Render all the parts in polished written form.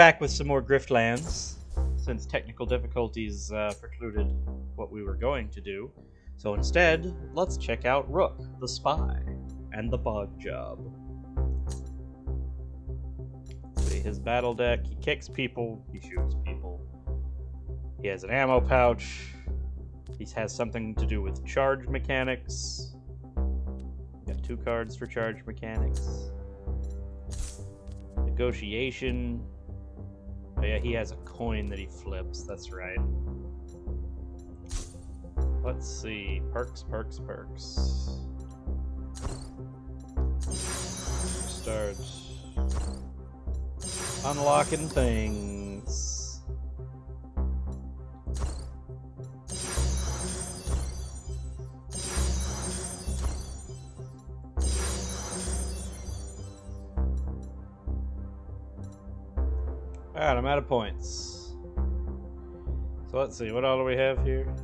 Back with some more Griftlands, since technical difficulties precluded what we were going to do. So instead, let's check out Rook, the spy, and the bog job. See his battle deck. He kicks people. He shoots people. He has an ammo pouch. He has something to do with charge mechanics. Got 2 cards for charge mechanics. Negotiation. Oh yeah, he has a coin that he flips, that's right. Let's see. Perks. Start unlocking things. Alright, I'm out of points. So let's see, what all do we have here?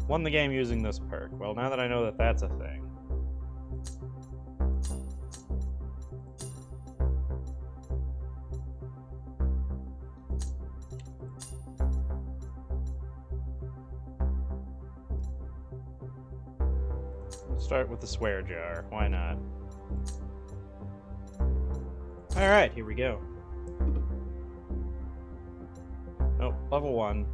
Won the game using this perk. Well, now that I know that that's a thing. Let's start with the swear jar. Why not? Alright, here we go. Oh, level 1.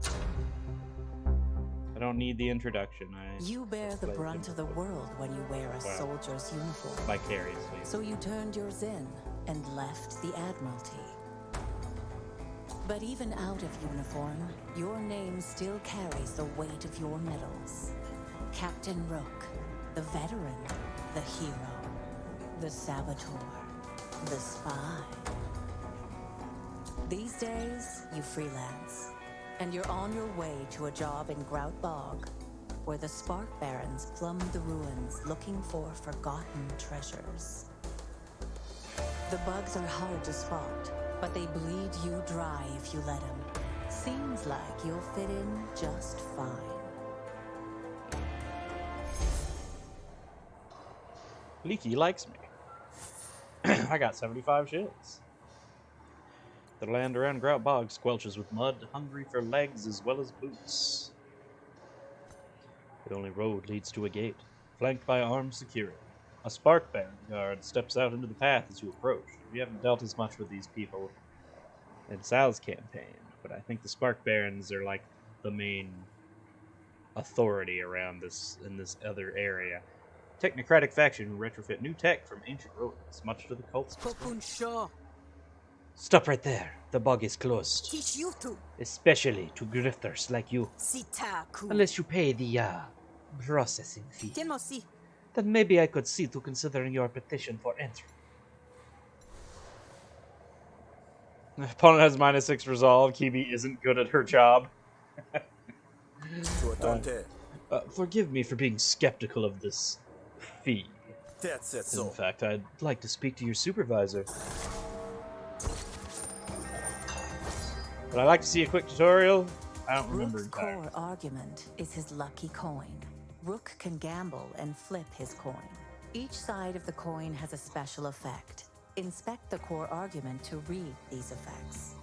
I don't need the introduction. You bear the brunt of the world when you wear a soldier's uniform. Vicariously. So you turned yours in and left the Admiralty. But even out of uniform, your name still carries the weight of your medals. Captain Rook, the veteran, the hero, the saboteur, the spy. These days, you freelance, and you're on your way to a job in Grout Bog, where the Spark Barons plumb the ruins looking for forgotten treasures. The bugs are hard to spot, but they bleed you dry if you let them. Seems like you'll fit in just fine. Leaky likes me. I got 75 shields. The land around Grout Bog squelches with mud, hungry for legs as well as boots. The only road leads to a gate, flanked by armed security. A Spark Baron guard steps out into the path as you approach. We haven't dealt as much with these people in Sal's campaign, but I think the Spark Barons are like the main authority around this in this other area. Technocratic faction who retrofit new tech from ancient ruins, much to the cult's dismay. Stop right there. The bog is closed. Teach you to. Especially to grifters like you. Sitaku. Unless you pay the, processing fee. Tenmosi. Then maybe I could see to considering your petition for entry. Opponent has -6 resolve. Kibi isn't good at her job. Forgive me for being skeptical of this fee. In fact, I'd like to speak to your supervisor. But I'd like to see a quick tutorial. I don't remember Rook's core argument is his lucky coin. Rook can gamble and flip his coin. Each side of the coin has a special effect. Inspect the core argument to read these effects.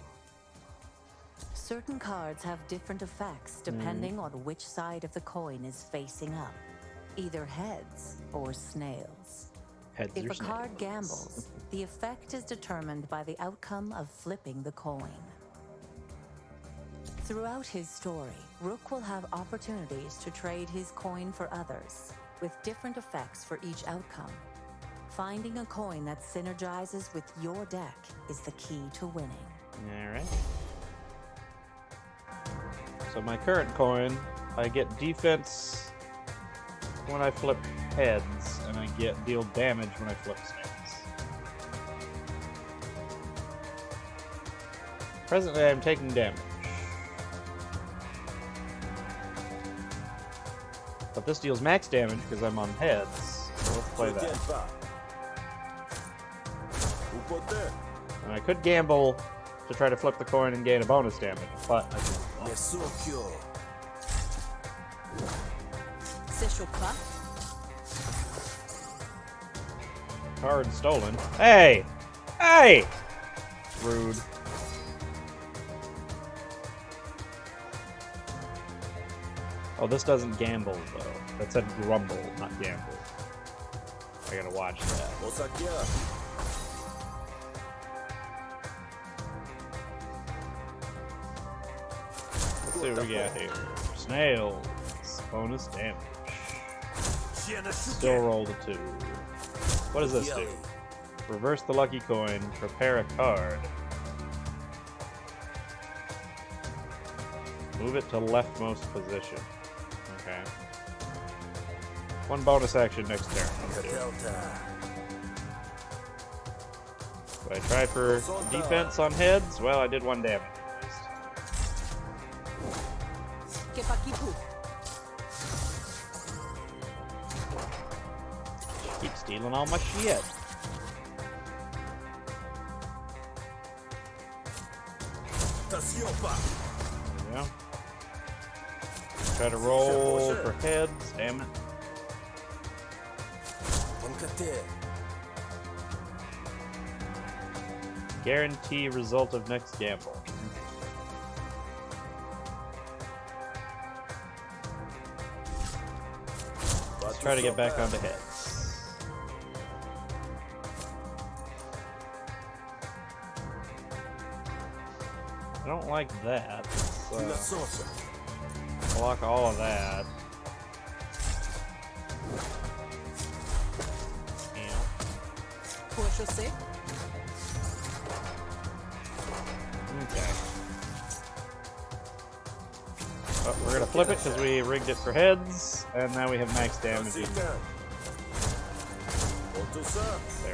Certain cards have different effects depending on which side of the coin is facing up. Either heads or snails. If a card gambles, the effect is determined by the outcome of flipping the coin. Throughout his story, Rook will have opportunities to trade his coin for others, with different effects for each outcome. Finding a coin that synergizes with your deck is the key to winning. Alright. So my current coin, I get defense when I flip heads, and I deal damage when I flip snails. Presently, I'm taking damage. But this deals max damage because I'm on heads. So let's play that. And I could gamble to try to flip the coin and gain a bonus damage, but I didn't. Card stolen. Hey! Hey! Rude. Oh, this doesn't gamble, though. That said grumble, not gamble. I gotta watch that. Let's see what we got here. Snails. Bonus damage. Still rolled a 2. What does this do? Reverse the lucky coin. Prepare a card. Move it to leftmost position. Okay. 1 bonus action next turn. Okay. Do I try for defense on heads? Well, I did 1 damage at least. Keep stealing all my shit. There we go. Try to roll for heads, damn it. Guarantee result of next gamble. Let's try to get back onto heads. I don't like that. Block all of that. Okay. Okay. Oh, we're gonna flip it because we rigged it for heads, and now we have max damage. There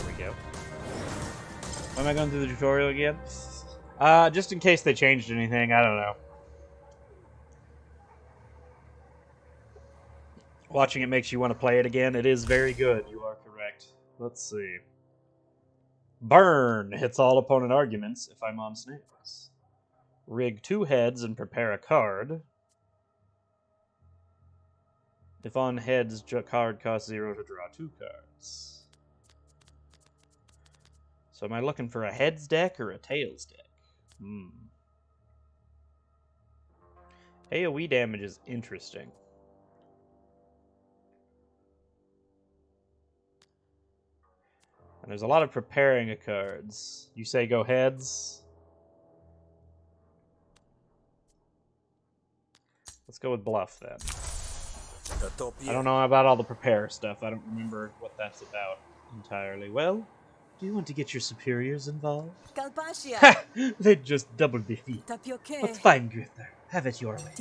we go. Am I going through the tutorial again? Just in case they changed anything, I don't know. Watching it makes you want to play it again. It is very good, you are correct. Let's see. Burn hits all opponent arguments if I'm on snails. Rig 2 heads and prepare a card. If on heads, card costs 0 to draw 2 cards. So am I looking for a heads deck or a tails deck? AoE damage is interesting. And there's a lot of preparing of cards. You say go heads. Let's go with bluff then. I don't know about all the prepare stuff. I don't remember what that's about entirely. Well, do you want to get your superiors involved? They'd just double defeat. But fine, Grifter. Have it your way.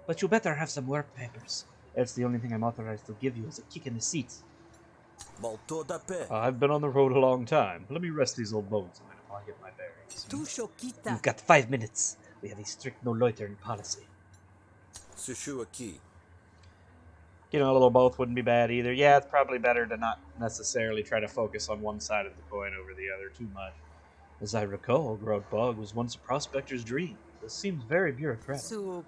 But you better have some work papers. Else the only thing I'm authorized to give you is a kick in the seat. I've been on the road a long time. Let me rest these old bones a minute while I get my bearings. You've got 5 minutes. We have a strict no loitering policy. Getting a little both wouldn't be bad either. Yeah, it's probably better to not necessarily try to focus on one side of the coin over the other too much. As I recall, Grout Bog was once a prospector's dream. This seems very bureaucratic. You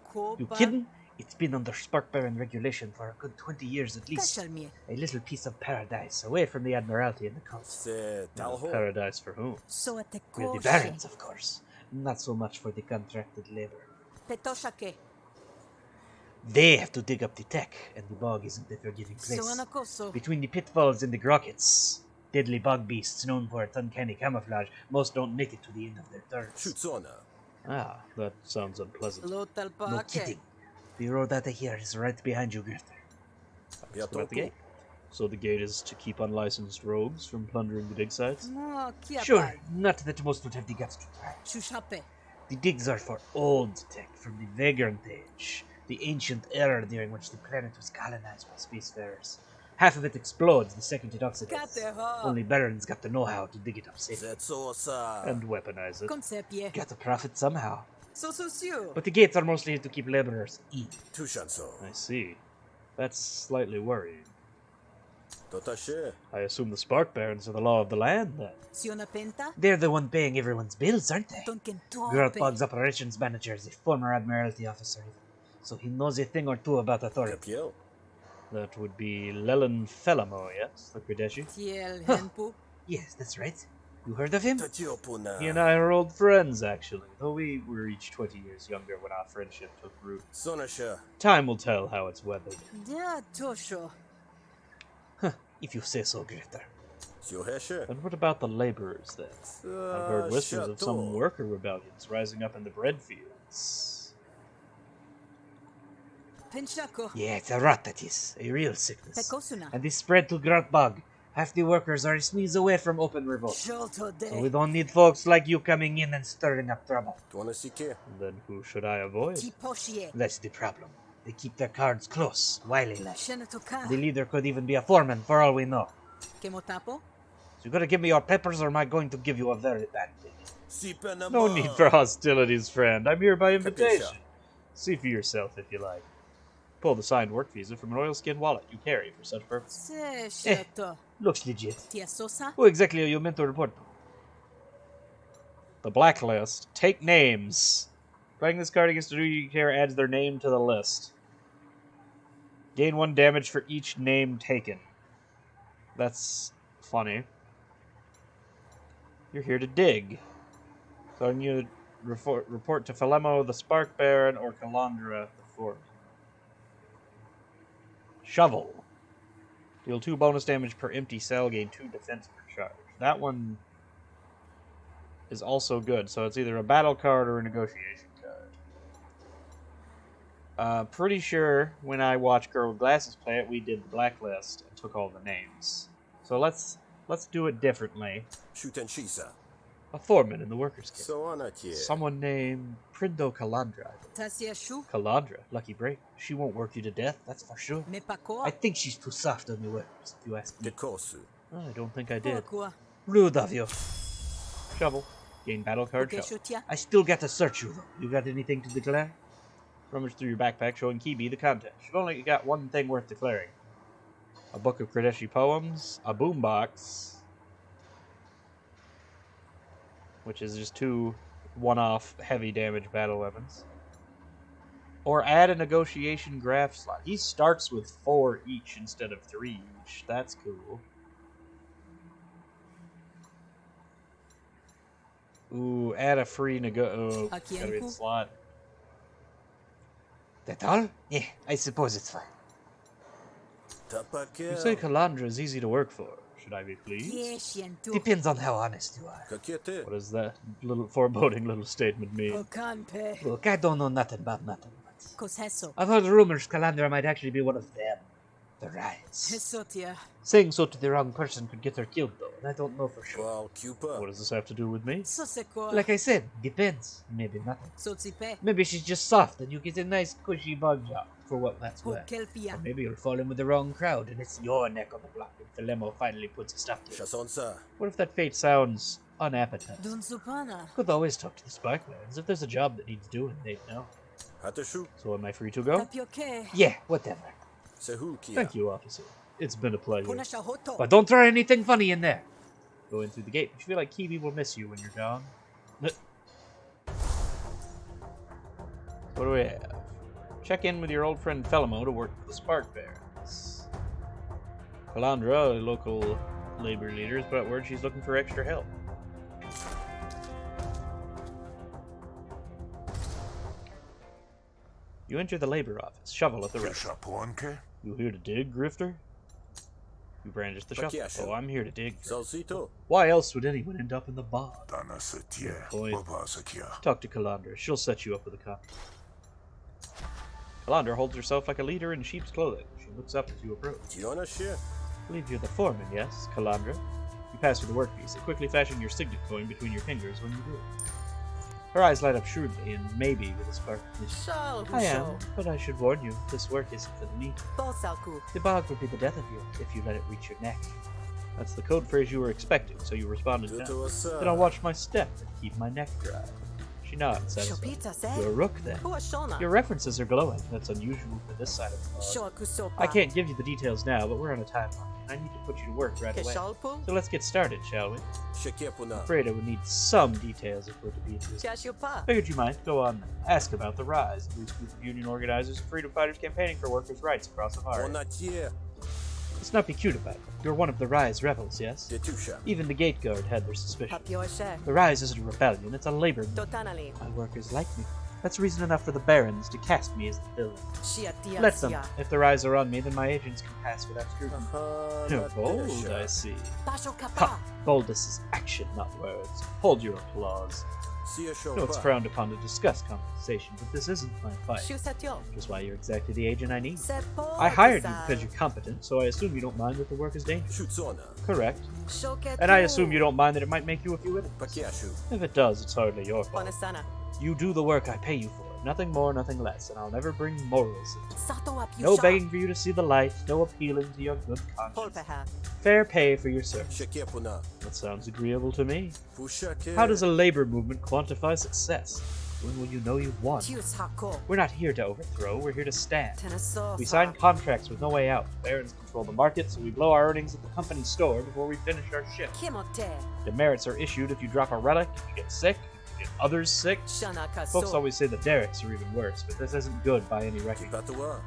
kidding? It's been under Spark Baron regulation for a good 20 years at least. A little piece of paradise, away from the Admiralty and the coast. Paradise for whom? We're the Barons, of course. Not so much for the contracted labor. They have to dig up the tech, and the bog isn't a forgiving place. Between the pitfalls and the grockets, deadly bog beasts known for its uncanny camouflage, most don't make it to the end of their turns. Ah, that sounds unpleasant. No kidding. The road out of here is right behind you, Grifter. Let's go at the gate. So the gate is to keep unlicensed rogues from plundering the dig sites? Sure, not that most would have the guts to try. The digs are for old tech from the Vagrant Age, the ancient era during which the planet was colonized by spacefarers. Half of it explodes the second it oxidates. Only Barons got the know-how to dig it up safely. And weaponize it. Got to profit somehow. But the gates are mostly here to keep laborers in. I see. That's slightly worrying. I assume the Spark Barons are the law of the land, then. They're the one paying everyone's bills, aren't they? Grout Bog's operations manager is a former Admiralty officer, so he knows a thing or two about authority. That would be Leland Felamo, yes? The Pradeshi? Huh. Yes, that's right. You heard of him? Tatiopuna. He and I are old friends, actually, though we were each 20 years younger when our friendship took root. Sonasha. Time will tell how it's weathered. Yeah, Tosho. If you say so, Grifter. Sjoheshe. And what about the laborers, then? I've heard whispers of some worker rebellions rising up in the bread fields. Pinchako. Yeah, it's a rot, that is. A real sickness. Tekosuna. And this spread to Groutbog. Half the workers are a sneeze away from open revolt. Sholto So we de. don't need folks like you coming in and stirring up trouble. Tuanasike. Then who should I avoid? Tiposhie. That's the problem. They keep their cards close, wily like. Shenatoka. The leader could even be a foreman, for all we know. Kemotapo. So you gotta give me your papers, or am I going to give you a very bad thing? Sipenama. No need for hostilities, friend. I'm here by invitation. See for yourself if you like. Pull the signed work visa from an oilskin wallet you carry for such purpose. Se shato. Looks legit. Tiesosa. Who exactly are you meant to report to? The blacklist. Take names. Playing this card against a duty you care adds their name to the list. Gain 1 damage for each name taken. That's funny. You're here to dig. So you report to Philemo the Spark Baron or Calandra the Fort. Shovel. Deal 2 bonus damage per empty cell, gain 2 defense per charge. That one is also good, so it's either a battle card or a negotiation card. Pretty sure when I watched Girl with Glasses play it, we did the blacklist and took all the names. So let's do it differently. Shutenshisa. A foreman in the workers' camp. Soanakie. Someone named Prindo Calandra. Tasia shu. Calandra, lucky break. She won't work you to death, that's for sure. I Mepakoa. think she's too soft on the workers, if you ask me. Dekosu. I don't think I did. Kuakua. Rude of you. Shovel. Gain battle card shovel. Ukeshutia. I still got to search you, though. You got anything to declare? Rummage through your backpack showing Kibi the contents. You've only got one thing worth declaring. A book of Kradeshi poems, a boombox, which is just 2 one-off heavy damage battle weapons. Or add a negotiation graph slot. He starts with 4 each instead of 3 each. That's cool. Ooh, add a free gotta be the slot. That all? Yeah, I suppose it's fine. Tapake. You say Calandra is easy to work for. Should I be pleased? Tieshientu. Depends on how honest you are. Kakete. What does that little foreboding little statement mean? Okanpe. Look, I don't know nothing about nothing. But Koseso. I've heard rumors Calandra might actually be one of them. The riots. Hesotia. Saying so to the wrong person could get her killed, though, and I don't know for sure. Qual Cupa. What does this have to do with me? Soseko. Like I said, depends. Maybe nothing. Sotsipe. Maybe she's just soft, and you get a nice, cushy bug job for what that's worth. Hokelpia. Or maybe you'll fall in with the wrong crowd, and it's your neck on the block, and Philemo finally puts a stop to it. Chasonsa. What if that fate sounds unappetizing? Dunsupana. Could always talk to the Sparklands. If there's a job that needs doing, they'd know. Hatashu. So am I free to go? Tapioke. Yeah, whatever. Sehukia. Thank you, officer. It's been a pleasure. Punashahoto. But don't try anything funny in there. Go in through the gate. But you feel like Kiwi will miss you when you're gone. What do we have? Check in with your old friend Felimo to work for the Spark Barons. Calandra, a local labor leader, has put out word she's looking for extra help. You enter the labor office. Shovel at the register. You here to dig, Grifter? You brandish the shovel. Oh, I'm here to dig. Salsito. Why else would anyone end up in the bog? Point. Talk to Calandra. She'll set you up with a copy. Calandra holds herself like a leader in sheep's clothing. She looks up as you approach. Tiona Shir. I believe you're the foreman, yes, Calandra? You pass her the work visa, quickly fashion your signet coin between your fingers when you do. Her eyes light up shrewdly, and maybe with a spark of mischief. I am, but I should warn you, this work isn't for the meek. The bog will be the death of you if you let it reach your neck. That's the code phrase you were expecting, so you responded no. Then I'll watch my step and keep my neck dry. She nods, satisfied. You're a Rook, then. Your references are glowing. That's unusual for this side of the bog. I can't give you the details now, but we're on a timeline. I need to put you to work right away. So let's get started, shall we? I'm afraid I would need some details if we're to be interested. Figured you might. Go on. Ask about the rise. Loose group of union organizers and freedom fighters campaigning for workers' rights across the virus. The Let's not be cute about it. You're one of the Rise rebels, yes? Detusha. Even the gate guard had their suspicions. Papioche. The Rise isn't a rebellion, it's a labor movement. Totanali. My workers like me. That's reason enough for the Barons to cast me as the villain. Shia Let them. tia. If the Rise are on me, then my agents can pass without scrutiny. Bold, I see. Pasho Ha! kapa. Boldness is action, not words. Hold your applause. No, it's frowned upon to discuss compensation, but this isn't my fight. Shusatyo. Which is why you're exactly the agent I need. Sepo. I hired you because you're competent, so I assume you don't mind that the work is dangerous. Shutsona. Correct. Shoketu. And I assume you don't mind that it might make you a few enemies. Pakiashu. If it does, it's hardly your fault. Bonasana. You do the work I pay you for. Nothing more, nothing less, and I'll never bring morals into it. Sato apyusha. No begging for you to see the light, no appealing to your good conscience. Polpeha. Fair pay for your service. Shekepuna. That sounds agreeable to me. Fushake. How does a labor movement quantify success? When will you know you've won? Tius hako. We're not here to overthrow, we're here to stand. Tenasofa. We sign contracts with no way out. Barons control the market, so we blow our earnings at the company store before we finish our shift. Kimote. Demerits are issued if you drop a relic, if you get sick, if you get others sick. Shana kaso. Folks always say the derricks are even worse, but this isn't good by any reckoning. Patawa.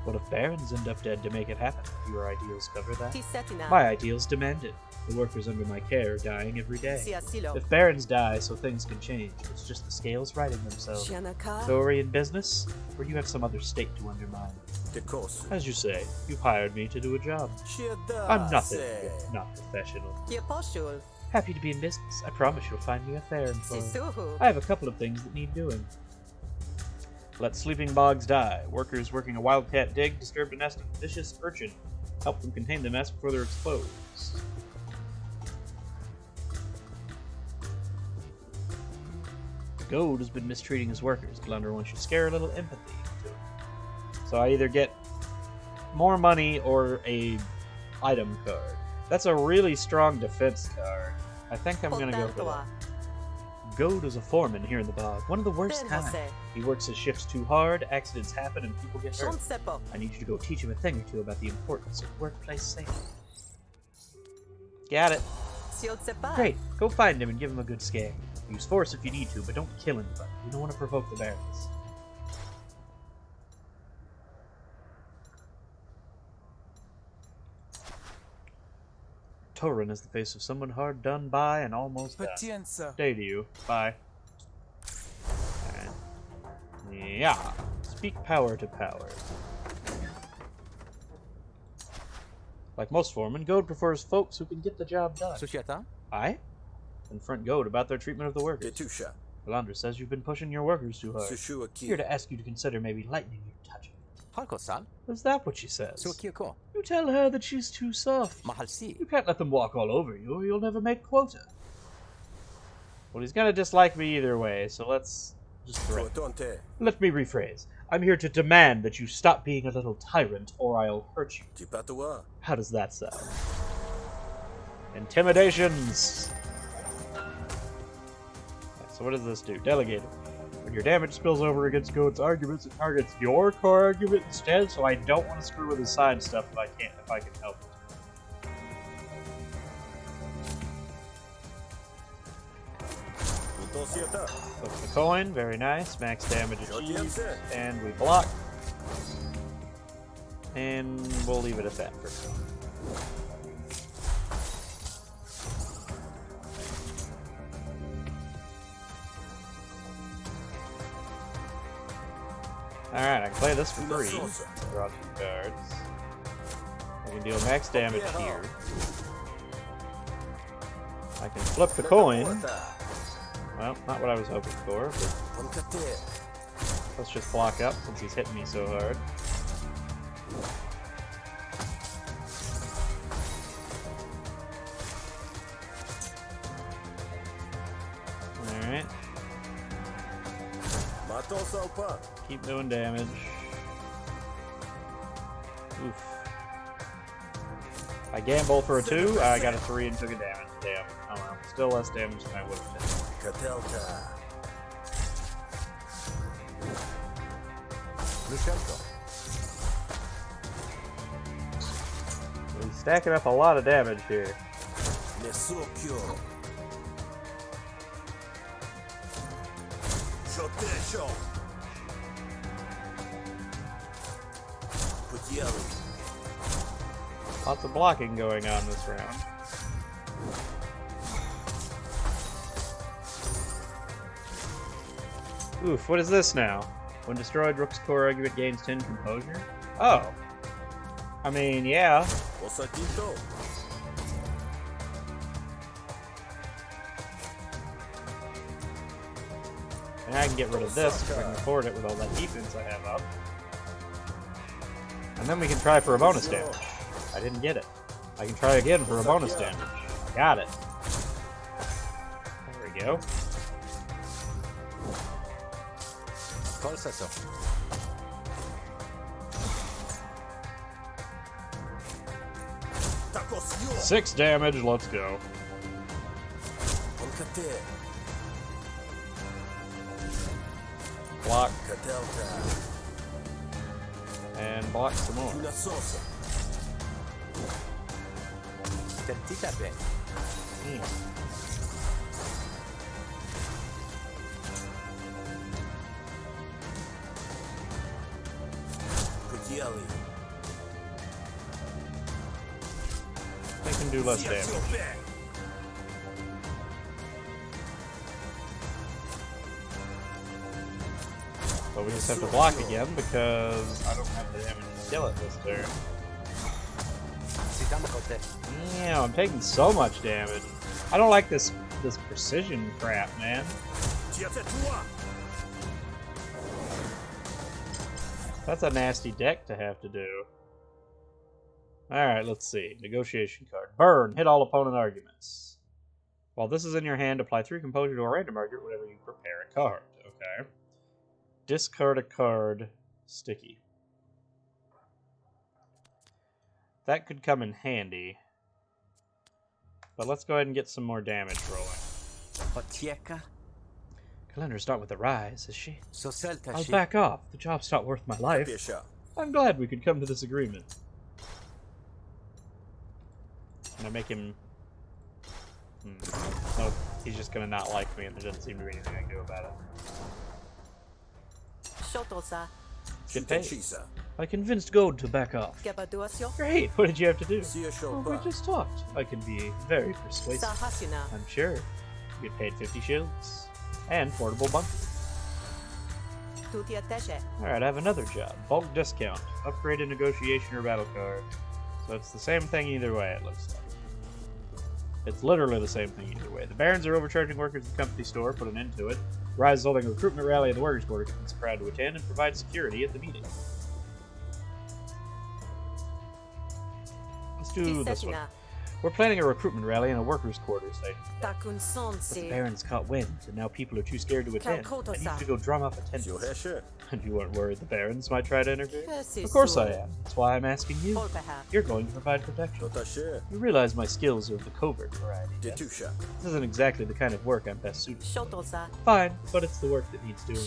What if Barons end up dead to make it happen? Do your ideals cover that? Tisetina. My ideals demand it. The workers under my care are dying every day. Siasilo. If Barons die, so things can change. It's just the scales righting themselves. Shianaka. So are we in business? Or do you have some other state to undermine? Dekos. As you say, you've hired me to do a job. Shiada. I'm nothing if not professional. Kieposhul. Happy to be in business. I promise you'll find me a fair employer. Sisuhu. I have a couple of things that need doing. Let sleeping bogs die. Workers working a wildcat dig disturbed a nest of vicious urchin. Help them contain the mess before they're exposed. Goad has been mistreating his workers. Blunder wants you to scare a little empathy into him. So I either get more money or a item card. That's a really strong defense card. I think I'm gonna go for that. Goad is a foreman here in the bog. One of the worst kind. He works his shifts too hard, accidents happen, and people get hurt. Shonsepo. I need you to go teach him a thing or two about the importance of workplace safety. Got it. Siotsepa. Great. Go find him and give him a good scare. Use force if you need to, but don't kill anybody. You don't want to provoke the Barons. Torin is the face of someone hard done by and almost done. Patienza. Day to you. Bye. Alright. Yeah. Speak power to power. Like most foremen, Goad prefers folks who can get the job done. Sushiata? I? Confront Goad about their treatment of the workers. Detusha. Valandra says you've been pushing your workers too hard. Sushuaki. Here to ask you to consider maybe lightening your touch. Halkosal? Is that what she says? Sukioko. You tell her that she's too soft. Mahalsi. You can't let them walk all over you, or you'll never make quota. Well, he's gonna dislike me either way, so let's just threaten. Sotonte. Let me rephrase. I'm here to demand that you stop being a little tyrant, or I'll hurt you. Tipatawa. How does that sound? Intimidations! Right, so what does this do? Delegated. When your damage spills over against Goad's arguments, it targets your core argument instead, so I don't want to screw with his side stuff if I can help it. Flip the coin, very nice. Max damage achieved. And we block. And we'll leave it at that for now. Alright, I can play this for free. Draw 2 cards. I can deal max damage here. I can flip the coin. Well, not what I was hoping for, but let's just block up since he's hitting me so hard. Alright. Keep doing damage. Oof. I gamble for a 2, I got a 3 and took a damage. Damn. Oh well. Still less damage than I would have done. He's stacking up a lot of damage here. Lots of blocking going on this round. Oof, what is this now? When destroyed, Rook's core argument gains 10 composure? Oh. I mean, yeah. Osatito. And I can get rid of this if I can afford it with all that defense I have up. And then we can try for a bonus damage. I didn't get it. I can try again for a bonus damage. Got it. There we go. Colsaso. 6 damage, let's go. Block. And block some more. They can do less damage. But we just have to block again because I don't have the damage to kill it this turn. Yeah, I'm taking so much damage. I don't like this precision crap, man. That's a nasty deck to have to do. Alright, let's see. Negotiation card. Burn. Hit all opponent arguments. While this is in your hand, apply 3 composure to a random argument whenever you prepare a card. Okay. Discard a card. Sticky. That could come in handy. But let's go ahead and get some more damage rolling. Calendar's not with the rise, is she? I'll back off. The job's not worth my life. I'm glad we could come to this agreement. Can I make him... Nope. He's just gonna not like me and there doesn't seem to be anything I can do about it. Get paid. I convinced Gold to back off. Great! What did you have to do? Oh, we just talked. I can be very persuasive. I'm sure. You get paid 50 shields. And portable bunker. Alright, I have another job. Bulk discount. Upgrade a negotiation or battle card. So it's the same thing either way, it looks like. It's literally the same thing either way. The Barons are overcharging workers at the company store, put an end to it. Rise is holding a recruitment rally at the workers' quarter, it's proud to attend and provide security at the meeting. Let's do this one. We're planning a recruitment rally in a workers' quarters station. But the Barons caught wind, and now people are too scared to attend. I need to go drum up attendance. And you weren't worried the Barons might try to interfere? Of course I am. That's why I'm asking you. You're going to provide protection. You realize my skills are of the covert variety, yes? This isn't exactly the kind of work I'm best suited for. Fine, but it's the work that needs doing.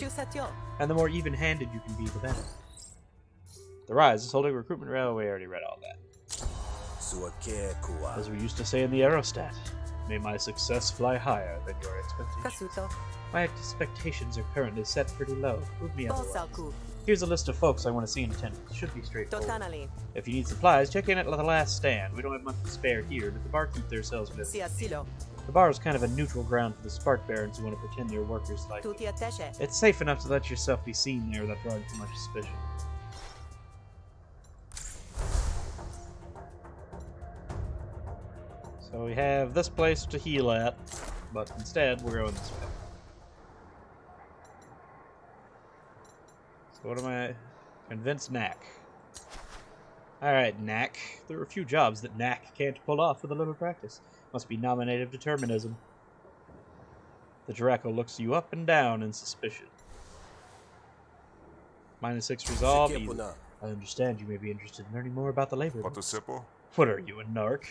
And the more even-handed you can be, the better. The Rise is holding a recruitment rally. We already read all that. As we used to say in the Aerostat, may my success fly higher than your expectations. My expectations are currently set pretty low. Prove me otherwise. Here's a list of folks I want to see in attendance. Should be straightforward. If you need supplies, check in at the last stand. We don't have much to spare here, but the barkeep there sells business. The bar is kind of a neutral ground for the Spark Barons who want to pretend they're workers like you. It's safe enough to let yourself be seen there without drawing too much suspicion. So we have this place to heal at, but instead we're going this way. So what am I? Convince Knack. Alright, Knack. There are a few jobs that Knack can't pull off with a little practice. Must be nominative determinism. The Draco looks you up and down in suspicion. -6 resolve. Easy. I understand you may be interested in learning more about the labor. What are you, a narc?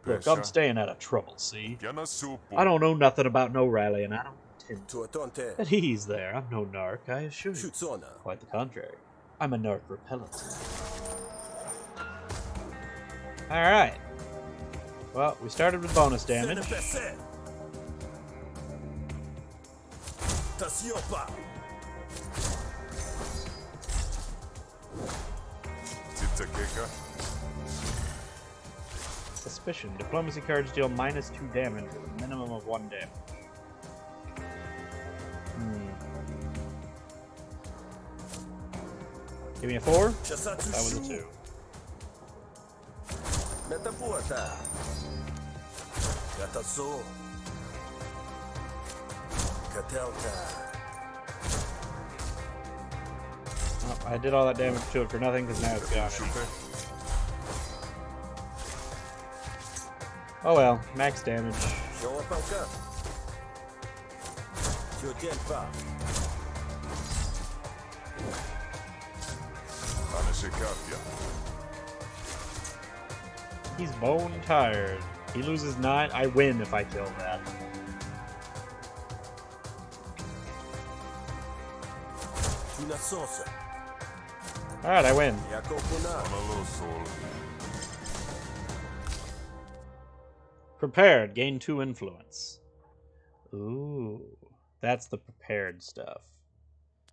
Look, I'm staying out of trouble, see? I don't know nothing about no rally, and I don't intend to. At ease there, I'm no narc, I assure you. Quite the contrary. I'm a narc repellent. Alright. Well, we started with bonus damage. Suspicion. Diplomacy cards deal -2 damage with a minimum of 1 damage. Give me a 4. That was a 2. Metapuata. Kataso. Katelta. Oh, I did all that damage to it for nothing because now it's gone. Oh well, max damage. Showapalka. Jojenpa. He's bone tired. He loses 9. I win if I kill that. Alright, I win. Prepared. Gain 2 influence. Ooh. That's the prepared stuff.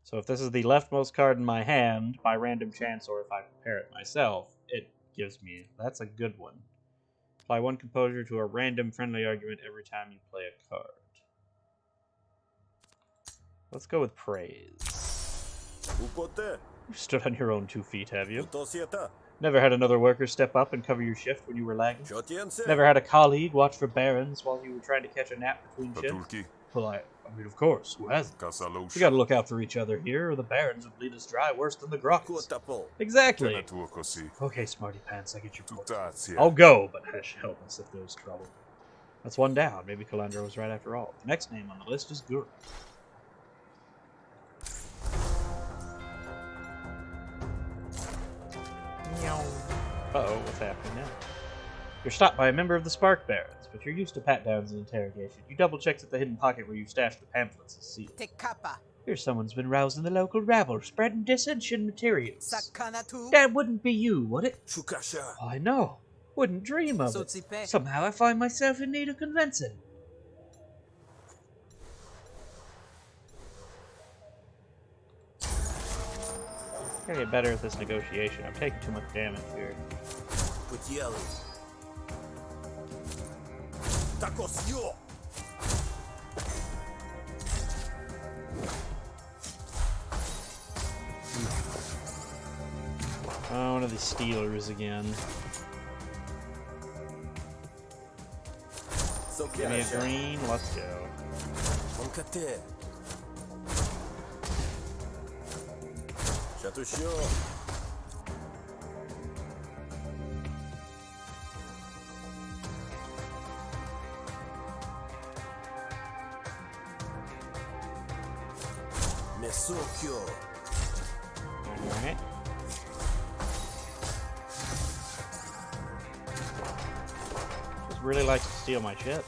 So if this is the leftmost card in my hand, by random chance, or if I prepare it myself, it gives me... That's a good one. Apply 1 composure to a random friendly argument every time you play a card. Let's go with praise. You stood on your own 2 feet, have you? Never had another worker step up and cover your shift when you were lagging? Never had a colleague watch for barons while you were trying to catch a nap between shifts? Well, I mean, of course, who hasn't? We gotta look out for each other here, or the barons would bleed us dry worse than the Grots. Exactly! Okay, smarty pants, I get your point. I'll go, but hush, help us if there's trouble. That's 1 down. Maybe Calandra was right after all. The next name on the list is Gur. Uh-oh, what's happening now? You're stopped by a member of the Spark Barons, but you're used to pat-downs and interrogation. You double-check that the hidden pocket where you stashed the pamphlets is sealed. Here's someone's been rousing the local rabble, spreading dissension materials. That wouldn't be you, would it? Oh, I know. Wouldn't dream of it. Somehow I find myself in need of convincing. Gotta get better at this negotiation. I'm taking too much damage here. Oh, one of these Steelers again. Give me a green. Let's go. Alright. Just really likes to steal my ship.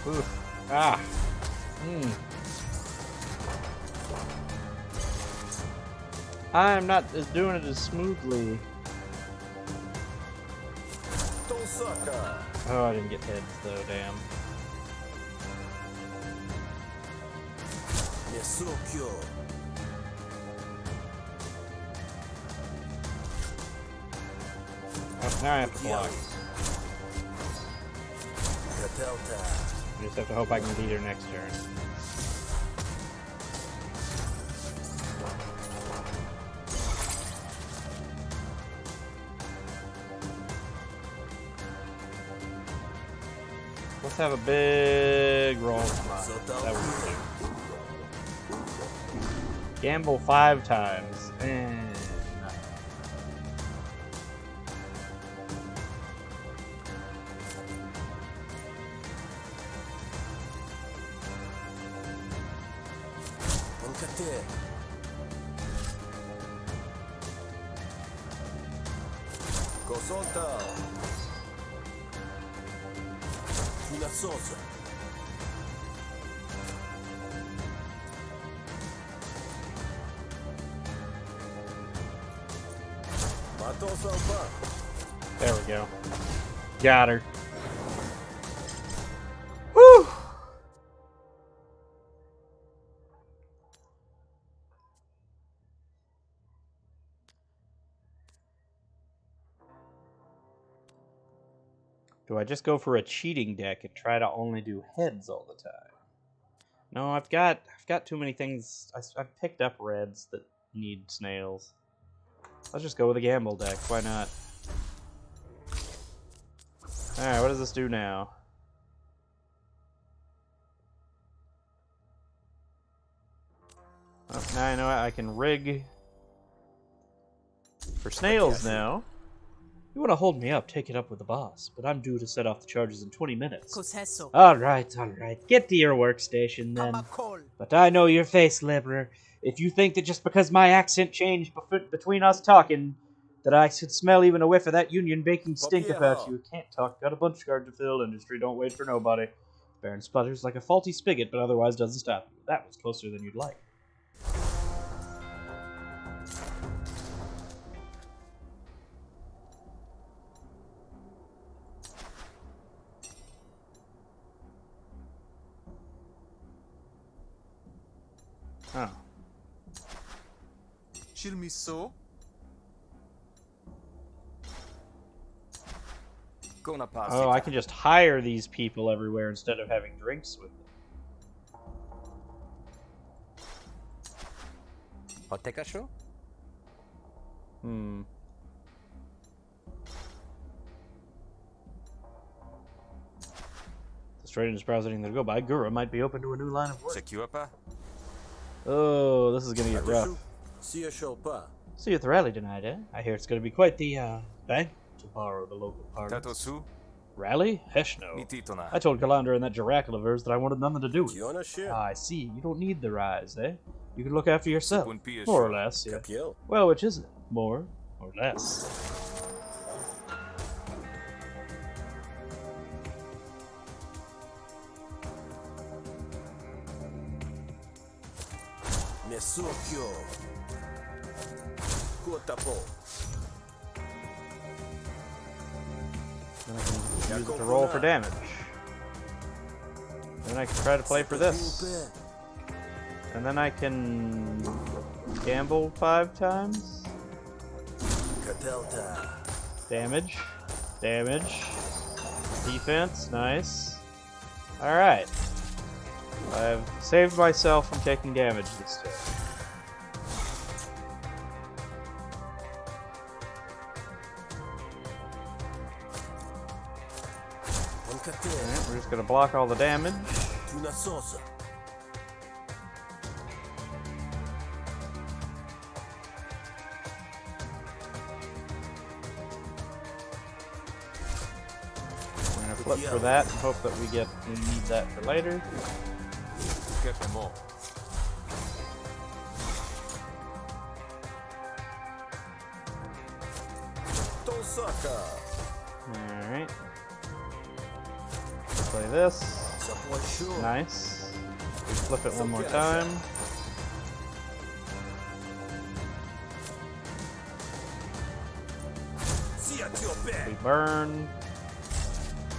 Oof. Ah. I'm not doing it as smoothly. Oh, I didn't get heads though, damn. Oh, now I have to block. I just have to hope I can beat her next turn. Let's have a big roll. That would do. Gamble 5 times. Atosaupa. There we go. Got her. Whew! Do I just go for a cheating deck and try to only do heads all the time? No, I've got too many things. I've picked up reds that need snails. Let's just go with a gamble deck. Why not? Alright, what does this do now? Oh, now I know I can rig for snails now. You want to hold me up, take it up with the boss, but I'm due to set off the charges in 20 minutes. Coseso. Alright. Get to your workstation then. Hamacol. But I know your face, Liberer. If you think that just because my accent changed between us talking, that I should smell even a whiff of that union baking stink about you. Can't talk, got a bunch card to fill, industry don't wait for nobody. Baron sputters like a faulty spigot, but otherwise doesn't stop you. That was closer than you'd like. Oh. Shilmiso. Oh, I can just hire these people everywhere instead of having drinks with them. Hmm. The strange browsing to go by. Gura might be open to a new line of work. Oh, this is gonna get rough. See you at the rally tonight, eh? I hear it's gonna be quite the bank, to borrow the local parlance. Rally? Hesh no. I told Calandra and that Jiracle of hers that I wanted nothing to do with it. Ah, I see. You don't need the rise, eh? You can look after yourself. More or less, yeah. Well, which is it? More or less? Mesukyo. Kutapo. Then I can use it to roll for damage. Then I can try to play for this. And then I can gamble 5 times. Damage. Damage. Defense. Nice. Alright. I've saved myself from taking damage this time. Alright, we're just gonna block all the damage. We're gonna flip for that and hope that we need that for later. Get them all. Alright. Play this. Nice. We flip it one more time. We burn.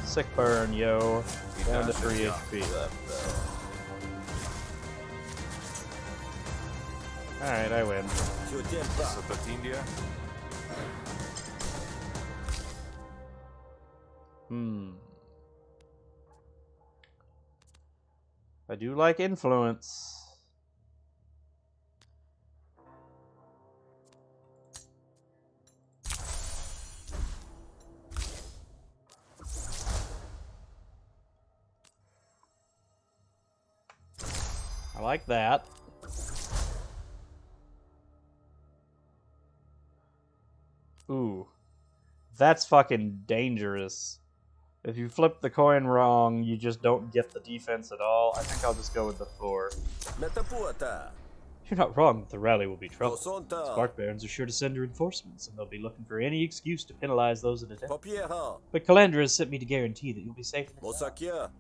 Sick burn, yo. Down to 3 HP left, though. Alright, I win. I do like influence. I like that. Ooh. That's fucking dangerous. If you flip the coin wrong, you just don't get the defense at all. I think I'll just go with the 4. You're not wrong that the rally will be trouble. Spark Barons are sure to send reinforcements, and they'll be looking for any excuse to penalize those in attack. But Calandra has sent me to guarantee that you'll be safe.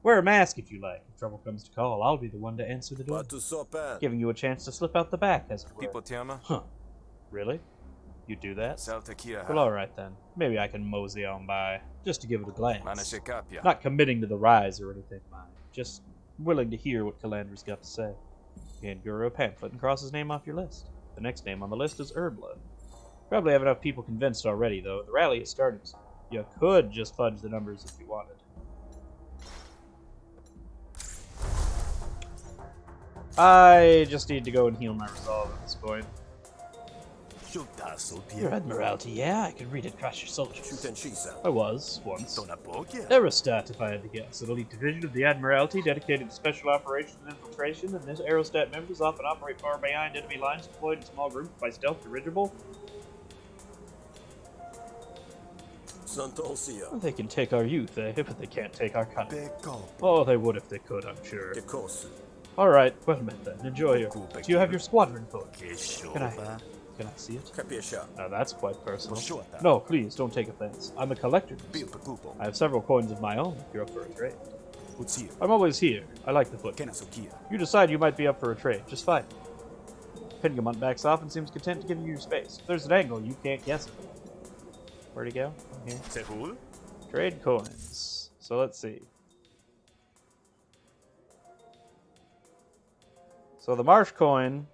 Wear a mask if you like. If trouble comes to call, I'll be the one to answer the door. Giving you a chance to slip out the back, as it were. Huh. Really? You do that? Saltakia. Well, alright then. Maybe I can mosey on by, just to give it a glance. Manashekapia. Not committing to the rise or anything, mind. Just willing to hear what Calandra's got to say. Hand Guru a pamphlet and cross his name off your list. The next name on the list is Erblood. Probably have enough people convinced already, though. The rally has started. You could just fudge the numbers if you wanted. I just need to go and heal my resolve at this point. Your Admiralty, yeah, I could read it across your soldiers. I was, once. Aerostat, if I had to guess. An elite division of the Admiralty dedicated to special operations and infiltration, and this Aerostat members often operate far behind enemy lines, deployed in small groups by stealth dirigible. Well, they can take our youth, but they can't take our country. Oh, they would if they could, I'm sure. Alright, well met then. Enjoy your... Do you have your squadron code? Can I see it? Now that's quite personal. No, please, don't take offense. I'm a collector. I have several coins of my own if you're up for a trade. I'm always here. I like the foot. You decide you might be up for a trade. Just fine. Pingamont backs off and seems content to give you your space. If there's an angle, you can't guess it. Where'd he go? Here. Trade coins. So let's see. So the Marsh coin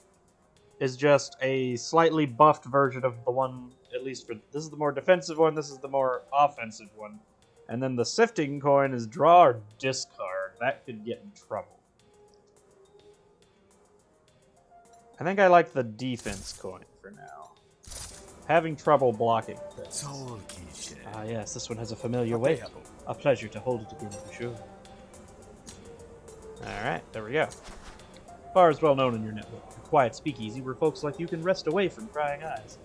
is just a slightly buffed version of the one, at least for... This is the more defensive one, this is the more offensive one. And then the Sifting coin is draw or discard. That could get in trouble. I think I like the defense coin for now. Having trouble blocking things. Ah yes, this one has a familiar weight. A pleasure to hold it again for sure. Alright, there we go. Bar is well known in your network. A quiet speakeasy where folks like you can rest away from prying eyes.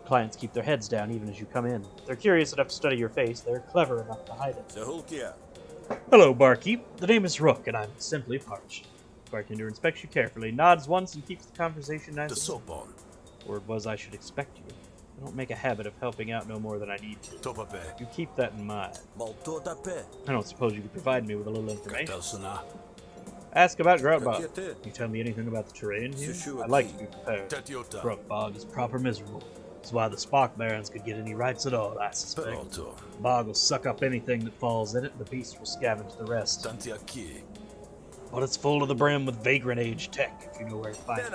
Clients keep their heads down even as you come in. If they're curious enough to study your face, they're clever enough to hide it. Hello, barkeep. The name is Rook, and I'm simply parched. Bartender inspects you carefully, nods once, and keeps the conversation nice. Word was I should expect you. I don't make a habit of helping out no more than I need to. You keep that in mind. I don't suppose you could provide me with a little information. Ask about Groutbog. Can you tell me anything about the terrain here? I'd like to be prepared. Groutbog is proper miserable. That's why the Spark Barons could get any rights at all, I suspect. Bog will suck up anything that falls in it, and the beast will scavenge the rest. But it's full to the brim with vagrant age tech, if you know where to find it.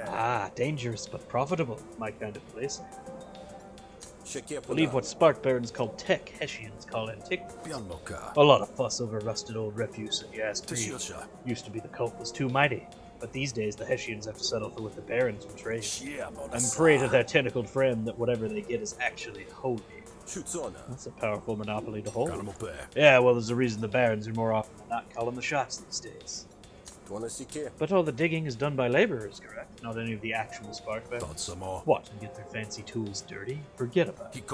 Ah, dangerous but profitable. My kind of place. Believe what Spark Barons call tech, Hessians call antiquities. A lot of fuss over rusted old refuse, if you ask me. Used to be the cult was too mighty, but these days the Hessians have to settle for what the Barons will trade. I'm prey to their tentacled friend that whatever they get is actually holy. That's a powerful monopoly to hold. Yeah, well, there's a reason the Barons are more often than not calling the shots these days. But all the digging is done by laborers, correct? Not any of the actual Spark Barons? What, and get their fancy tools dirty? Forget about it.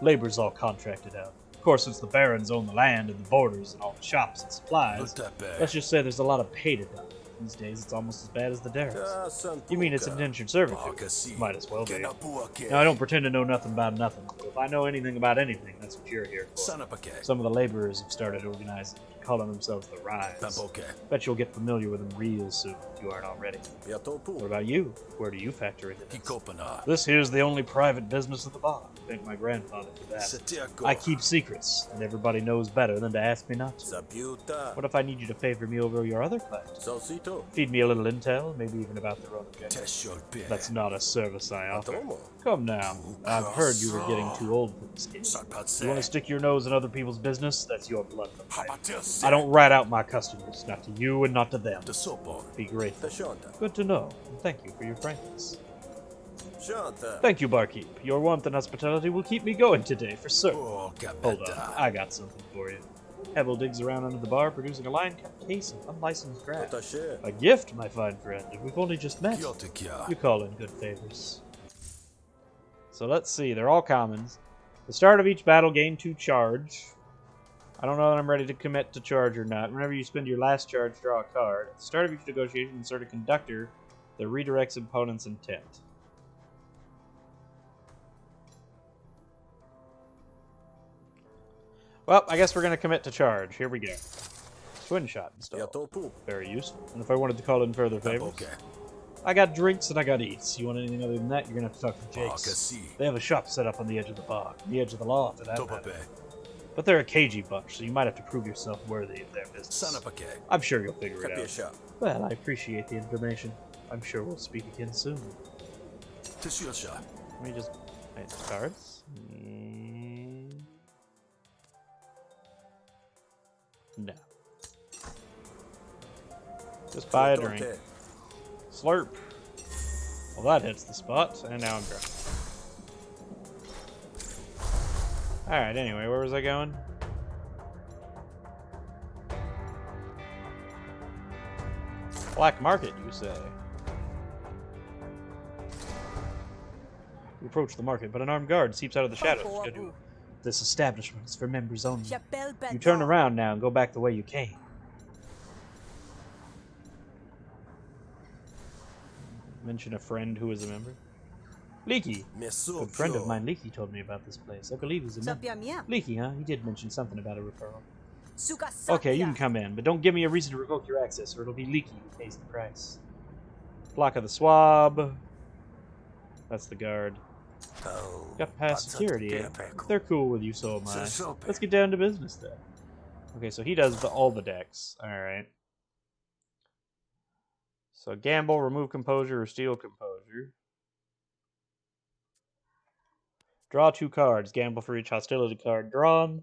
Labor's all contracted out. Of course, since the Barons own the land and the borders and all the shops and supplies, let's just say there's a lot of pay to done. These days, it's almost as bad as the Darrows. You mean it's indentured servitude? Might as well be. Now, I don't pretend to know nothing about nothing, but if I know anything about anything, that's what you're here for. Some of the laborers have started organizing, calling themselves the Rise. Bet you'll get familiar with them real soon, if you aren't already. What about you? Where do you factor into this? This here's the only private business of the bar. Thank my grandfather for that. I keep secrets, and everybody knows better than to ask me not to. What if I need you to favor me over your other clients? Feed me a little intel, maybe even about their own objectives. That's not a service I offer. Come now. I've heard you were getting too old for this game. You want to stick your nose in other people's business? That's your blood to fight. I don't rat out my customers, not to you and not to them. Be grateful. Good to know, and thank you for your frankness. Thank you, barkeep. Your warmth and hospitality will keep me going today, for certain. Hold on, I got something for you. Hebel digs around under the bar, producing a line-cut case of unlicensed draft. A gift, my fine friend, and we've only just met. You call in good favors. So let's see, they're all commons. The start of each battle, gain 2 charge. I don't know that I'm ready to commit to charge or not. Whenever you spend your last charge, draw a card. At the start of each negotiation, insert a conductor that redirects opponent's intent. Well, I guess we're going to commit to charge. Here we go. Twin shot installed. Very useful. And if I wanted to call in further favors? I got drinks and I got eats. You want anything other than that, you're gonna have to talk to Jake's. Kasi. They have a shop set up on the edge of the bog, the edge of the law for that matter. Topape. But they're a cagey bunch, so you might have to prove yourself worthy of their business. Sanapake. I'm sure you'll figure it out. Kapiasha. Well, I appreciate the information. I'm sure we'll speak again soon. Teshilsha. Let me just... Wait, cards? No. Just buy a drink. Slurp. Well, that hits the spot, and now I'm drunk. Alright, anyway, where was I going? Black market, you say? We approach the market, but an armed guard seeps out of the shadows. This establishment is for members only. You turn around now and go back the way you came. Mention a friend who is a member. Leaky. A good friend of mine, Leaky, told me about this place. I believe he's a member. Leaky, huh? He did mention something about a referral. Okay, you can come in, but don't give me a reason to revoke your access, or it'll be Leaky who pays the price. Block of the swab. That's the guard. Got past security. If they're cool with you, so am I. Let's get down to business then. Okay, so he does all the decks. Alright. So gamble, remove composure, or steal composure. Draw 2 cards. Gamble for each hostility card drawn.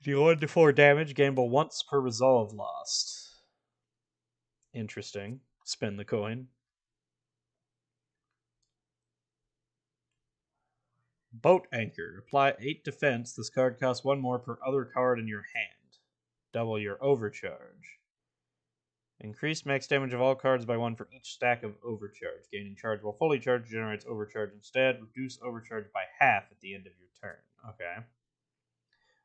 Deal 1 to 4 damage. Gamble once per resolve lost. Interesting. Spin the coin. Boat Anchor. Apply 8 defense. This card costs 1 more per other card in your hand. Double your overcharge. Increase max damage of all cards by 1 for each stack of overcharge. Gaining charge while fully charged generates overcharge instead. Reduce overcharge by half at the end of your turn. Okay.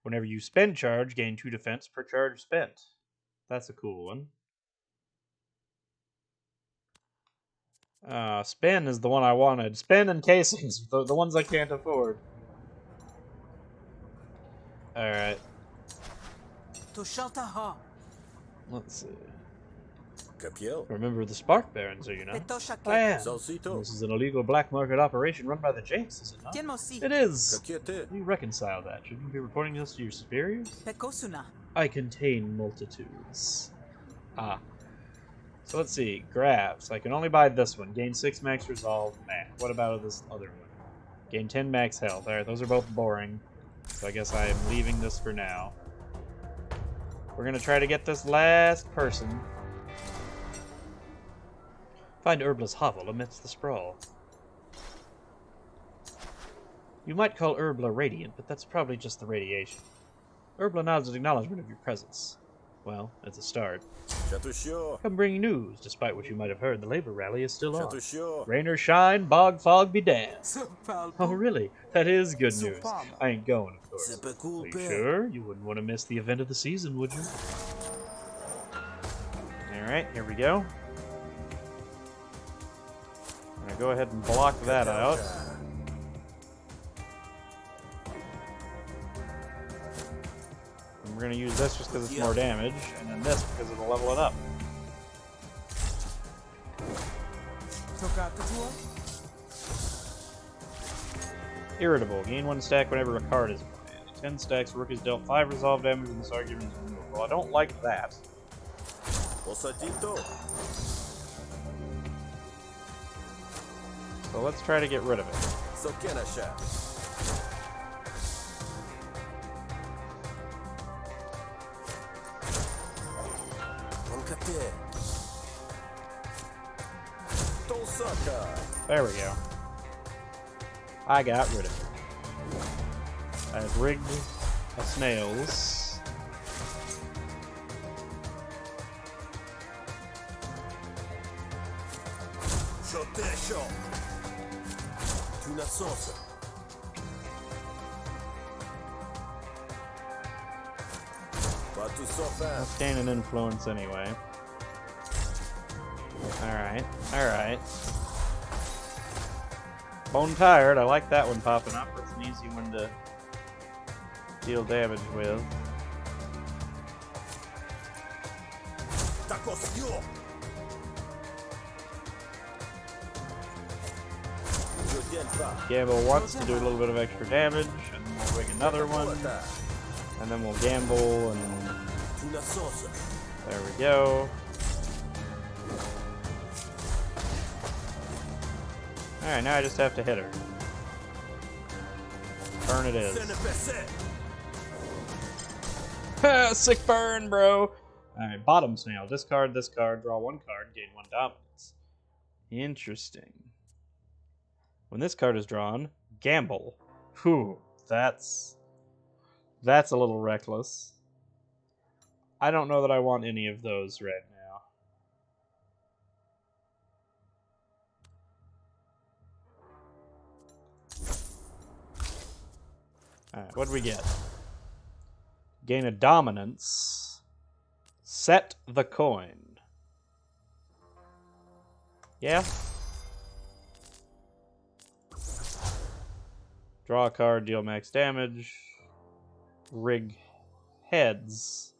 Whenever you spend charge, gain 2 defense per charge spent. That's a cool one. Spin is the one I wanted. Spin and casings, the ones I can't afford. Alright. Let's see. Remember the Spark Barons, are you not? I am. This is an illegal black market operation run by the Jakes, is it not? It is. You reconcile that. Shouldn't you be reporting this to your superiors? I contain multitudes. Ah. So let's see. Grabs. I can only buy this one. Gain 6 max resolve. Nah. What about this other one? Gain 10 max health. Alright, those are both boring. So I guess I am leaving this for now. We're gonna try to get this last person. Find Herbla's hovel amidst the sprawl. You might call Herbla radiant, but that's probably just the radiation. Herbla nods in acknowledgement of your presence. Well, it's a start. Come bring news. Despite what you might have heard, the labor rally is still on. Rain or shine, bog fog be damned. Oh, really? That is good news. I ain't going, of course. Are you sure? You wouldn't want to miss the event of the season, would you? Alright, here we go. I'm gonna go ahead and block that out. And we're gonna use this just because it's more damage, and then this because it'll level it up. Irritable. Gain 1 stack whenever a card is played. 10 stacks, Rook is dealt 5 resolve damage when this argument is removed. Well, I don't like that. So let's try to get rid of it. There we go. I got rid of it. I have rigged a snails. Let's gain an influence anyway. Alright, alright. Bone tired, I like that one popping up. It's an easy one to deal damage with. Gamble once to do a little bit of extra damage, and then we'll rig another one, and then we'll gamble, and there we go. Alright, now I just have to hit her. Burn it is. Sick burn, bro! Alright, bottom snail. Discard this card, draw one card, gain one dominance. Interesting. When this card is drawn, gamble. Whew, that's a little reckless. I don't know that I want any of those right now. Alright, what do we get? Gain a dominance. Set the coin. Yeah? Draw a card, deal max damage. Rig heads.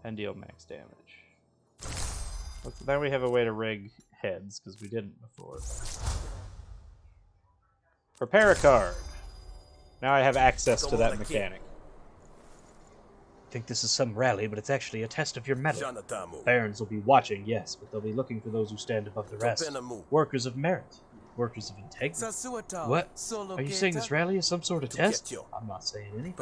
And deal max damage. Now we have a way to rig heads, because we didn't before. Prepare a card. Now I have access to that mechanic. I think this is some rally, but it's actually a test of your mettle. Barons will be watching, yes, but they'll be looking for those who stand above the rest. Workers of merit. Workers of integrity. What? Are you saying this rally is some sort of test? I'm not saying anything.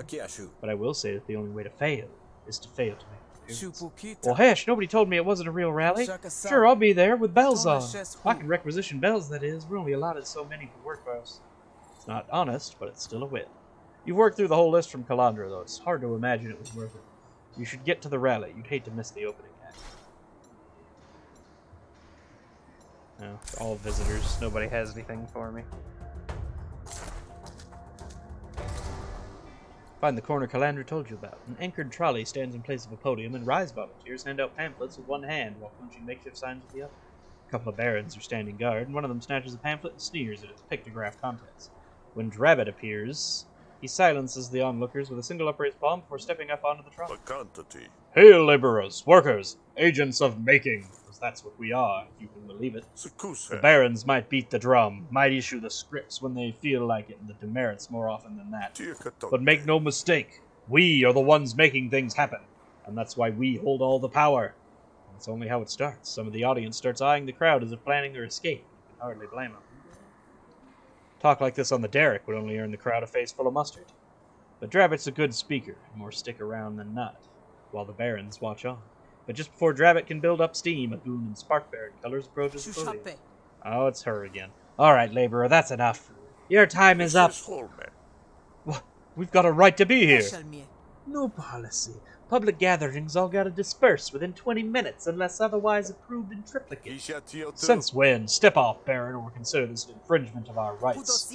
But I will say that the only way to fail is to fail to make an appearance. Well, hesh, nobody told me it wasn't a real rally. Sure, I'll be there with bells on. I can requisition bells, that is. We're only allotted so many per work for us. It's not honest, but it's still a win. You've worked through the whole list from Calandra, though. It's hard to imagine it was worth it. You should get to the rally. You'd hate to miss the opening act. No, all visitors. Nobody has anything for me. Find the corner Calandra told you about. An anchored trolley stands in place of a podium, and Rise volunteers hand out pamphlets with one hand while punching makeshift signs with the other. A couple of barons are standing guard, and one of them snatches a pamphlet and sneers at its pictograph contents. When Drabbit appears, he silences the onlookers with a single upraised palm before stepping up onto the trolley. Hail, laborers, workers, agents of making, because that's what we are, if you can believe it. The barons might beat the drum, might issue the scripts when they feel like it, and the demerits more often than that. But make no mistake, we are the ones making things happen, and that's why we hold all the power. That's only how it starts. Some of the audience starts eyeing the crowd as if planning their escape. You can hardly blame them. Talk like this on the derrick would only earn the crowd a face full of mustard. But Drabbit's a good speaker, more stick around than not, while the barons watch on. But just before Drabbit can build up steam, a goon in Spark Baron colors approaches the podium. Oh, it's her again. Alright, laborer, that's enough. Your time is up. What? We've got a right to be here. No policy. Public gatherings all gotta disperse within 20 minutes unless otherwise approved in triplicate. Since when? Step off, Baron, or consider this an infringement of our rights.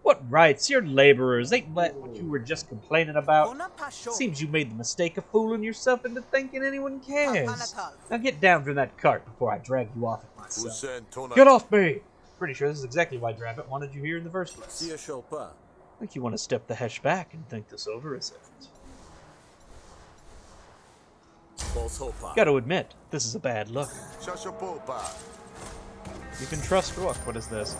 What rights? You're laborers. Ain't that what you were just complaining about? Seems you made the mistake of fooling yourself into thinking anyone cares. Now get down from that cart before I drag you off it myself. Get off me! Pretty sure this is exactly why Drabbit wanted you here in the first place. I think you want to step the hesh back and think this over a second. Gotta admit, this is a bad look. You can trust Rook. What is this?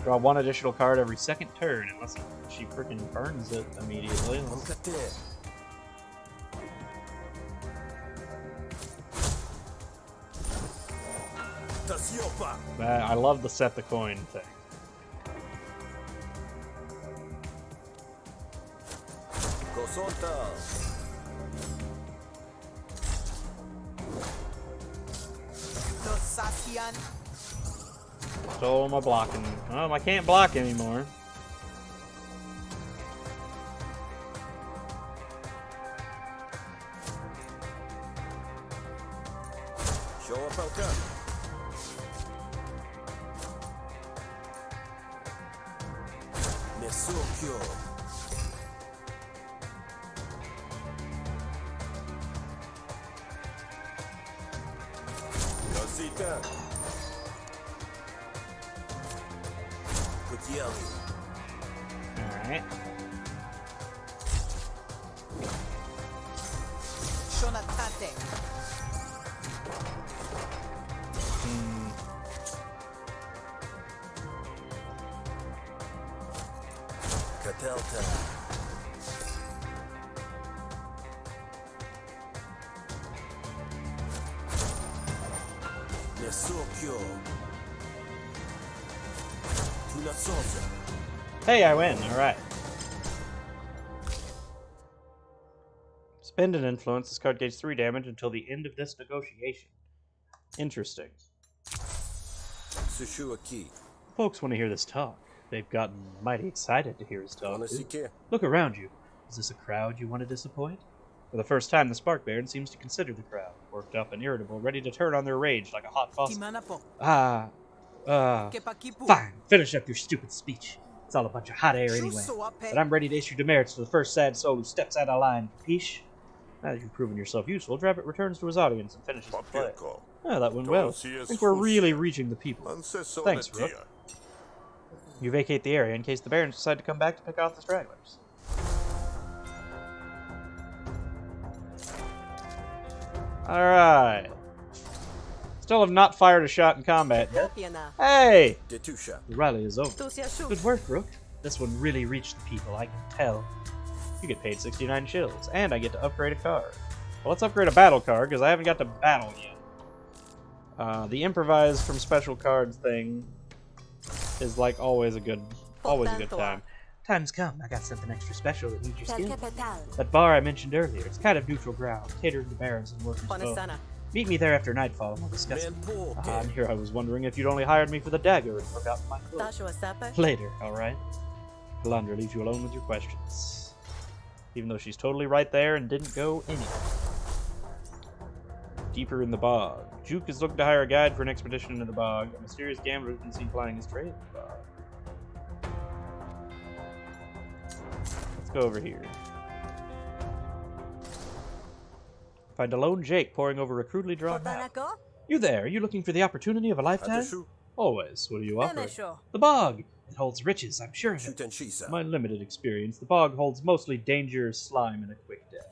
Draw one additional card every second turn, unless she freaking burns it immediately. I love the set the coin thing. So am I blocking? I can't block anymore. Show up, Elka. Nesukyo. Rosita. Alright. Sokyo. Tuna salsa. Hey, I win. All right. Spend an influence. This card gains 3 damage until the end of this negotiation. Interesting. Sushu Aki. Folks want to hear this talk. They've gotten mighty excited to hear his talk. Honestly, too. care. Look around you. Is this a crowd you want to disappoint? For the first time, the Spark Baron seems to consider the crowd, worked up and irritable, ready to turn on their rage like a hot faucet. Fine. Finish up your stupid speech. It's all a bunch of hot air anyway. But I'm ready to issue demerits to the first sad soul who steps out of line. Capiche? Now that you've proven yourself useful, Drabbit returns to his audience and finishes the play. Oh, that went well. I think we're really reaching the people. Thanks, Rook. You vacate the area in case the Barons decide to come back to pick off the stragglers. Alright. Still have not fired a shot in combat yet. Hey! Detusha. The rally is over. Good work, Rook. This one really reached the people, I can tell. You get paid 69 shills, and I get to upgrade a card. Well, let's upgrade a battle card, because I haven't got to battle yet. The improvise from special cards thing is like always a good time. Time's come. I got something extra special that needs your skill. That bar I mentioned earlier, it's kind of neutral ground, catering to barons and workers both. Meet me there after nightfall and we'll discuss it. And here I was wondering if you'd only hired me for the dagger and forgotten my clothes. Later, alright? Calandra leaves you alone with your questions. Even though she's totally right there and didn't go anywhere. Deeper in the bog. Juke is looking to hire a guide for an expedition into the bog. A mysterious gambler has been seen plying his trade in the bog. Let's go over here. Find a lone Jake poring over a crudely drawn map. You there? Are you looking for the opportunity of a lifetime? Always. What do you offer? The bog. It holds riches, I'm sure of it. In my limited experience, the bog holds mostly danger, slime, and a quick death.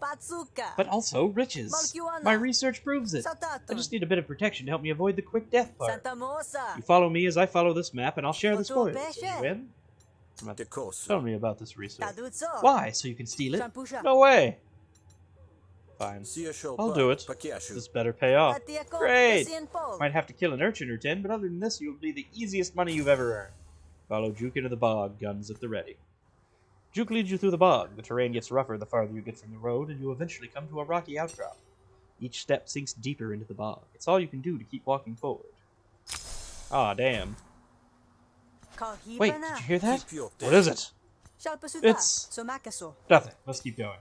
But also riches. My research proves it. I just need a bit of protection to help me avoid the quick death part. You follow me as I follow this map, and I'll share the spoils. You win? Tell me about this research. Why? So you can steal it? No way! Fine. I'll do it. This better pay off. Great! Might have to kill an urchin or 10, but other than this, you'll be the easiest money you've ever earned. Follow Juke into the bog, guns at the ready. Juke leads you through the bog. The terrain gets rougher the farther you get from the road, and you eventually come to a rocky outcrop. Each step sinks deeper into the bog. It's all you can do to keep walking forward. Ah, damn. Wait, did you hear that? What is it? It's nothing. Let's keep going.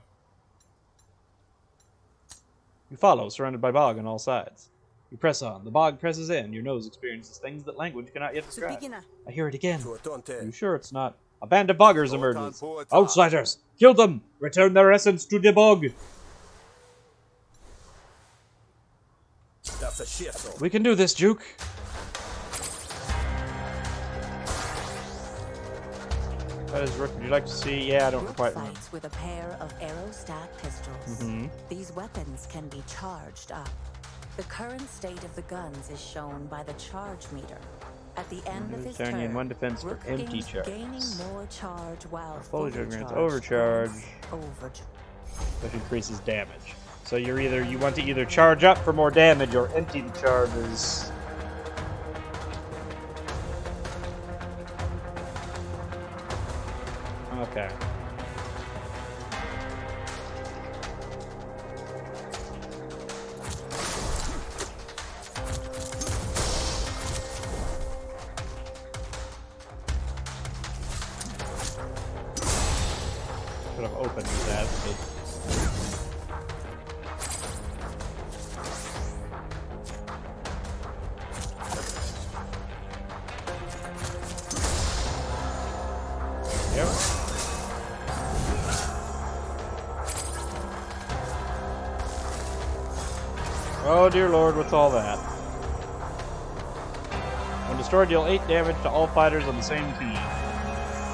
You follow, surrounded by bog on all sides. You press on. The bog presses in. Your nose experiences things that language cannot yet describe. I hear it again. Are you sure it's not? A band of boggers emerges. Outsiders! Kill them! Return their essence to the bog! We can do this, Juke. That is Rook. Would you like to see? Yeah, I don't quite remember. Fights with a pair of aerostat pistols. These weapons can be charged up. The current state of the guns is shown by the charge meter. At the end of his turn, 1 defense for empty charge. Gaining more charge while fully charged. Overcharge. Which increases damage. So you want to either charge up for more damage or empty the charges. Okay. Could have opened that, but... Yep. Oh dear lord, what's all that? When destroyed, deal 8 damage to all fighters on the same team.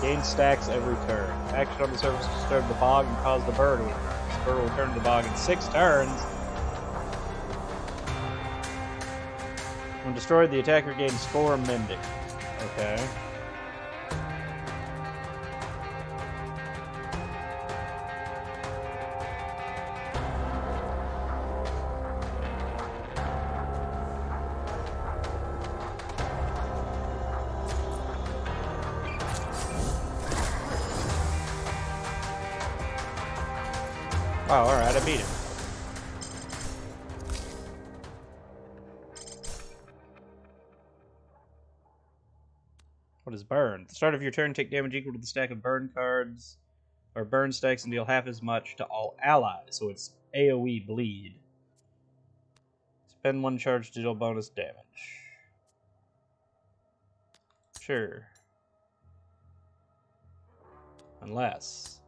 Gain stacks every turn. Action on the surface to disturb the bog and cause the burr to return. This burr will return to the bog in 6 turns. When destroyed, the attacker gains 4 mending. Okay. Oh, alright, I beat him. What is burn? At the start of your turn, take damage equal to the stack of burn cards, or burn stacks, and deal half as much to all allies, so it's AoE bleed. Spend 1 charge to deal bonus damage. Sure. Unless.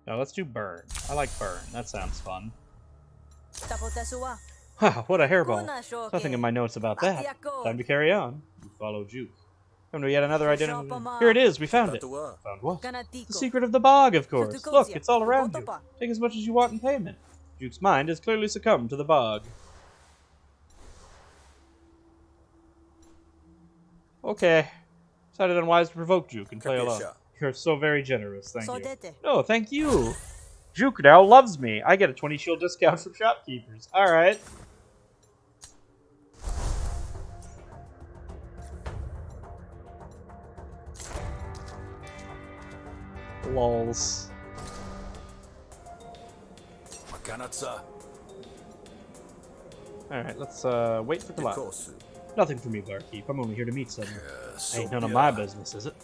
No, let's do burn. I like burn. That sounds fun. Ha, what a hairball. Nothing in my notes about that. Time to carry on. You follow Juke. Come to yet another identity. Here it is, we found it. Found what? The secret of the bog, of course. Look, it's all around you. Take as much as you want in payment. Juke's mind has clearly succumbed to the bog. Okay. Decided unwise to provoke Juke and play along. You're so very generous, thank you. No, thank you. Juke now loves me. I get a 20 shield discount from shopkeepers. Alright. Lols. Alright, let's wait for collapse. Nothing for me, barkeep. I'm only here to meet someone. Ain't none of my business, is it?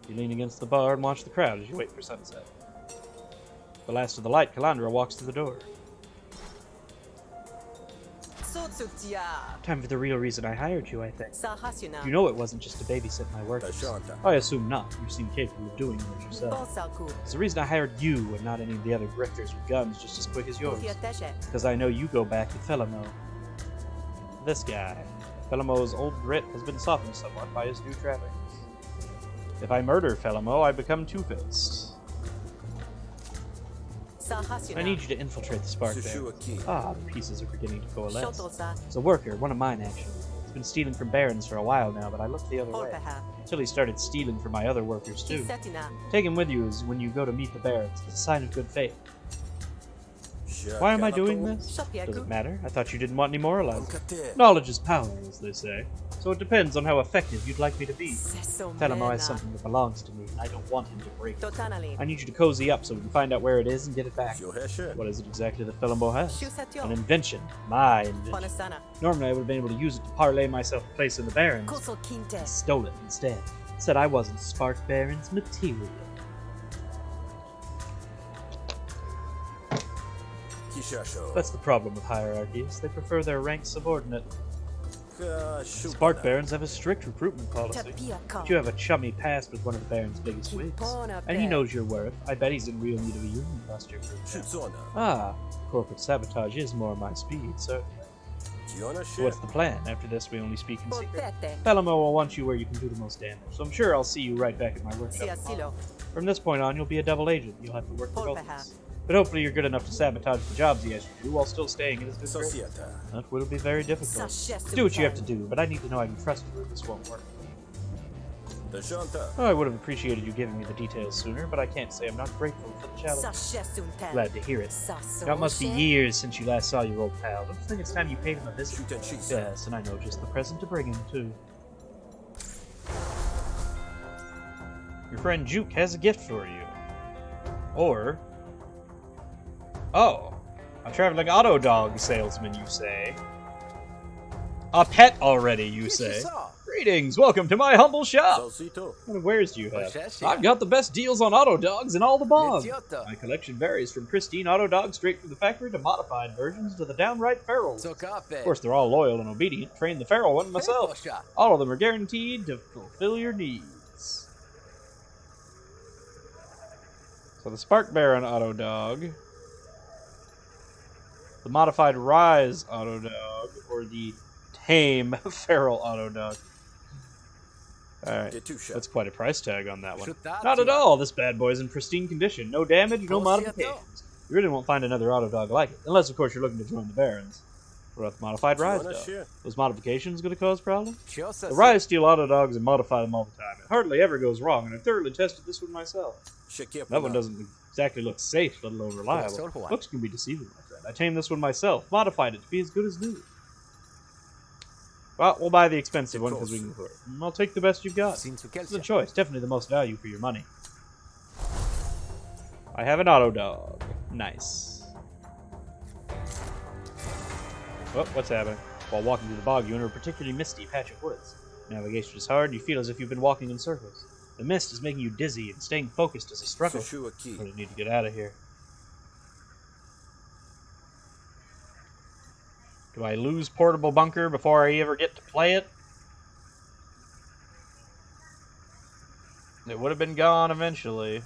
You lean against the bar and watch the crowd as you wait for sunset. The last of the light, Calandra walks through the door. Time for the real reason I hired you, I think. You know it wasn't just to babysit my workers. I assume not. You seem capable of doing it yourself. It's the reason I hired you and not any of the other grifters with guns just as quick as yours. Because I know you go back to Felamo. This guy. Felamo's old grit has been softened somewhat by his new trappings. If I murder Felamo, I become Two-Faced. I need you to infiltrate the Spark Barons. Ah, the pieces are beginning to coalesce. It's a worker, one of mine actually. He's been stealing from Barons for a while now, but I looked the other way. Until he started stealing from my other workers too. Take him with you as when you go to meet the Barons. It's a sign of good faith. Why am I doing this? Does it matter? I thought you didn't want any moralizing. Knowledge is power, as they say. So it depends on how effective you'd like me to be. Felamo has something that belongs to me, and I don't want him to break it. I need you to cozy up so we can find out where it is and get it back. What is it exactly that Felamo has? An invention. My invention. Normally I would have been able to use it to parlay myself a place in the Barons. I stole it instead. Said I wasn't Spark Baron's material. That's the problem with hierarchies. They prefer their rank subordinate. Spark Barons have a strict recruitment policy. But you have a chummy past with one of the Baron's biggest wigs. And he knows your worth. I bet he's in real need of a union buster group. Ah, corporate sabotage is more my speed, certainly. So what's the plan? After this, we only speak in secret. Felamo will want you where you can do the most damage, so I'm sure I'll see you right back at my workshop tomorrow. From this point on, you'll be a double agent. You'll have to work for both of us. But hopefully you're good enough to sabotage the jobs he has you do while still staying in his good graces. That will be very difficult. Do what you have to do, but I need to know I can trust you or this won't work. Oh, I would have appreciated you giving me the details sooner, but I can't say I'm not grateful for the challenge. Glad to hear it. Now, it must be years since you last saw your old pal. Don't you think it's time you paid him a visit? Yes, and I know just the present to bring him, too. Your friend Juke has a gift for you. Or... oh, a traveling auto dog salesman, you say? A pet already, you say? Greetings, welcome to my humble shop. What kind of wares do you have? I've got the best deals on auto dogs in all the bog. My collection varies from pristine auto dogs straight from the factory to modified versions to the downright ferals. Of course, they're all loyal and obedient. Trained the feral one myself. All of them are guaranteed to fulfill your needs. So the Spark Baron auto dog, the modified Rise auto dog, or the tame feral auto dog. Alright, that's quite a price tag on that one. Not at all, this bad boy's in pristine condition. No damage, no modifications. You really won't find another auto dog like it. Unless, of course, you're looking to join the Barons. What about the modified Rise dog? Those modifications gonna cause problems? The Rise steal auto dogs and modify them all the time. It hardly ever goes wrong, and I've thoroughly tested this one myself. That one doesn't exactly look safe, let alone reliable. Looks can be deceiving, my friend. I tamed this one myself, modified it to be as good as new. Well, we'll buy the expensive one because we can afford it. I'll take the best you've got. It's a choice, definitely the most value for your money. I have an auto dog. Nice. Oh, what's happening? While walking through the bog, you enter a particularly misty patch of woods. Navigation is hard, and you feel as if you've been walking in circles. The mist is making you dizzy, and staying focused is a struggle. Sushu a key. I'm gonna need to get out of here. Do I lose Portable Bunker before I ever get to play it? It would have been gone eventually.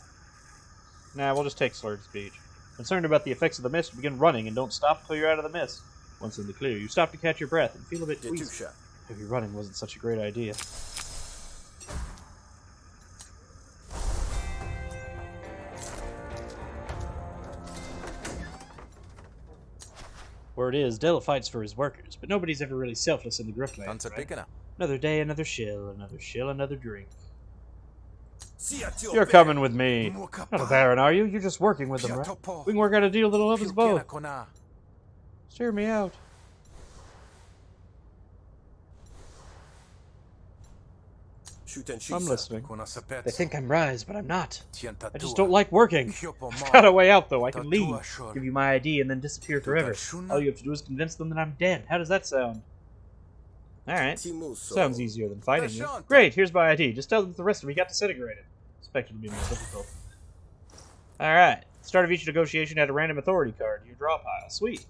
Nah, we'll just take slurred speech. Concerned about the effects of the mist, begin running and don't stop until you're out of the mist. Once in the clear, you stop to catch your breath and feel a bit queasy. Maybe running wasn't such a great idea. Word is, Dell fights for his workers, but nobody's ever really selfless in the Griftlands, right? Another day, another shill, another drink. You're coming with me. Not a baron, are you? You're just working with them, right? We can work out a deal that'll love us both. Steer me out. I'm listening. They think I'm Rise, but I'm not. I just don't like working. I've got a way out, though. I can leave, give you my ID, and then disappear forever. All you have to do is convince them that I'm dead. How does that sound? Alright. Sounds easier than fighting you. Great, here's my ID. Just tell them that the rest of me got disintegrated. Expect it to be more difficult. Alright. Start of each negotiation, add a random authority card to your draw pile. Sweet.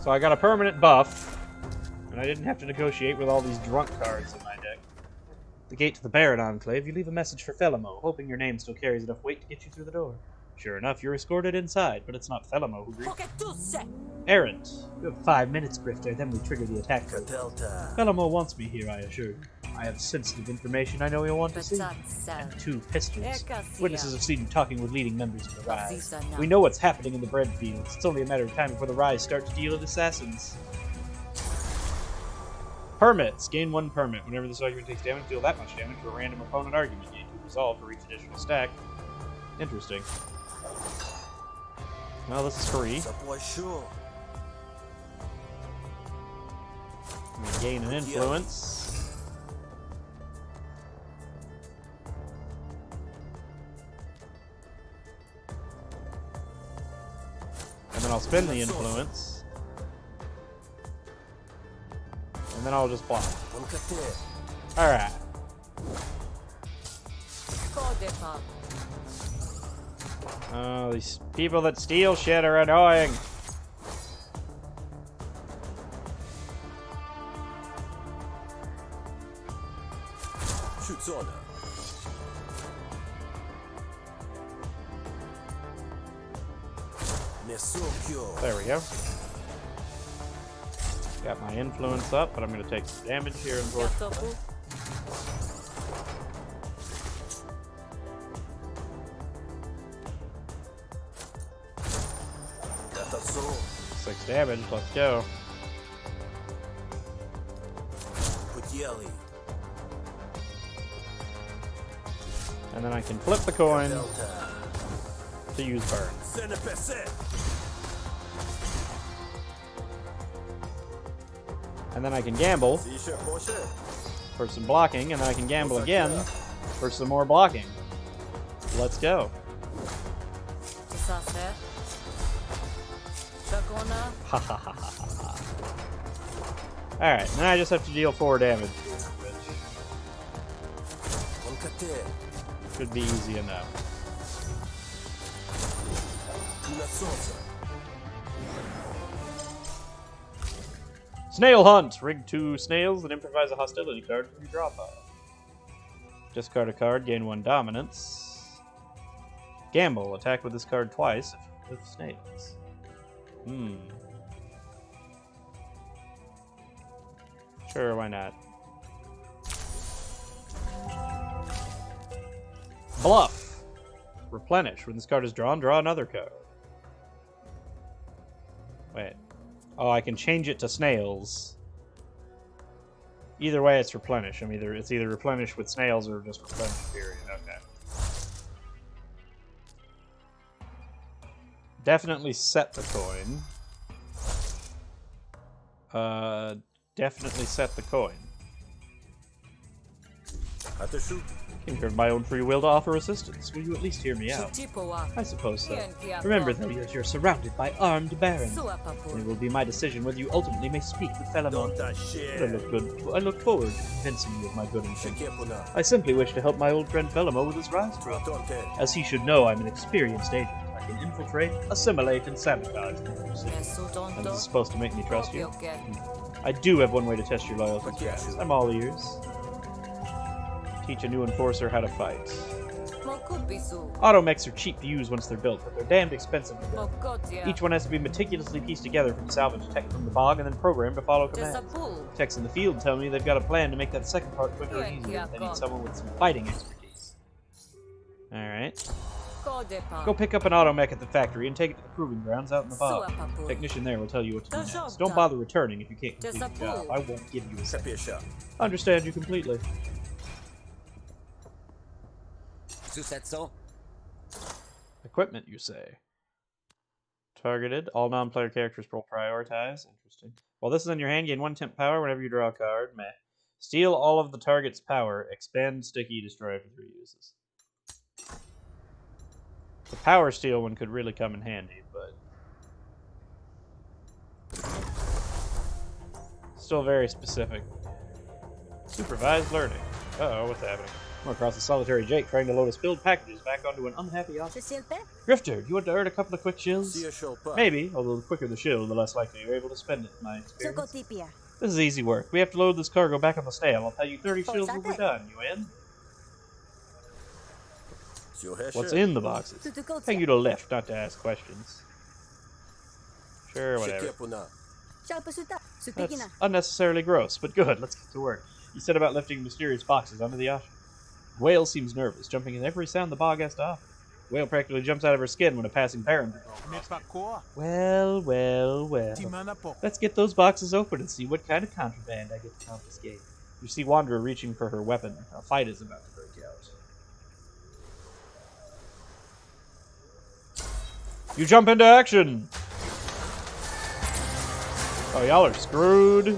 So I got a permanent buff, and I didn't have to negotiate with all these drunk cards in my deck. The gate to the Baron Enclave, you leave a message for Felimo, hoping your name still carries enough weight to get you through the door. Sure enough, you're escorted inside, but it's not Felimo who greets you. Errant. You have 5 minutes, Grifter, then we trigger the attack code. Felimo wants me here, I assure you. I have sensitive information I know you'll want to see. And 2 pistols. Witnesses have seen you talking with leading members of the Rise. We know what's happening in the bread fields. It's only a matter of time before the Rise start to deal with assassins. Permits. Gain 1 permit. Whenever this argument takes damage, deal that much damage to a random opponent argument. Gain 2 resolve for each additional stack. Interesting. Well, this is free. Gain an influence. And then I'll spend the influence. And then I'll just block. Alright. Oh, these people that steal shit are annoying. There we go. Got my influence up, but I'm going to take some damage here, unfortunately. Six damage, let's go. And then I can flip the coin to use burn. And then I can gamble for some blocking, and then I can gamble again for some more blocking. Let's go. Ha ha ha ha ha. Alright, now I just have to deal 4 damage, which should be easy enough. Snail Hunt! Rig 2 snails and improvise a hostility card from your draw pile. Discard a card, gain 1 dominance. Gamble, attack with this card twice with snails. Sure, why not? Bluff! Replenish. When this card is drawn, draw another card. Wait. Oh, I can change it to snails. Either way, it's replenish. It's either replenish with snails or just replenish, period. Okay. Definitely set the coin. Definitely set the coin. think of my own free will to offer assistance. Will you at least hear me out? I suppose so. Remember, though, that you're surrounded by armed barons. It will be my decision whether you ultimately may speak with Philemon. But I look forward to convincing you of my good intentions. I simply wish to help my old friend Philemon with his rise to it. As he should know, I'm an experienced agent. I can infiltrate, assimilate, and sabotage the new city. And this is supposed to make me trust you? I do have one way to test your loyalty, Travis. I'm all ears. Teach a new enforcer how to fight. Automechs are cheap to use once they're built, but they're damned expensive to build. Each one has to be meticulously pieced together from salvage tech from the bog and then programmed to follow commands. Techs in the field tell me they've got a plan to make that second part quicker and easier. They need someone with some fighting expertise. Alright. Go pick up an automech at the factory and take it to the proving grounds out in the bog. The technician there will tell you what to do next. Don't bother returning if you can't complete the job. I won't give you a second. Understand you completely. Equipment, you say? Targeted. All non-player characters will prioritize. Interesting. While this is in your hand, gain 1 temp power whenever you draw a card. Meh. Steal all of the target's power. Expend, sticky, destroy for 3 uses. The power steal one could really come in handy, but still very specific. Supervised learning. Uh-oh, what's happening? Come across a solitary Jake trying to load his filled packages back onto an unhappy officer. Grifter, do you want to earn a couple of quick shills? Maybe, although the quicker the shill, the less likely you're able to spend it, in my experience. This is easy work. We have to load this cargo back on the snail. I'll pay you 30 shills when we're done. You in? What's in the boxes? Take you to lift, not to ask questions. Sure, whatever. That's unnecessarily gross, but good. Let's get to work. You said about lifting mysterious boxes onto the ocean. Whale seems nervous, jumping in every sound the bog has to offer. Whale practically jumps out of her skin when a passing baron patrols. Well. Let's get those boxes open and see what kind of contraband I get to confiscate. You see Wanderer reaching for her weapon. A fight is about to break out. You jump into action! Oh, y'all are screwed.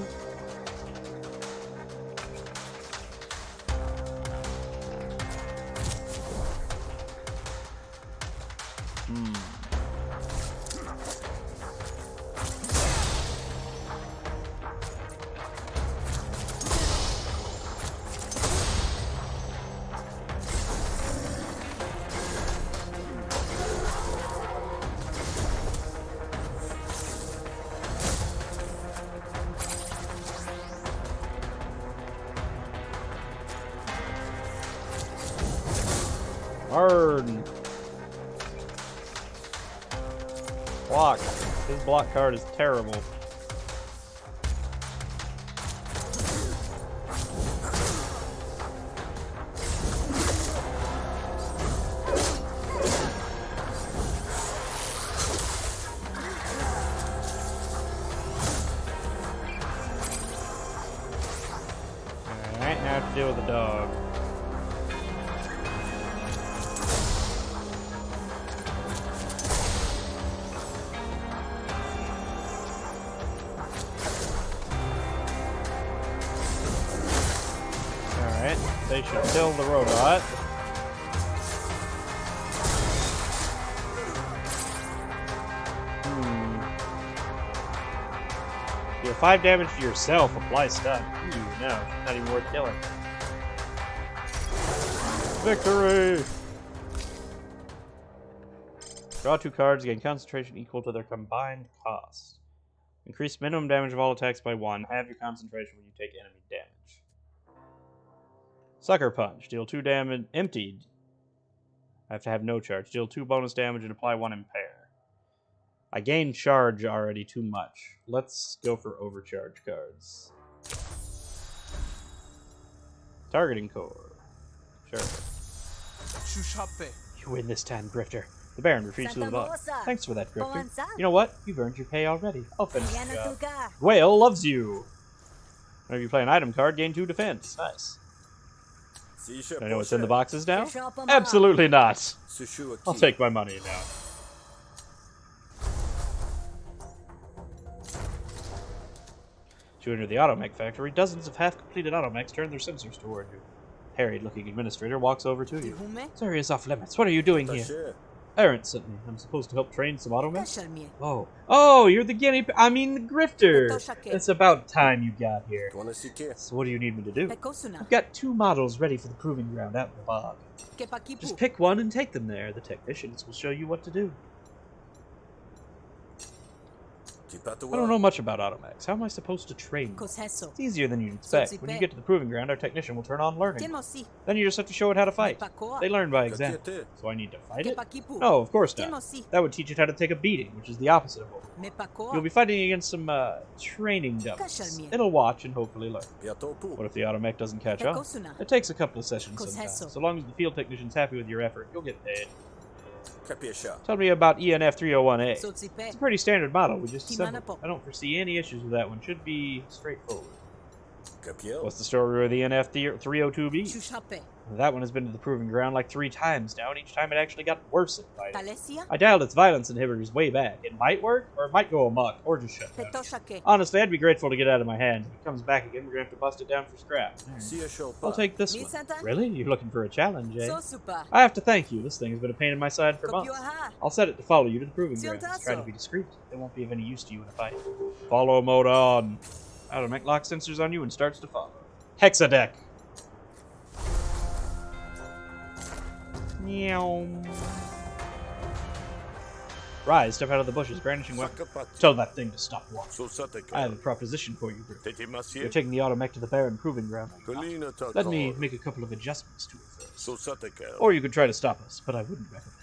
Burn. Block. His block card is terrible. Alright, now I have to deal with the dog. They should kill the robot. Deal 5 damage to yourself. Apply stun. Ooh, no, it's not even worth killing. Victory! Draw 2 cards, gain concentration equal to their combined cost. Increase minimum damage of all attacks by 1. Have your concentration when you take enemy damage. Sucker Punch. Deal 2 damage. Emptied. I have to have no charge. Deal 2 bonus damage and apply 1 impair. I gained charge already too much. Let's go for overcharge cards. Targeting core. Sure. You win this time, Grifter. The Baron retreats to the bog. Thanks for that, Grifter. You know what? You've earned your pay already. I'll finish the job. Whale loves you. Whenever you play an item card, gain 2 defense. Nice. Do I know what's in the boxes now? Absolutely not. I'll take my money now. To enter the automech factory, dozens of half-completed automechs turn their sensors toward you. Harried-looking administrator walks over to you. Tihume? Sir, is off limits. What are you doing here? Taché. Errant sent me. I'm supposed to help train some automechs? Kashalmie. Oh, you're the the grifter. Petoshake. It's about time you got here. Tuanasike. So what do you need me to do? Pekosuna. I've got 2 models ready for the proving ground out in the bog. Kepakipu. Just pick one and take them there. The technicians will show you what to do. I don't know much about automechs. How am I supposed to train them? Kosheso. It's easier than you'd expect. When you get to the proving ground, our technician will turn on learning. Kemosi. Then you just have to show it how to fight. Mepakoa. They learn by example. Kakete. So I need to fight it? Kepakipu. No, of course not. Kemosi. That would teach it how to take a beating, which is the opposite of what Mepakoa. you'll be fighting against some training dummies. Kashalmie. It'll watch and hopefully learn. Piatopu. What if the automech doesn't catch up? Pekosuna. It takes a couple of sessions sometimes. Kosheso. So long as the field technician's happy with your effort, you'll get paid. Kapiesha. Tell me about ENF 301A. It's Sotsipe. a pretty standard model. We just assembled. Timanapo. I don't foresee any issues with that one. Should be straightforward. Kapiel. What's the story with ENF 302B? Shushape. That one has been to the proving ground like 3 times now, and each time it actually got worse at fighting. Talesia. I dialed its violence inhibitors way back. It might work, or it might go amok, or just shut down. Petoshake. Honestly, I'd be grateful to get out of my hands. If it comes back again, we're going to have to bust it down for scrap. Siashopa. I'll take this one. Nisatan. Really? You're looking for a challenge, eh? So super. I have to thank you. This thing has been a pain in my side for months. Kopioha. I'll set it to follow you to the proving grounds. Ziontaso. Try to be discreet. It won't be of any use to you in a fight. Follow mode on. Automech lock sensors on you and starts to follow. Hexadeck. Meow. Rise, step out of the bushes, brandishing weapon. Sakapati. Tell that thing to stop walking. Sosateka. I have a proposition for you, Griff. You're Tetimasie. taking the automech to the Baron proving ground. Kalina Takar. Let me make a couple of adjustments to it first. Sosateka. Or you could try to stop us, but I wouldn't recommend it.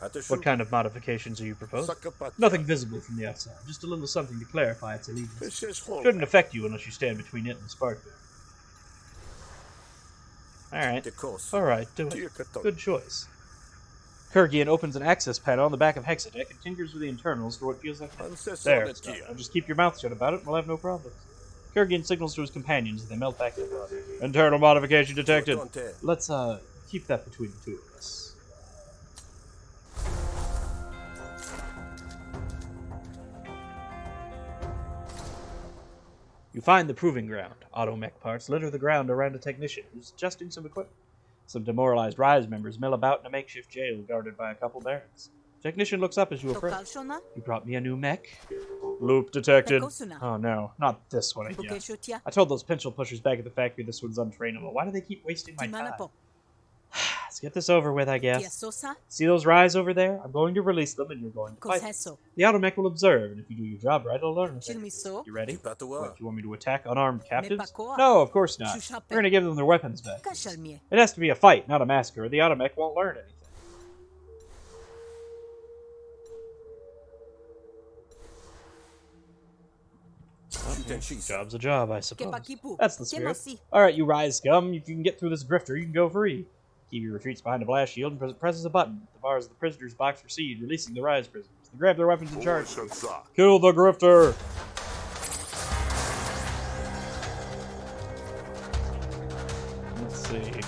Hatashu. What kind of modifications are you proposing? Sakapati. Nothing visible from the outside, just a little something to clarify its allegiance. Fishes home. Shouldn't affect you unless you stand between it and the spark bearer. Alright. Tekos. Alright, do it. Tiakatok. Good choice. Kurgian opens an access panel on the back of Hexadeck and tinkers with the internals for what feels like there. It's done. Now just keep your mouth shut about it and we'll have no problems. Kurgian signals to his companions as they melt back in the body. Internal modification detected. Let's, keep that between the two of us. You find the proving ground. Automech parts litter the ground around a technician who's adjusting some equipment. Some demoralized Rise members mill about in a makeshift jail guarded by a couple barracks. Technician looks up as you approach. Tokalshona. You brought me a new mech? Loop detected. Pekosuna. Oh no, not this one again. Pukeshutia. I told those pencil pushers back at the factory this one's untrainable. Why do they keep wasting my time? Timanapo. Let's get this over with, I guess. Tiasosa. See those Rise over there? I'm going to release them and you're going to fight them. Kosheso. The automech will observe, and if you do your job right, it'll learn a thing. Chilmiso. You ready? Tipatua. What, you want me to attack unarmed captives? Mepakoa. No, of course not. Shushape. We're going to give them their weapons back. Kashalmie. It has to be a fight, not a massacre, or the automech won't learn anything. Job's a job, I suppose. Kepakipu. That's the spirit. Kemosi. Alright, you Rise scum. If you can get through this grifter, you can go free. Kiwi retreats behind a blast shield and presses a button. The bars of the prisoner's box recede, releasing the Rise prisoners. They grab their weapons and charge. Kill the grifter! Let's see.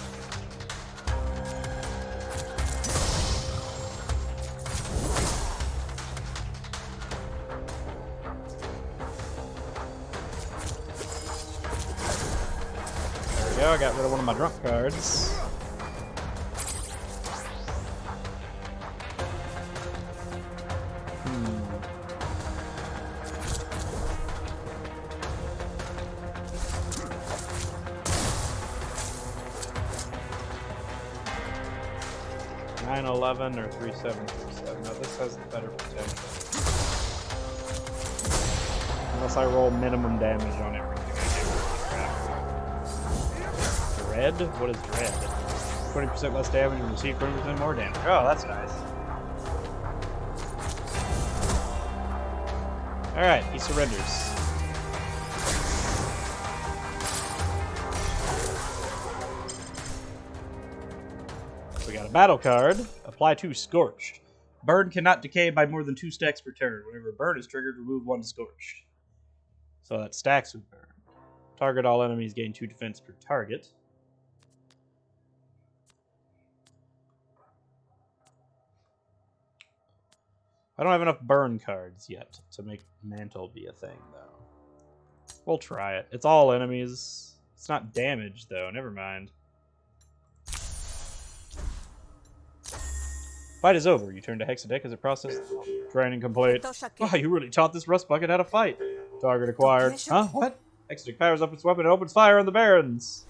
There we go, I got rid of one of my drunk cards. Nine 11 or 3737. Now this has the better potential. Unless I roll minimum damage on everything I do. Dread? What is dread? 20% less damage and receive 20% more damage. Oh, that's nice. Alright, he surrenders. We got a battle card. Apply 2 Scorched. Burn cannot decay by more than 2 stacks per turn. Whenever a burn is triggered, remove 1 Scorched. So that stacks with burn. Target all enemies gain 2 defense per target. I don't have enough burn cards yet to make Mantle be a thing, though. We'll try it. It's all enemies, It's not damage, though. Never mind. Fight is over. You turn to Hexadeck as it processes. Training complete. Wow, you really taught this rust bucket how to fight. Target acquired. Huh? What? Hexadeck powers up its weapon and opens fire on the Barons.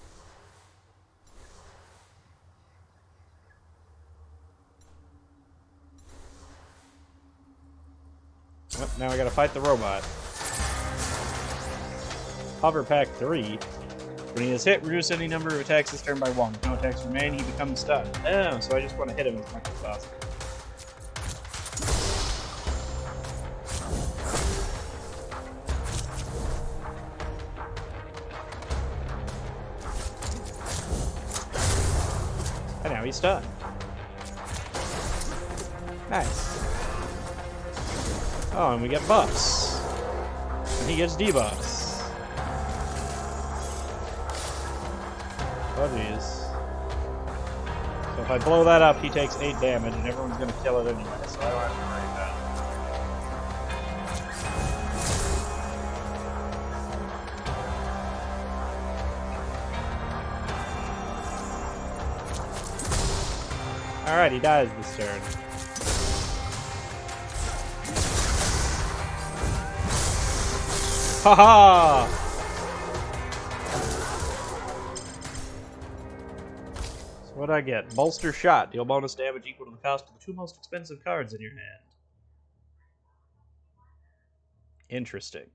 Well, now I gotta fight the robot. Hover Pack 3. When he is hit, reduce any number of attacks this turn by 1. If no attacks remain, he becomes stunned. Oh, so I just want to hit him as much as possible. And now he's stunned. Nice. Oh, and we get buffs. And he gets debuffs. Oh, jeez. So if I blow that up, he takes 8 damage, and everyone's going to kill it anyway, so I don't have to worry about it. Alright, he dies this turn. Haha! So what'd I get? Bolster Shot. Deal bonus damage equal to the cost of the 2 most expensive cards in your hand. Interesting.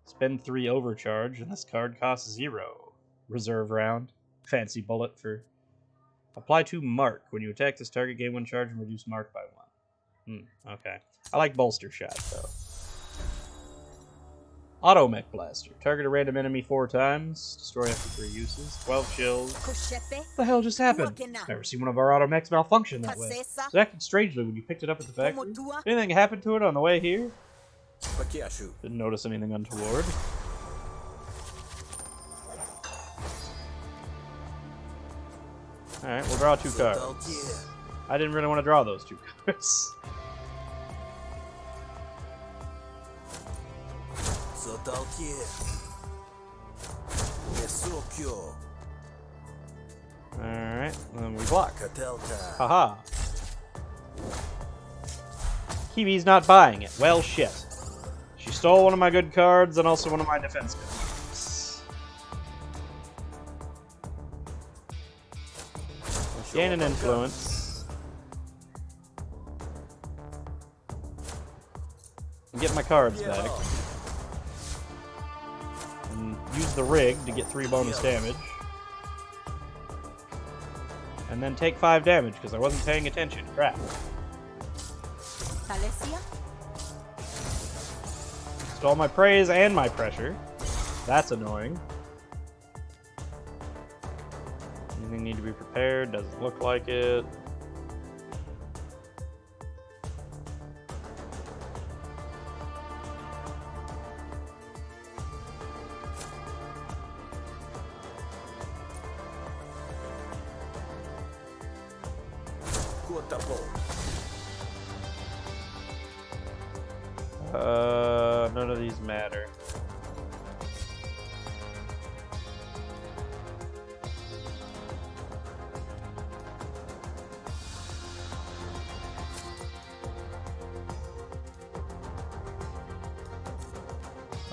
Spend 3 overcharge, and this card costs 0. Reserve round. Fancy bullet for... Apply to Mark. When you attack this target, gain 1 charge and reduce Mark by 1. Okay. I like Bolster Shot, though. Auto Mech Blaster. Target a random enemy 4 times. Destroy after 3 uses. 12 chills. What the hell just happened? Never seen one of our auto mechs malfunction that way. It acted strangely when you picked it up at the factory. Anything happened to it on the way here? Didn't notice anything untoward. Alright, we'll draw 2 cards. I didn't really want to draw those 2 cards. Alright, then we block. Haha. Kiwi's not buying it. Well, shit. She stole one of my good cards and also one of my defense cards. Gain an influence. And get my cards back. And use the rig to get 3 bonus damage. And then take 5 damage because I wasn't paying attention. Crap. Stole my praise and my pressure. That's annoying. Anything need to be prepared? Doesn't look like it. None of these matter.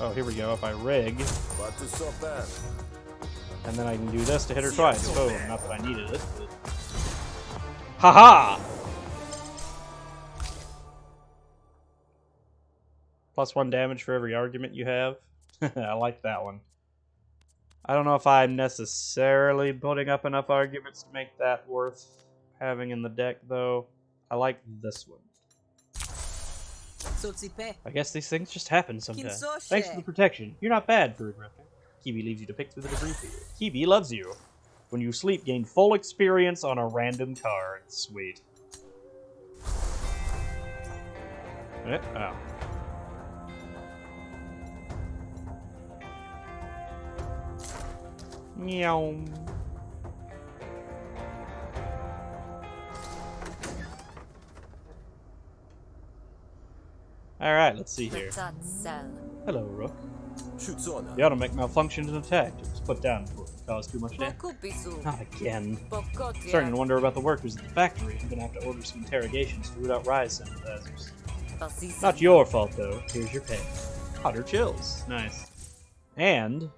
Oh, here we go. If I rig, and then I can do this to hit her twice. Oh, not that I needed it. But... Haha! +1 damage for every argument you have. I like that one. I don't know if I'm necessarily putting up enough arguments to make that worth having in the deck, though. I like this one. I guess these things just happen sometimes. Thanks for the protection. You're not bad for a Grifter. Kiwi leaves you to pick through the debris field. Kiwi loves you. When you sleep, gain full experience on a random card. Sweet. Oh. Meow. Alright, let's see here. Hello, Rook. Schutzone. The automatic malfunctioned and attacked. It was put down before it caused too much damage. Beaucoup bisous. Not again. Beaucoup Starting to wonder about the workers at the factory. I'm gonna have to order some interrogations to root out Rise sympathizers. Not your fault, though. Here's your pay. Hotter chills. Nice. And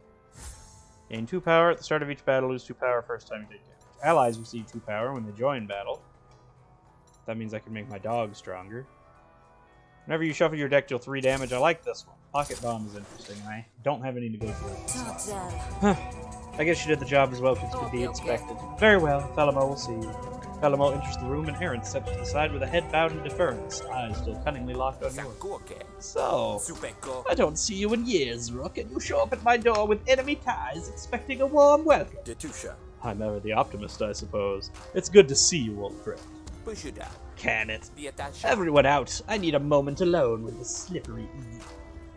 gain 2 power at the start of each battle. Lose 2 power first time you take damage. Allies receive 2 power when they join battle. That means I can make my dog stronger. Whenever you shuffle your deck, deal 3 damage. I like this one. Pocket Bomb is interesting. I don't have any to go through. I guess she did the job as well as could be expected. Very well. Thelemo will see you. Thelemo enters the room and Aaron steps to the side with a head bowed in deference, eyes still cunningly locked on yours. So, I don't see you in years, Rook, and you show up at my door with enemy ties, expecting a warm welcome. I'm ever the optimist, I suppose. It's good to see you, old friend. Can it? Everyone out. I need a moment alone with the slippery Eve.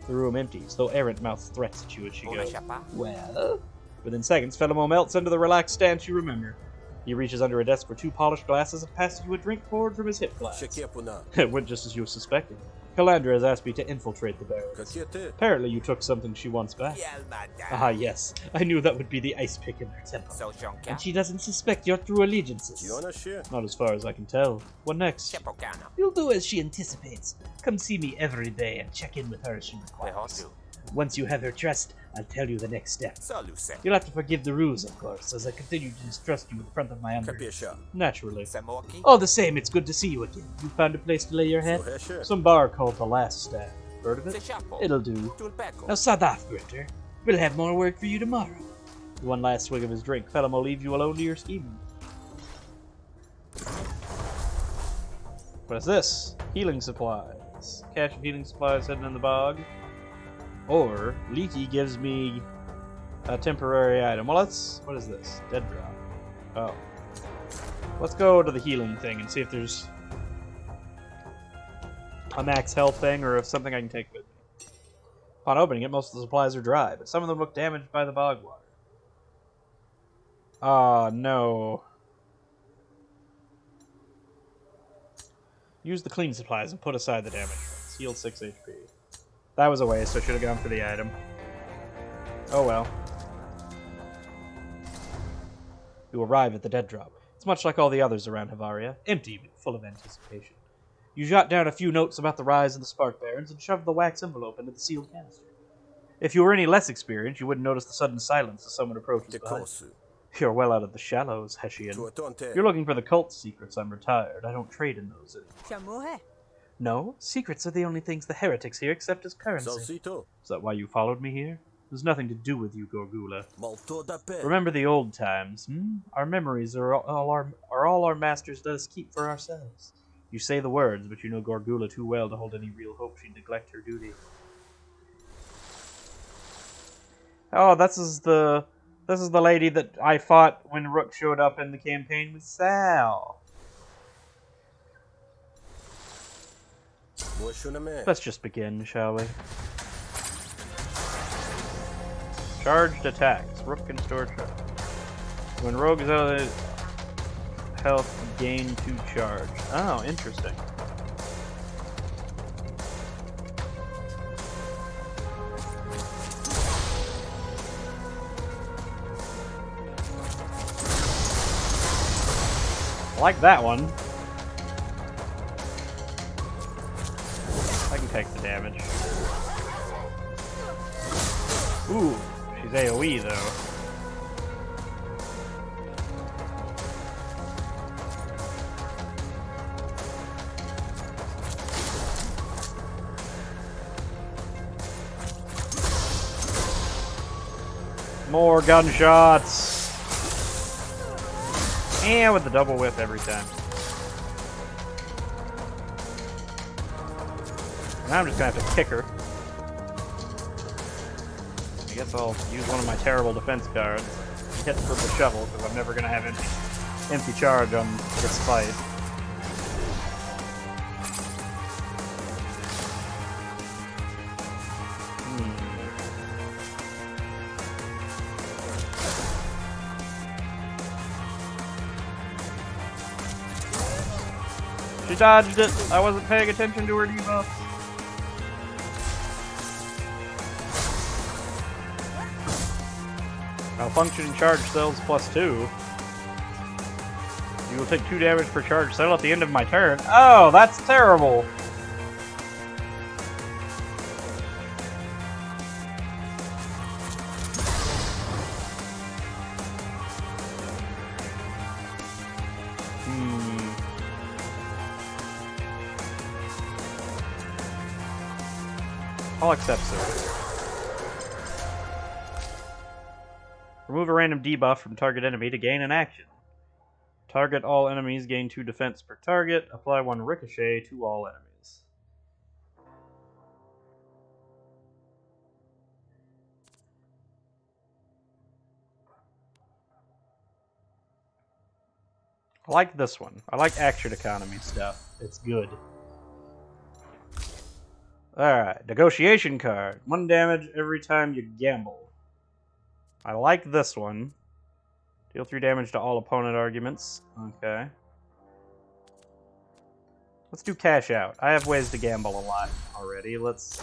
The room empties, though errant mouths threats at you as she goes. Well? Within seconds, Thelemo melts into the relaxed stance you remember. He reaches under a desk for 2 polished glasses and passes you a drink poured from his hip flask. It went just as you suspected. Calandra has asked me to infiltrate the barracks. Apparently you took something she wants back. Ah, yes. I knew that would be the ice pick in her temple. And she doesn't suspect your true allegiances. Not as far as I can tell. What next? You'll do as she anticipates. Come see me every day and check in with her as she requires. Once you have her trust, I'll tell you the next step. You'll have to forgive the ruse, of course, as I continue to distrust you in front of my underlings. Naturally. All the same, it's good to see you again. You found a place to lay your head? Some bar called The Last Stand. Heard of it? It'll do. Now sod off, Grifter. We'll have more work for you tomorrow. One last swig of his drink. Thelemo leaves you alone to your scheming. What is this? Healing supplies. Cache of healing supplies hidden in the bog. Or, Leaky gives me a temporary item. Well, let's... What is this? Dead drop. Oh. Let's go to the healing thing and see if there's a max health thing or if something I can take with me. Upon opening it, most of the supplies are dry, but some of them look damaged by the bog water. Ah, no. Use the clean supplies and put aside the damaged ones. Heal 6 HP. That was a waste, I should have gone for the item. Oh well. You arrive at the dead drop. It's much like all the others around Havaria, empty but full of anticipation. You jot down a few notes about the rise of the Spark Barons and shove the wax envelope into the sealed canister. If you were any less experienced, you wouldn't notice the sudden silence as someone approaches behind you. You're well out of the shallows, Hessian. You're looking for the cult secrets. I'm retired. I don't trade in those anymore. No, secrets are the only things the heretics here accept as currency. Is that why you followed me here? There's nothing to do with you, Gorgula. Remember the old times, Our memories are all our masters let us keep for ourselves. You say the words, but you know Gorgula too well to hold any real hope she'd neglect her duty. Oh, this is the lady that I fought when Rook showed up in the campaign with Sal. Let's just begin, shall we? Charged attacks. Rook can store charge. When Rogue is out of health, gain 2 charge. Oh, interesting. I like that one. I can take the damage. Ooh, she's AoE though. More gunshots! And with the double whip every time. Now I'm just gonna have to kick her. I guess I'll use one of my terrible defense cards. Hit for the shovel, because I'm never gonna have empty charge on this fight. She dodged it. I wasn't paying attention to her debuff. Malfunction charge cells +2. You will take 2 damage per charge cell at the end of my turn. Oh, that's terrible! I'll accept, sir. Remove a random debuff from target enemy to gain an action. Target all enemies, gain 2 defense per target. Apply 1 ricochet to all enemies. I like this one. I like action economy stuff. It's good. Alright, negotiation card. 1 damage every time you gamble. I like this one. Deal 3 damage to all opponent arguments. Okay. Let's do cash out. I have ways to gamble a lot already. Let's...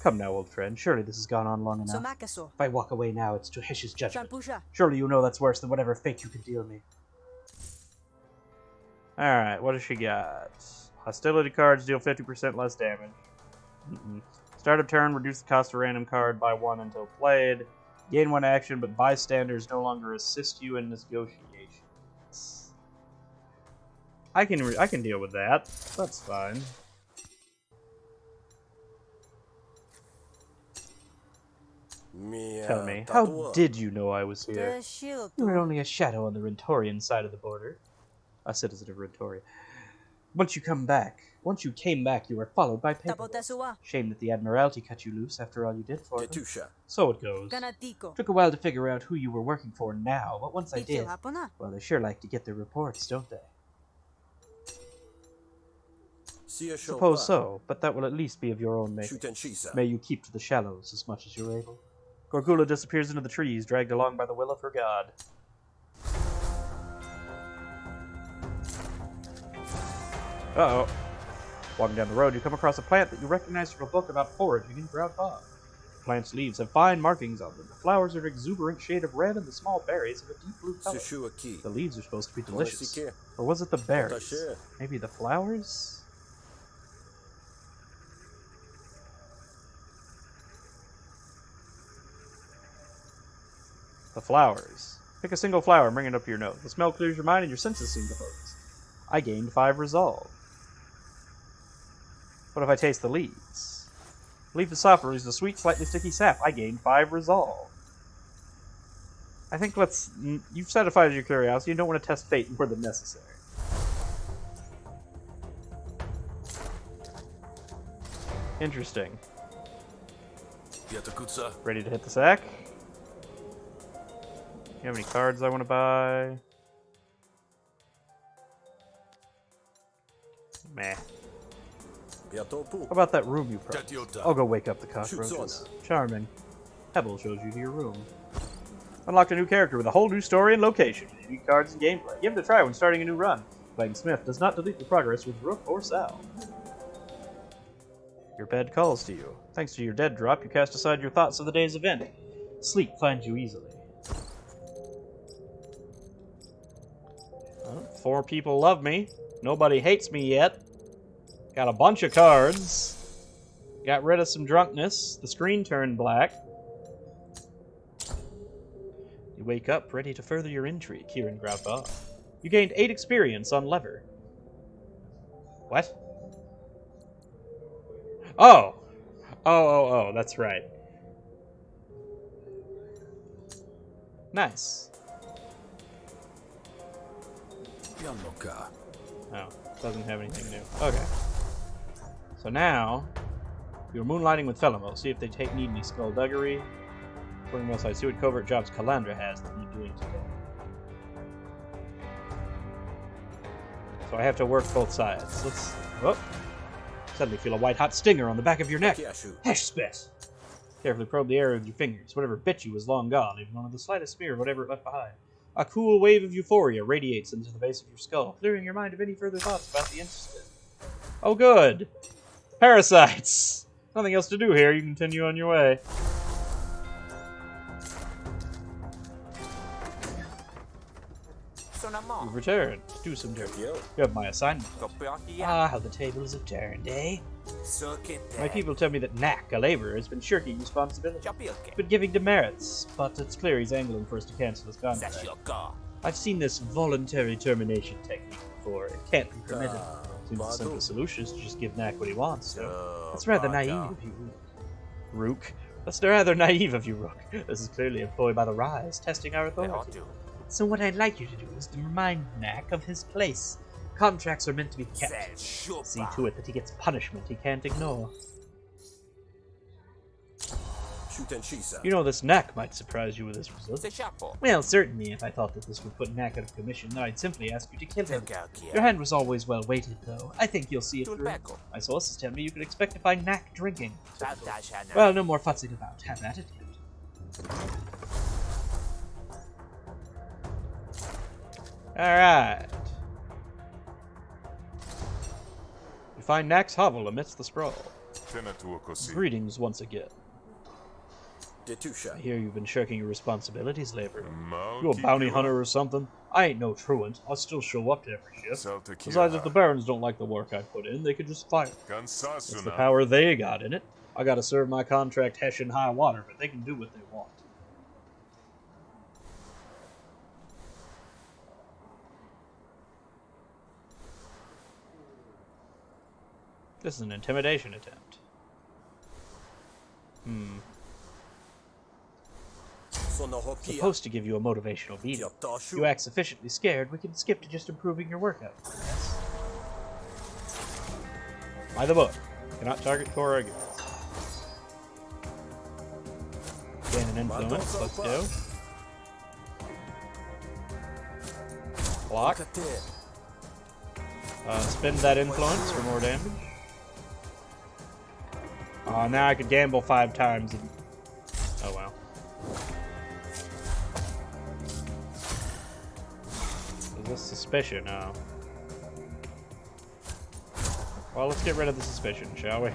Come now, old friend. Surely this has gone on long enough. If I walk away now, it's to Hish's judgment. Surely you know that's worse than whatever fate you could deal me. Alright, what does she got? Hostility cards deal 50% less damage. Start of turn, reduce the cost of random card by 1 until played. Gain 1 action, but bystanders no longer assist you in negotiations. I can deal with that. That's fine. Tell me, how did you know I was here? You were only a shadow on the Rentorian side of the border. A citizen of Rentoria. Once you came back, you were followed by paperless. Shame that the Admiralty cut you loose after all you did for them. So it goes. Took a while to figure out who you were working for now, but once I did, well, they sure like to get their reports, don't they? Suppose so, but that will at least be of your own making. May you keep to the shallows as much as you're able. Gorgula disappears into the trees, dragged along by the will of her god. Uh-oh. Walking down the road, you come across a plant that you recognize from a book about foraging in Grout Bog. The plant's leaves have fine markings on them. The flowers are an exuberant shade of red, and the small berries have a deep blue color. The leaves are supposed to be delicious. Or was it the berries? Maybe the flowers? The flowers. Pick a single flower and bring it up to your nose. The smell clears your mind and your senses seem to focus. I gained 5 resolve. What if I taste the leaves? Leaf is soft, releases a sweet, slightly sticky sap. I gained 5 resolve. I think let's... You've satisfied your curiosity. You don't want to test fate more than necessary. Interesting. Ready to hit the sack? You have any cards I want to buy? Meh. How about that room you promised? I'll go wake up the cockroaches. Charming. Pebble shows you to your room. Unlocked a new character with a whole new story and location, unique cards and gameplay. Give it a try when starting a new run. Playing Smith does not delete the progress with Rook or Sal. Your bed calls to you. Thanks to your dead drop, you cast aside your thoughts of the day's event. Sleep finds you easily. 4 people love me. Nobody hates me yet. Got a bunch of cards. Got rid of some drunkenness. The screen turned black. You wake up ready to further your intrigue here in Grout Bog. You gained 8 experience on Lever. What? Oh! Oh, that's right. Nice. Oh, doesn't have anything new. Okay. So now, you're moonlighting with Felimo. See if they need any skullduggery. According to website, see what covert jobs Calandra has that you're doing today. So I have to work both sides. Let's... Whoop. Suddenly feel a white-hot stinger on the back of your neck. Hesh spit! Carefully probe the area with your fingers. Whatever bit you is long gone, even on the slightest smear of whatever it left behind. A cool wave of euphoria radiates into the base of your skull, clearing your mind of any further thoughts about the incident. Oh good! Parasites! Nothing else to do here, you continue on your way. You've returned. Do some dirt. Capiel. You have my assignment. Copiakia. Ah, how the tables have turned, eh? Circuit. My people tell me that Knack, a laborer, has been shirking responsibility. Chapilke. Been giving demerits, but it's clear he's angling for us to cancel his contract. Sashioka. I've seen this voluntary termination technique before. It can't be permitted. Seems the simplest solution is to just give Knack what he wants, so that's rather naive of you, Rook. That's rather naive of you, Rook. This is clearly employed by the Rise, testing our authority. So what I'd like you to do is to remind Knack of his place. Contracts are meant to be kept. See to it that he gets punishment he can't ignore. You know, this Knack might surprise you with his result. Well, certainly, if I thought that this would put Knack out of commission, then I'd simply ask you to kill him. Your hand was always well weighted, though. I think you'll see it through. My sources tell me you could expect to find Knack drinking. Well, no more futzing about. Have at it, kid. Alright. You find Knack's hovel amidst the sprawl. Greetings once again. I hear you've been shirking your responsibilities, laborer. You a bounty hunter or something? I ain't no truant. I'll still show up to every shift. Besides, if the barons don't like the work I put in, they could just fire me. It's the power they got in it. I gotta serve my contract hesh in high water, but they can do what they want. This is an intimidation attempt. Supposed to give you a motivational beating. If you act sufficiently scared, we can skip to just improving your workout. Yes. By the book. Cannot target core arguments. Gain an influence. Let's go. Block. Spend that influence for more damage. Now I could gamble 5 times. And... oh well. Is this suspicion? No. Well, let's get rid of the suspicion, shall we?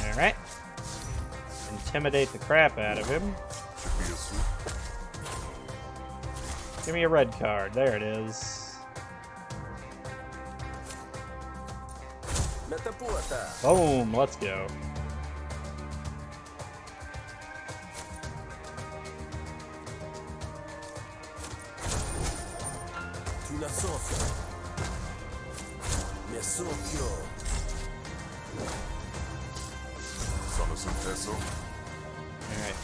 Alright. Intimidate the crap out of him. Give me a red card. There it is. Boom, let's go. Alright.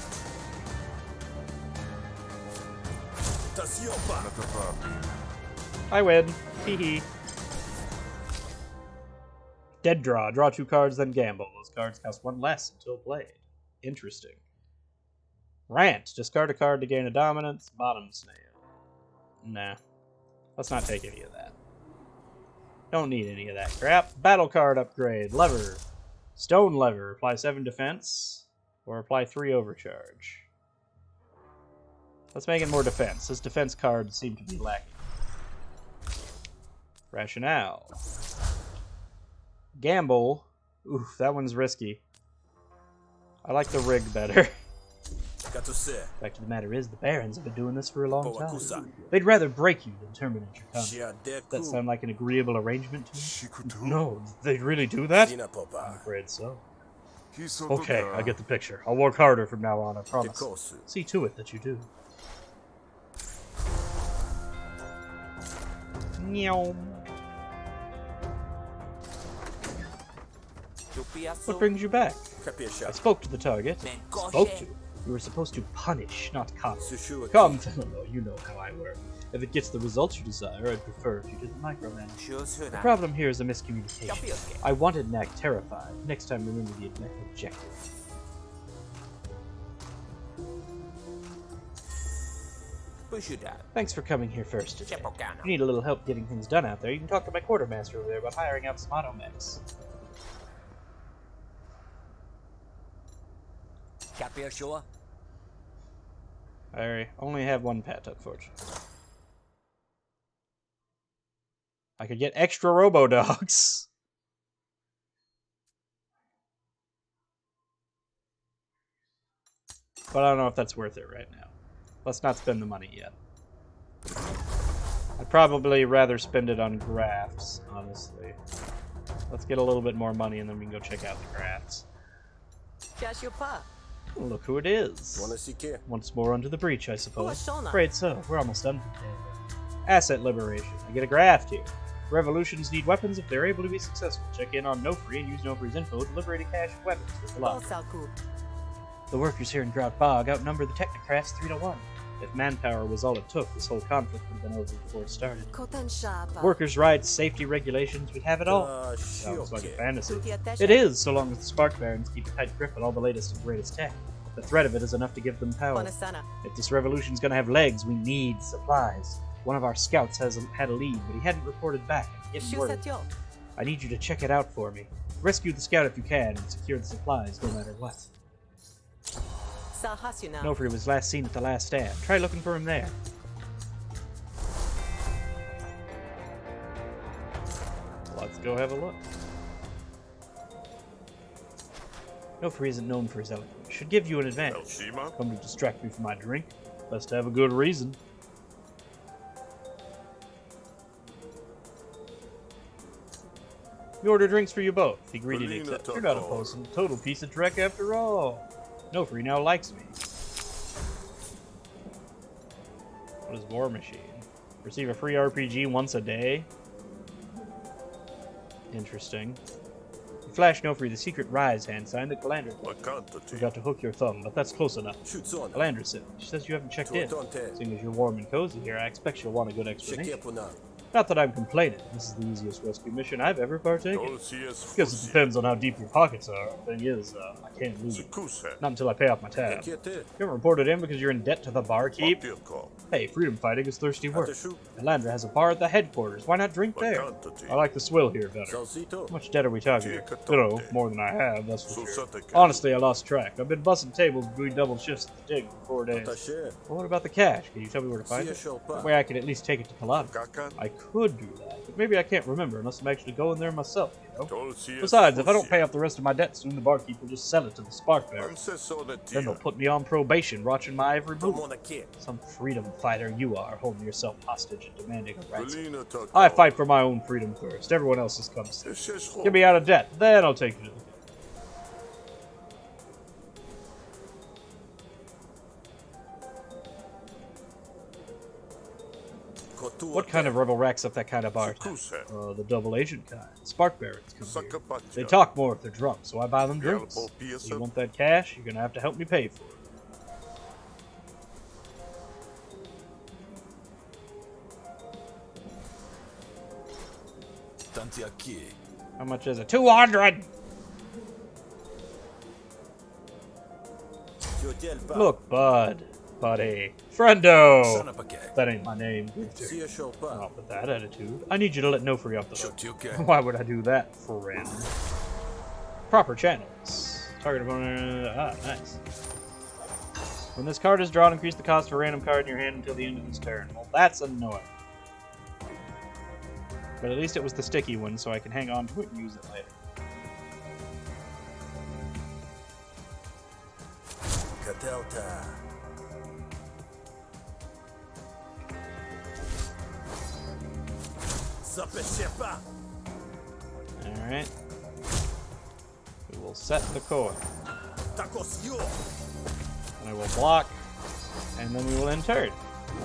I win. Hee hee. Dead draw. Draw 2 cards, then gamble. Those cards cost 1 less until played. Interesting. Rant. Discard a card to gain a dominance. Bottom snail. Nah. Let's not take any of that. Don't need any of that crap. Battle card upgrade. Lever. Stone lever. Apply 7 defense. Or apply 3 overcharge. Let's make it more defense. His defense cards seem to be lacking. Rationale. Gamble. Oof, that one's risky. I like the rig better. Fact of the matter is, the barons have been doing this for a long time. They'd rather break you than terminate your contract. That sound like an agreeable arrangement to you? No, they'd really do that? I'm afraid so. Okay, I get the picture. I'll work harder from now on, I promise. See to it that you do. Meow. What brings you back? I spoke to the target. Spoke to? You were supposed to punish, not copy. Come, fellow, you know how I work. If it gets the results you desire, I'd prefer if you didn't micromanage. The problem here is a miscommunication. I wanted Knack terrified. Next time, remember the objective. Thanks for coming here first today. If you need a little help getting things done out there, you can talk to my quartermaster over there about hiring out some automechs. I only have 1 pet, unfortunately. I could get extra robo-dogs. But I don't know if that's worth it right now. Let's not spend the money yet. I'd probably rather spend it on grafts, honestly. Let's get a little bit more money and then we can go check out the grafts. Cash your pa. Look who it is. Wanna see care? Once more under the breach, I suppose. Shona. Afraid so. We're almost done for today. Asset liberation. I get a graft here. Revolutions need weapons if they're able to be successful. Check in on Nofri and use Nofri's info to liberate a cache of weapons with the All lot. Salkut. The workers here in Grout Bog outnumber the technocrats 3-1. If manpower was all it took, this whole conflict would have been over before it started. Kotan Shapa. Workers' rights, safety regulations, we'd have it all. Sounds like a fantasy. It is, so long as the Spark Barons keep a tight grip on all the latest and greatest tech. The threat of it is enough to give them power. Bonasana. If this revolution's gonna have legs, we need supplies. One of our scouts had a lead, but he hadn't reported back. I'm getting worried. Shusatyo. I need you to check it out for me. Rescue the scout if you can, and secure the supplies no matter what. Salhasuna. Nofri was last seen at the last stand. Try looking for him there. Let's go have a look. Nofri isn't known for his eloquence. Should give you an advantage. Elshima? Come to distract me from my drink. Best to have a good reason. You order drinks for you both. He greedily Belina accepts. You're not opposed to the total piece of dreck after all. Nofri now likes me. What is War Machine? Receive a free RPG once a day? Interesting. You flash Nofri the secret rise hand sign that Calandra Makantati. forgot to hook your thumb, but that's close enough. Shutsona. Calandra said, she says you haven't checked in. Seeing as you're warm and cozy here, I expect she'll want a good explanation. Shekepuna. Not that I'm complaining. This is the easiest rescue mission I've ever partaken. Dolcius Guess it depends on how deep your pockets are. Thing is, I can't lose it. Zukusa. Not until I pay off my tab. You haven't reported in because you're in debt to the barkeep? Papirko. Hey, freedom fighting is thirsty work. Atashu. Elandra has a bar at the headquarters. Why not drink there? Makantati. I like the swill here better. Salsito. How much debt are we talking? You know, more than I have, that's for sure. Susateka. Honestly, I lost track. I've been bussing tables between double shifts at the dig for 4 days. Atashe. Well, what about the cash? Can you tell me where to find it? That way I could at least take it to Kalana. Kakan. I could do that, but maybe I can't remember unless I'm actually going there myself, you know? Dolcius Besides, if I don't pay off the rest of my debt soon, the barkeep will just sell it to the Spark Barons. Then they'll put me on probation, watching my every move. Some freedom fighter you are, holding yourself hostage and demanding a ransom. I fight for my own freedom first. Everyone else's comes second. Get me out of debt, then I'll take you to the What kind of rebel racks up that kind of bar? The double agent kind. Spark Barons come here. They talk more if they're drunk, so I buy them drinks. So you want that cash? You're gonna have to help me pay for it. How much is it? 200! Look, bud. Buddy. Friendo! That ain't my name. Not with that attitude. I need you to let Nofri off the hook. Why would I do that, friend? Proper channels. Target opponent. Nice. When this card is drawn, increase the cost of a random card in your hand until the end of this turn. Well, that's annoying. But at least it was the sticky one, so I can hang on to it and use it later. Katelta. Alright. We will set the core. And I will block. And then we will end turn.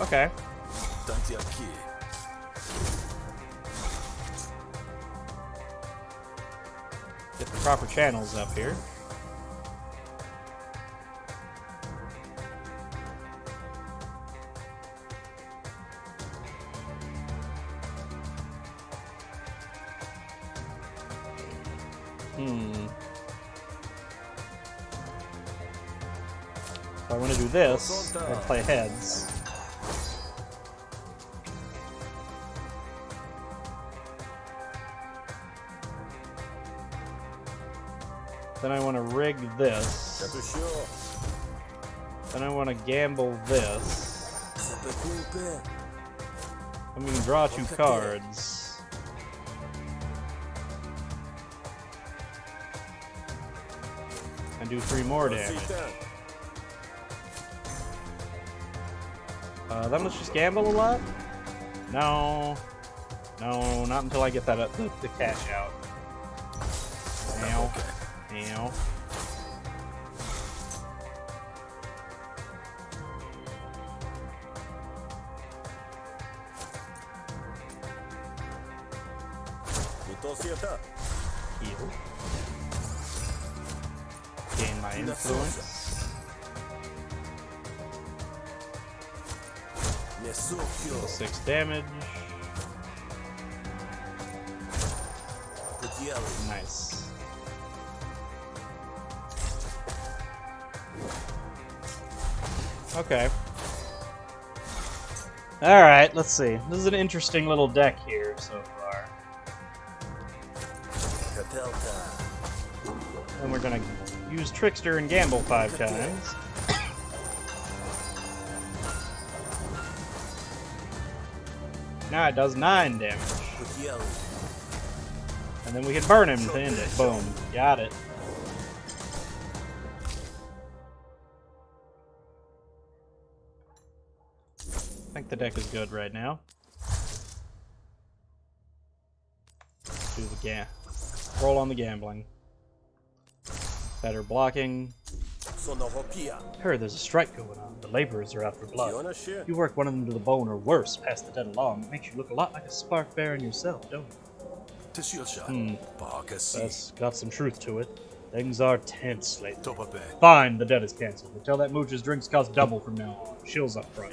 Okay. Get the proper channels up here. So I want to do this and play heads. Then I want to rig this. Then I want to gamble this. And we can draw 2 cards. And do 3 more damage. Then let's just gamble a lot? No. No, not until I get that the cash out. Ow. Ow. Heal. Gain my influence. Deal 6 damage. Nice. Okay. Alright, let's see. This is an interesting little deck here so far. And we're gonna use Trickster and Gamble 5 times. Now it does 9 damage. And then we can burn him to end it. Boom. Got it. I think the deck is good right now. Do the roll on the gambling. Better blocking. Heard there's a strike going on. The laborers are out for blood. You work one of them to the bone or worse, pass the dead along. It makes you look a lot like a spark baron yourself, don't it? That's got some truth to it. Things are tense lately. Fine, the debt is cancelled. But tell that mooch his drinks cost double from now on. Shills up front.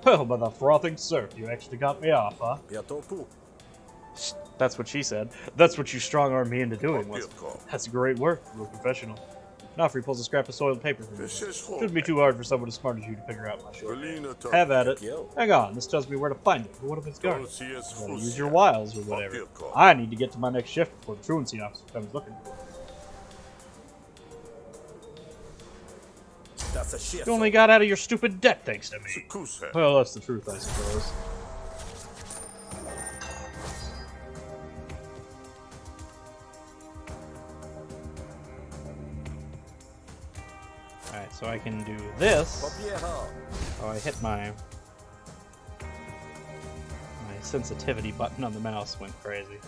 Well, by the frothing surf, you actually got me off, huh? That's what she said. That's what you strong-armed me into doing. That's great work. You're a professional. Nofri pulls a scrap of soiled paper from me. Shouldn't be too hard for someone as smart as you to figure out my short. Have at it. Hang on, this tells me where to find it. But what if it's gone? Well, use your wiles or whatever. I need to get to my next shift before the truancy officer comes looking for me. You only got out of your stupid debt thanks to me. Well, that's the truth, I suppose. Alright, so I can do this. Oh, I hit my sensitivity button on the mouse went crazy.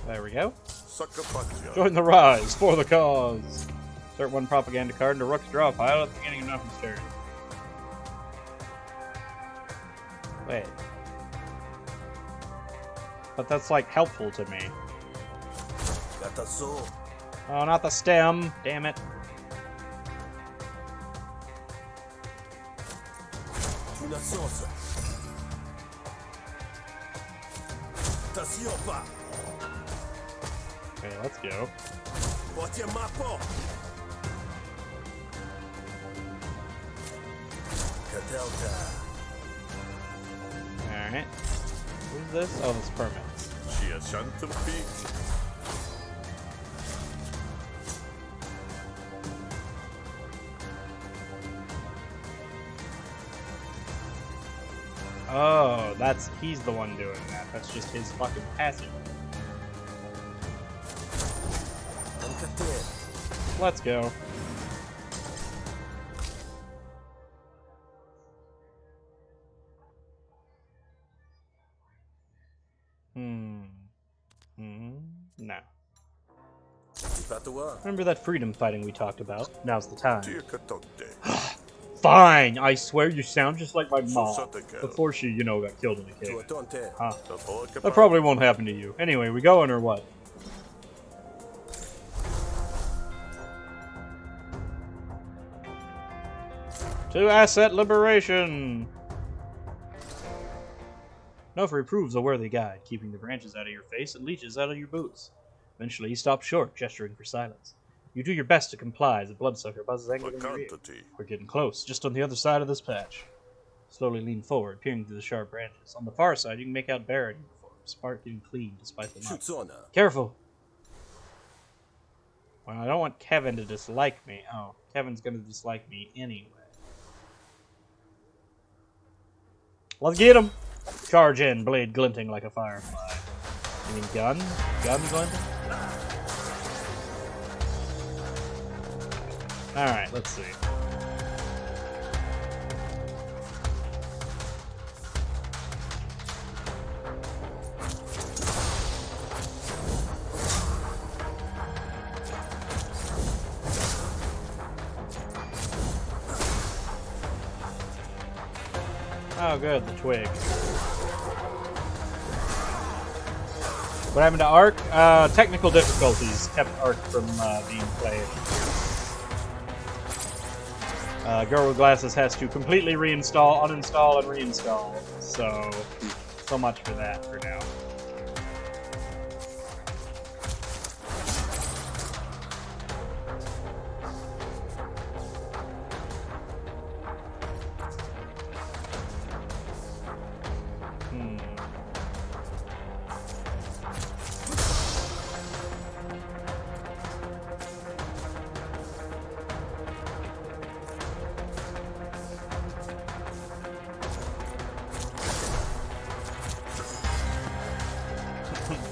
There we go. Join the rise for the cause. Insert one propaganda card into Rook's draw pile at the beginning of Nothing's turn. Wait. But that's like helpful to me. Oh, not the stem. Damn it. Okay, let's go. Alright. Who's this? Oh, this permit. Oh, he's the one doing that. That's just his fucking passive. Let's go. No. Remember that freedom fighting we talked about? Now's the time. Fine! I swear you sound just like my mom. Before she, you know, got killed in a cave. Huh. That probably won't happen to you. Anyway, we going or what? To asset liberation! Nofri proves a worthy guide, keeping the branches out of your face and leeches out of your boots. Eventually, he stops short, gesturing for silence. You do your best to comply as a bloodsucker buzzes angrily in your ear. We're getting close, just on the other side of this patch. Slowly lean forward, peering through the sharp branches. On the far side, you can make out Baron uniforms, sparkling clean despite the mud. Careful! Well, I don't want Kevin to dislike me. Oh, Kevin's gonna dislike me anyway. Let's get him! Charge in, blade glinting like a firefly. You mean gun? Gun glinting? Alright, let's see. Oh, good, the twig. What happened to Arc? Technical difficulties kept Arc from being played. Girl with Glasses has to completely reinstall, uninstall, and reinstall. So much for that for now.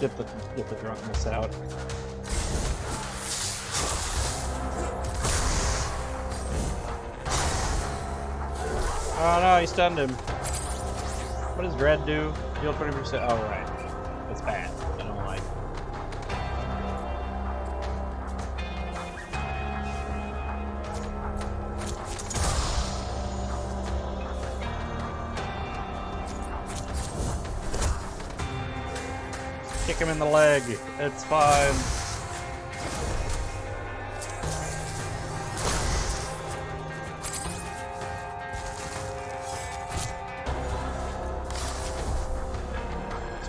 Get the drunkenness out. Oh no, he stunned him. What does Dread do? Heal 20%. Oh right. That's bad. I don't like. Kick him in the leg. It's fine.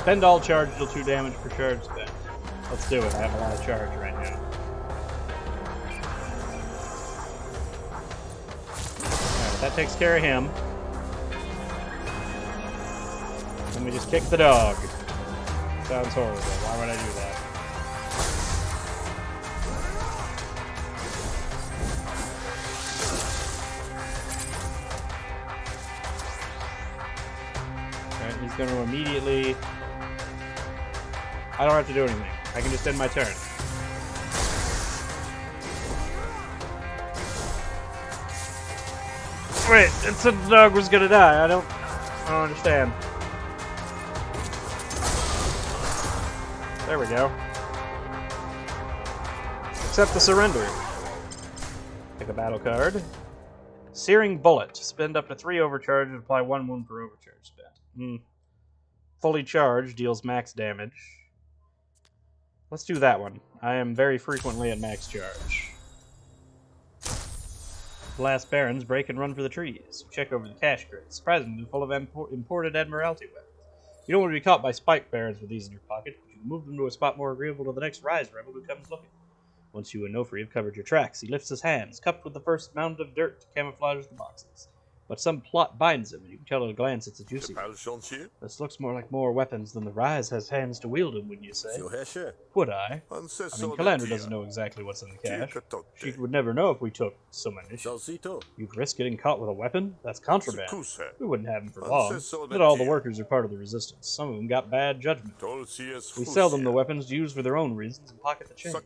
Spend all charge, deal 2 damage per charge spent. Let's do it. I have a lot of charge right now. Alright, that takes care of him. Let me just kick the dog. Sounds horrible. Why would I do that? Alright, he's going to immediately... I don't have to do anything. I can just end my turn. Wait, it said the dog was going to die. I don't understand. There we go. Accept the surrender. Pick a battle card. Searing Bullet. Spend up to 3 overcharge and apply 1 wound per overcharge spent. Fully charged deals max damage. Let's do that one. I am very frequently at max charge. Last Barons, break and run for the trees. Check over the cash crates. Surprisingly full of imported Admiralty weapons. You don't want to be caught by Spike Barons with these in your pocket, but you can move them to a spot more agreeable to the next Rise Rebel who comes looking. Once you and Nofri have covered your tracks, he lifts his hands, cupped with the first mound of dirt to camouflage the boxes. But some plot binds him, and you can tell at a glance it's a juicy one. This looks more like more weapons than the Rise has hands to wield them, wouldn't you say? Would I? I mean, Calandra doesn't know exactly what's in the cache. She would never know if we took so many. You'd risk getting caught with a weapon? That's contraband. We wouldn't have them for long. Not all the workers are part of the Resistance. Some of them got bad judgment. We sell them the weapons to use for their own reasons and pocket the change.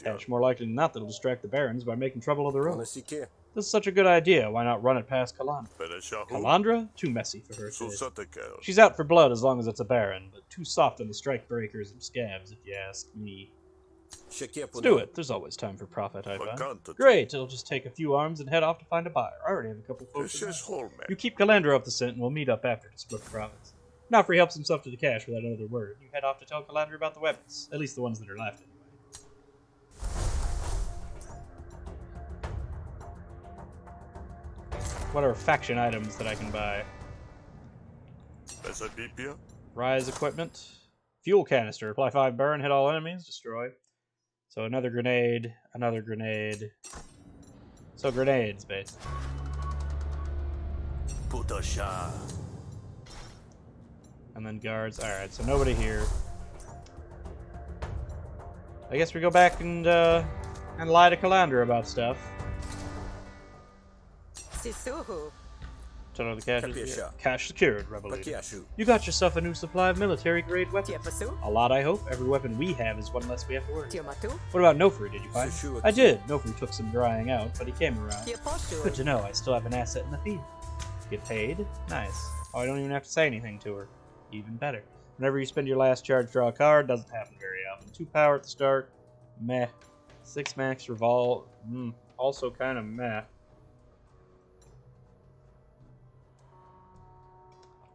Cash more likely than not that'll distract the Barons by making trouble of their own. This is such a good idea. Why not run it past Calandra? Calandra? Too messy for her taste. She's out for blood as long as it's a Baron, but too soft on the strike breakers and scabs, if you ask me. Let's do it. There's always time for profit, I find. Great. It'll just take a few arms and head off to find a buyer. I already have a couple folks. You keep Calandra up the scent, and we'll meet up after to split the profits. Nofri helps himself to the cash without another word. You head off to tell Calandra about the weapons, at least the ones that are left, anyway. What are faction items that I can buy? Rise equipment. Fuel canister. Apply 5 burn, hit all enemies, destroy. So another grenade, another grenade. So grenades, basically. And then guards. Alright, so nobody here. I guess we go back and lie to Calandra about stuff. Tell her the cash is Capisce. here. Cash secured, Revelation. Pachiashu. You got yourself a new supply of military-grade weapons. Tiepasu? A lot, I hope. Every weapon we have is one less we have to worry. Tiamatu? What about Nofri? Did you find? Sushu I did. Nofri took some drying out, but he came around. Tiepasu? Good to know. I still have an asset in the field. Get paid? Nice. Oh, I don't even have to say anything to her. Even better. Whenever you spend your last charge, draw a card. Doesn't happen very often. 2 power at the start. Meh. 6 max revolve. Also kind of meh.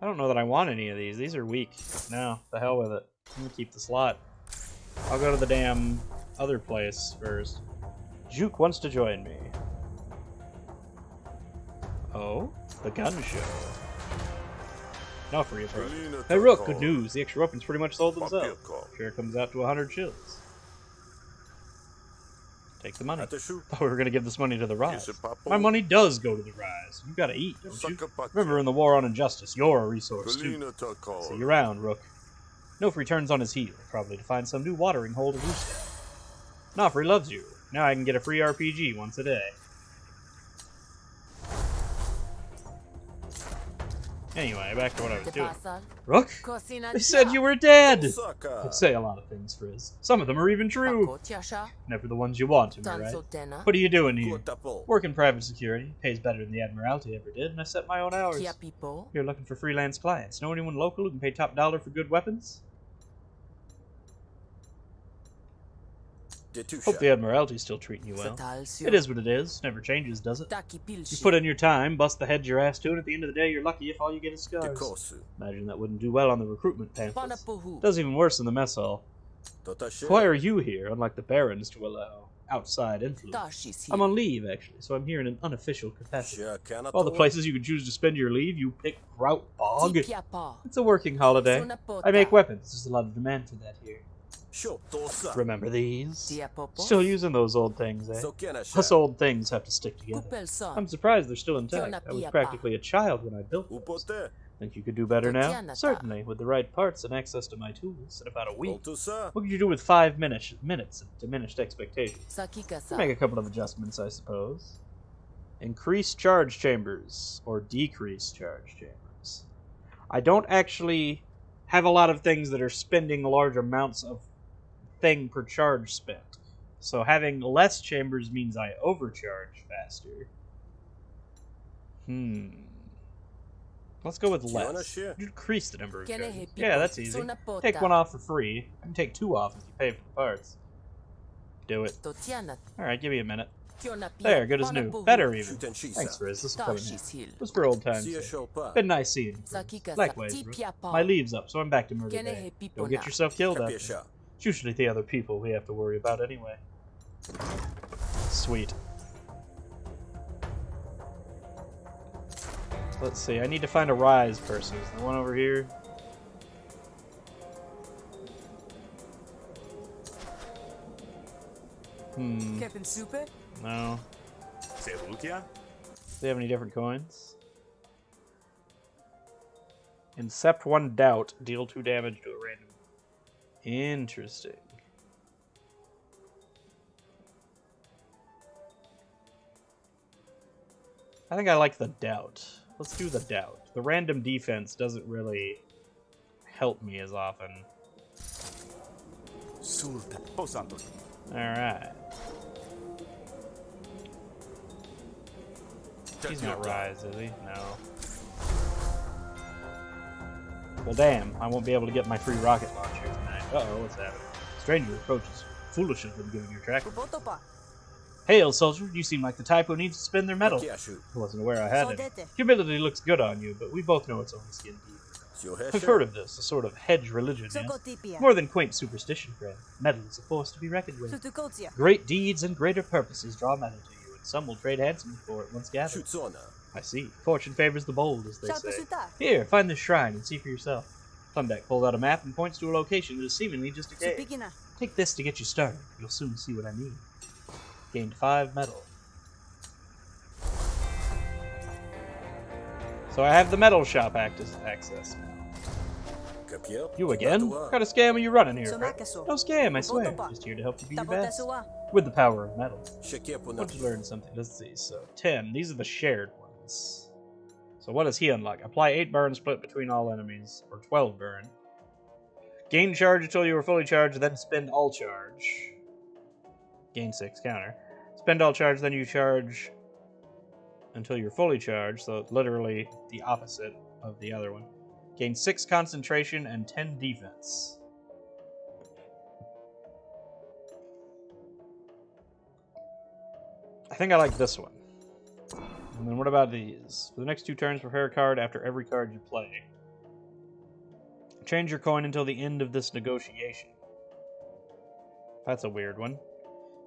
I don't know that I want any of these. These are weak. No, the hell with it. I'm gonna keep the slot. I'll go to the damn other place first. Juke wants to join me. Oh? The gun show. Not free approach. Hey Rook, good news. The extra weapons pretty much sold themselves. Sure comes out to 100 shills. Take the money. Thought we were going to give this money to the Rise. My money does go to the Rise. You gotta eat, don't you? Remember, in the war on injustice, you're a resource too. See you around, Rook. Nofri turns on his heel, probably to find some new watering hole to roost at. Nofri loves you. Now I can get a free RPG once a day. Anyway, back to what I was doing. Rook? They said you were dead! They say a lot of things, Frizz. Some of them are even true. Never the ones you want, am I right? What are you doing here? Work in private security. Pays better than the Admiralty ever did, and I set my own hours. You're looking for freelance clients. Know anyone local who can pay top dollar for good weapons? Hope the Admiralty's still treating you well. It is what it is. Never changes, does it? You put in your time, bust the head your ass to, and at the end of the day, you're lucky if all you get is scars. Imagine that wouldn't do well on the recruitment pamphlets. Does even worse in the mess hall. Why are you here, unlike the Barons, to allow outside influence? I'm on leave, actually, so I'm here in an unofficial capacity. All the places you could choose to spend your leave, you pick Grout Bog. It's a working holiday. I make weapons. There's a lot of demand for that here. Remember these? Still using those old things, eh? Us old things have to stick together. I'm surprised they're still intact. I was practically a child when I built those. Think you could do better now? Certainly, with the right parts and access to my tools in about a week. What could you do with 5 minutes of diminished expectations? Make a couple of adjustments, I suppose. Increase charge chambers, or decrease charge chambers. I don't actually have a lot of things that are spending large amounts of thing per charge spent. So having less chambers means I overcharge faster. Let's go with less. Decrease the number of charges. Yeah, that's easy. Take one off for free. I can take 2 off if you pay for the parts. Do it. Alright, give me a minute. There, good as new. Better even. Thanks, Riz. This will come in handy. It was for old times' sake. Been nice seeing you. Likewise, Rook. My leave's up, so I'm back to Murder Bay. Don't get yourself killed out there. It's usually the other people we have to worry about anyway. Sweet. Let's see, I need to find a Rise person. Is there one over here? No. Do they have any different coins? Incept 1 doubt. Deal 2 damage to a random. Interesting. I think I like the doubt. Let's do the doubt. The random defense doesn't really help me as often. Alright. He's not Rise, is he? No. Well, damn. I won't be able to get my free rocket launcher tonight. Uh-oh, what's happening? Stranger approaches. Foolish has been giving your track. Hail, soldier. You seem like the type who needs to spend their metal. I wasn't aware I had it. Humility looks good on you, but we both know it's only skin deep. I've heard of this, a sort of hedge religion, yes? More than quaint superstition, friend. Metal is a force to be reckoned with. Great deeds and greater purposes draw metal to you, and some will trade handsomely for it once gathered. I see. Fortune favors the bold, as they say. Here, find this shrine and see for yourself. Thundeck pulls out a map and points to a location that is seemingly just a cave. Take this to get you started. You'll soon see what I mean. Gained 5 metal. So I have the metal shop access now. You again? What kind of scam are you running here? No scam, I swear. Just here to help you be your best. With the power of metal. Want to learn something? Let's see. So 10. These are the shared ones. So what does he unlock? Apply 8 burn split between all enemies, or 12 burn. Gain charge until you are fully charged, then spend all charge. Gain 6 counter. Spend all charge, then you charge until you're fully charged, so literally the opposite of the other one. Gain 6 concentration and 10 defense. I think I like this one. And then what about these? For the next 2 turns, prepare a card after every card you play. Change your coin until the end of this negotiation. That's a weird one.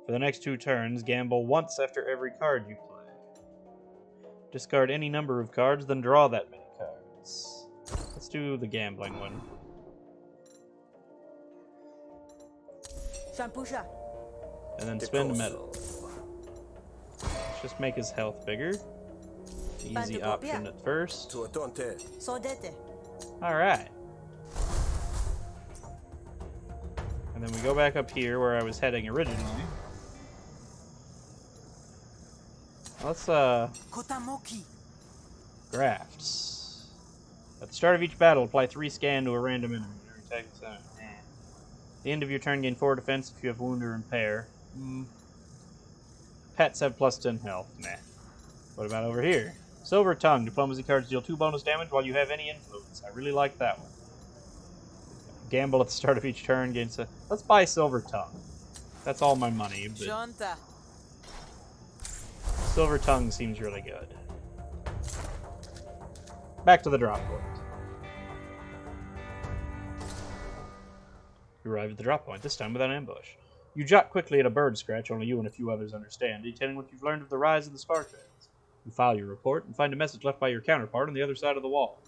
For the next 2 turns, gamble once after every card you play. Discard any number of cards, then draw that many cards. Let's do the gambling one. And then spend metal. Let's just make his health bigger. Easy option at first. Alright. And then we go back up here where I was heading originally. Let's, Grafts. At the start of each battle, apply 3 scan to a random enemy. At the end of your turn, gain 4 defense if you have wound or impair. Pets have plus 10 health. Nah. What about over here? Silver Tongue. Diplomacy cards deal 2 bonus damage while you have any influence. I really like that one. Gamble at the start of each turn. Gains a... Let's buy Silver Tongue. That's all my money, but... Silver Tongue seems really good. Back to the drop point. You arrive at the drop point, this time without ambush. You jot quickly at a bird scratch only you and a few others understand, detailing what you've learned of the rise of the Spark Barons. You file your report and find a message left by your counterpart on the other side of the wall.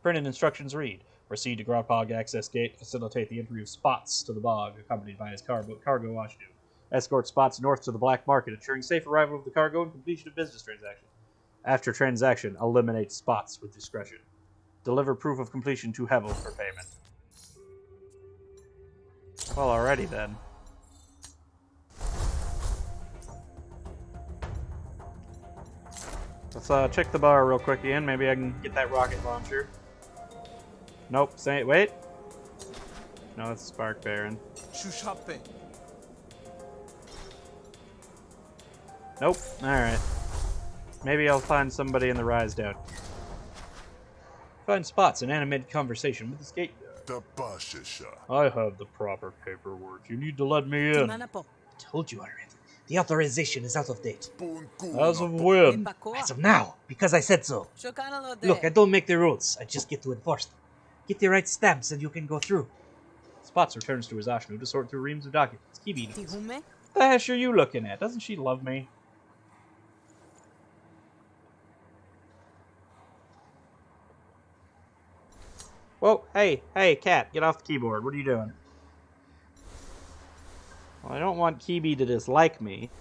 Printed instructions read: proceed to Grotbog access gate to facilitate the entry of Spots to the bog, accompanied by his cargo Ashnu. Escort Spots north to the black market, ensuring safe arrival of the cargo and completion of business transactions. After transaction, eliminate Spots with discretion. Deliver proof of completion to Hevel for payment. Well, alrighty then. Let's check the bar real quick again. Maybe I can get that rocket launcher. Nope. Wait. No, it's Spark Baron. Nope. Alright. Maybe I'll find somebody in the rise down. Find Spots and animated conversation with the skate guard. I have the proper paperwork. You need to let me in. I told you already. The authorization is out of date. As of when? As of now, because I said so. Look, I don't make the rules. I just get to enforce them. Get the right stamps and you can go through. Spots returns to his Ashnu to sort through reams of documents. Kibi knows. What the heck are you looking at? Doesn't she love me? Whoa, hey, cat, get off the keyboard. What are you doing? Well, I don't want Kibi to dislike me.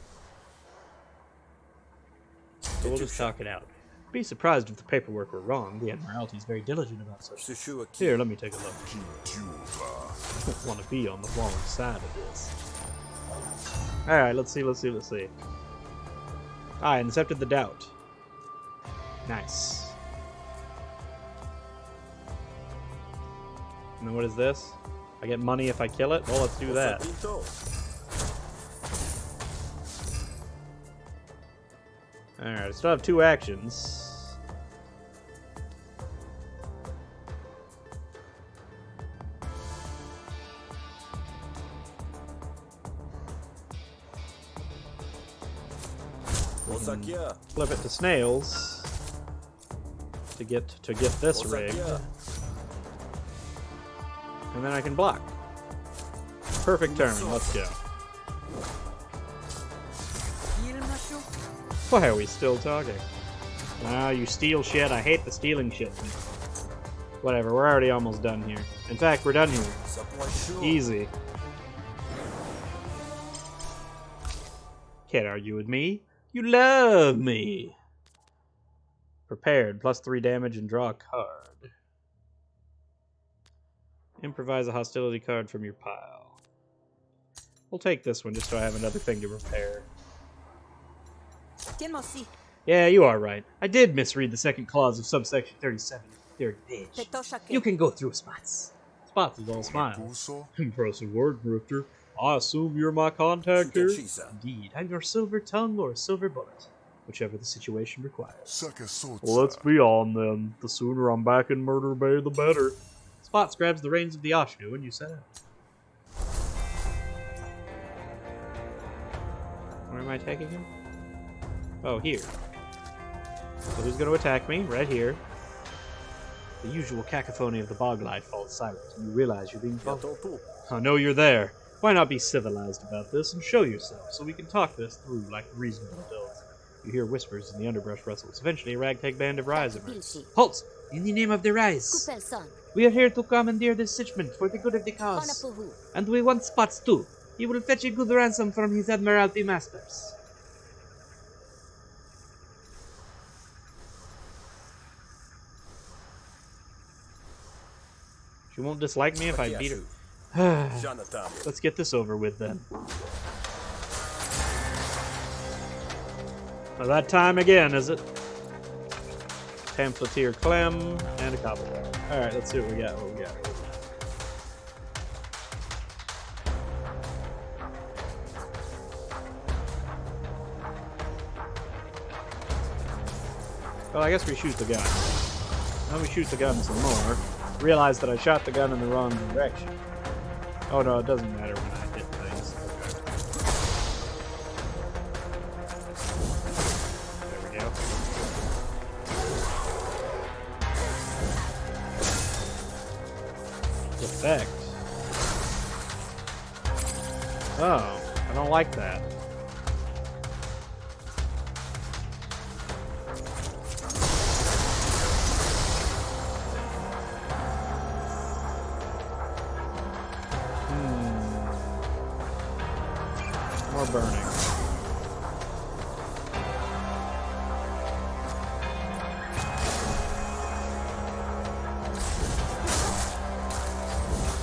So we'll just talk it out. Be surprised if the paperwork were wrong. The Admiralty is very diligent about such things. Here, let me take a look. I don't want to be on the wrong side of this. Alright, let's see. I accepted the doubt. Nice. And then what is this? I get money if I kill it? Well, let's do that. Alright, I still have 2 actions. Flip it to snails to get this rigged. And then I can block. Perfect turn, let's go. Why are we still talking? Ah, you steal shit. I hate the stealing shit. Whatever, we're already almost done here. In fact, we're done here. Easy. Can't argue with me. You love me. Prepared, plus 3 damage and draw a card. Improvise a hostility card from your pile. We'll take this one just so I have another thing to repair. Yeah, you are right. I did misread the second clause of subsection 37 of the third page. You can go through, Spots. Spots is all smiles. Recurso. Impressive word, Grifter. I assume you're my contact here? Shutachisa. Indeed, I'm your silver tongue or silver bullet, whichever the situation requires. Sakasotsa. Well, let's be on then. The sooner I'm back in Murder Bay, the better. Spots grabs the reins of the Ashnu and you set out. Where am I taking him? Oh, here. So who's going to attack me? Right here. The usual cacophony of the bog life falls silent, and you realize you're being followed. Yatontu. I know you're there. Why not be civilized about this and show yourself so we can talk this through like reasonable adults? You hear whispers and the underbrush rustles. Eventually, a ragtag band of Rise emerges. Halt! In the name of the Rise, we are here to commandeer this Sichment for the good of the cause. And we want Spots too. He will fetch a good ransom from his Admiralty masters. She won't dislike me if I beat her. Jonathan. Let's get this over with then. Now that time again, is it? Pamphleteer Clem and a cobble. Alright, let's see what we got. Well, I guess we shoot the gun. Now we shoot the gun some more. Realize that I shot the gun in the wrong direction. Oh no, it doesn't matter when I hit things. There we go. Effect. Oh, I don't like that. More burning.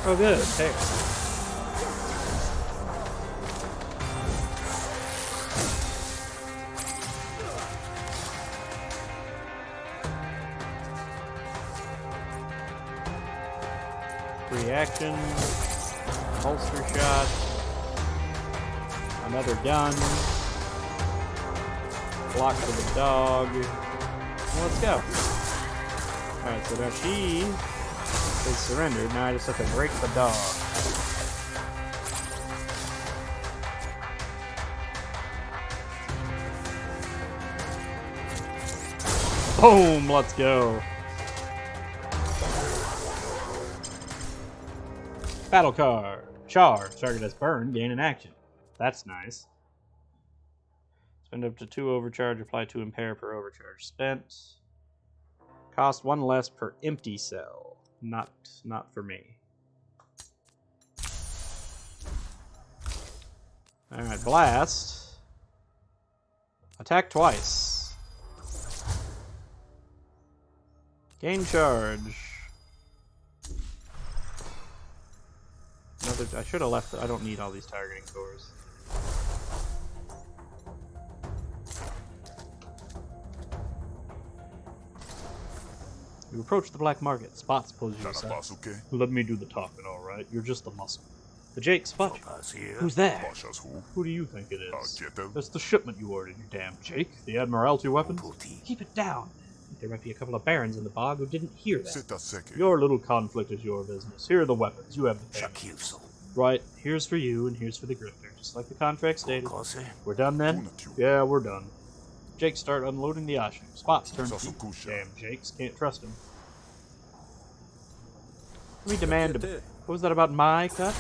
Oh good, hey. Reaction, holster shot. Another gun. Block for the dog. Well, let's go. Alright, so now she is surrendered. Now I just have to break the dog. Boom! Let's go. Battle card. Charge. Target has burned. Gain an action. That's nice. Spend up to 2 overcharge, apply 2 impair per overcharge spent. Cost 1 less per empty cell. Not for me. Alright, blast. Attack twice. Gain charge. Another, I should have left, I don't need all these targeting cores. You approach the black market. Spots pulls you aside. Let me do the talking, alright? You're just the muscle. The Jake spot you. Who's there? Who do you think it is? That's the shipment you ordered, you damn Jake. The Admiralty weapons. Keep it down. There might be a couple of barons in the bog who didn't hear that. Your little conflict is your business. Here are the weapons. You have the family. Right, here's for you and here's for the Grifter. Just like the contract stated. We're done then? Yeah, we're done. Jake start unloading the Ashnu. Spots turn to you. Damn Jakes, can't trust him. Let me demand a... What was that about my cut?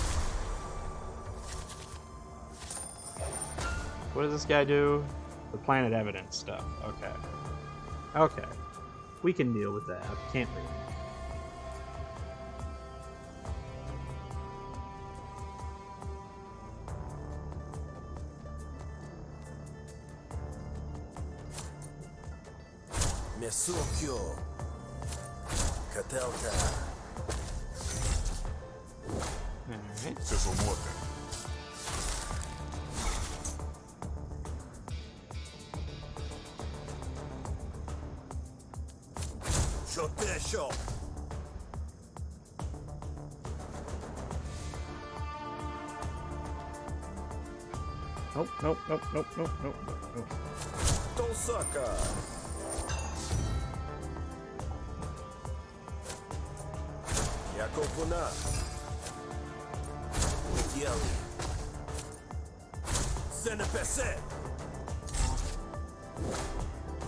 What does this guy do? The planet evidence stuff. Okay. Okay. We can deal with that, can't we? Mesukyo. Katelta. Alright. Show. Nope, nope, nope, nope, nope, nope, nope, nope. Tosaka. Yakopuna. Yelly. Senepese.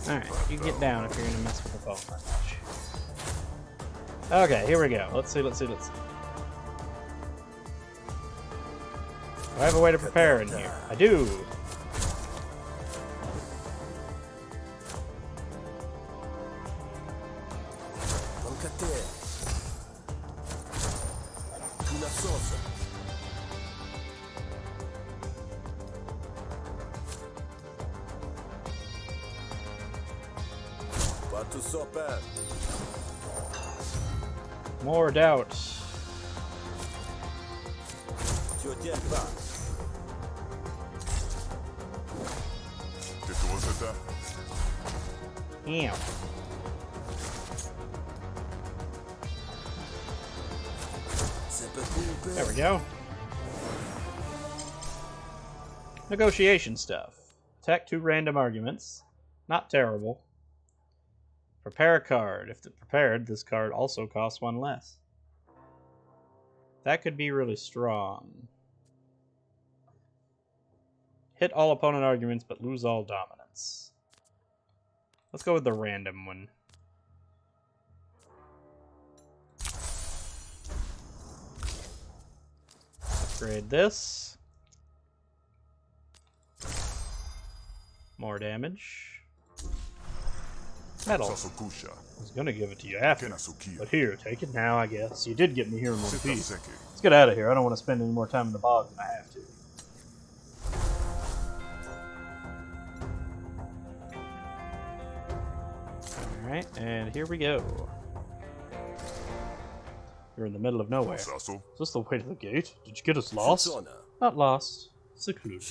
Alright, you get down if you're gonna mess with the phone that much. Okay, here we go. Let's see. Do I have a way to prepare in here? I do! Loncate. Una sosa. Batu sopan. More doubt. Tiotienba. Ew. There we go. Negotiation stuff. Attack 2 random arguments. Not terrible. Prepare a card. If prepared, this card also costs 1 less. That could be really strong. Hit all opponent arguments, but lose all dominance. Let's go with the random one. Upgrade this. More damage. Metal. I was gonna give it to you after, but here, take it now, I guess. You did get me here in one piece. Let's get out of here. I don't want to spend any more time in the bog than I have to. Alright, and here we go. You're in the middle of nowhere. Is this the way to the gate? Did you get us lost? Not lost. Secluded.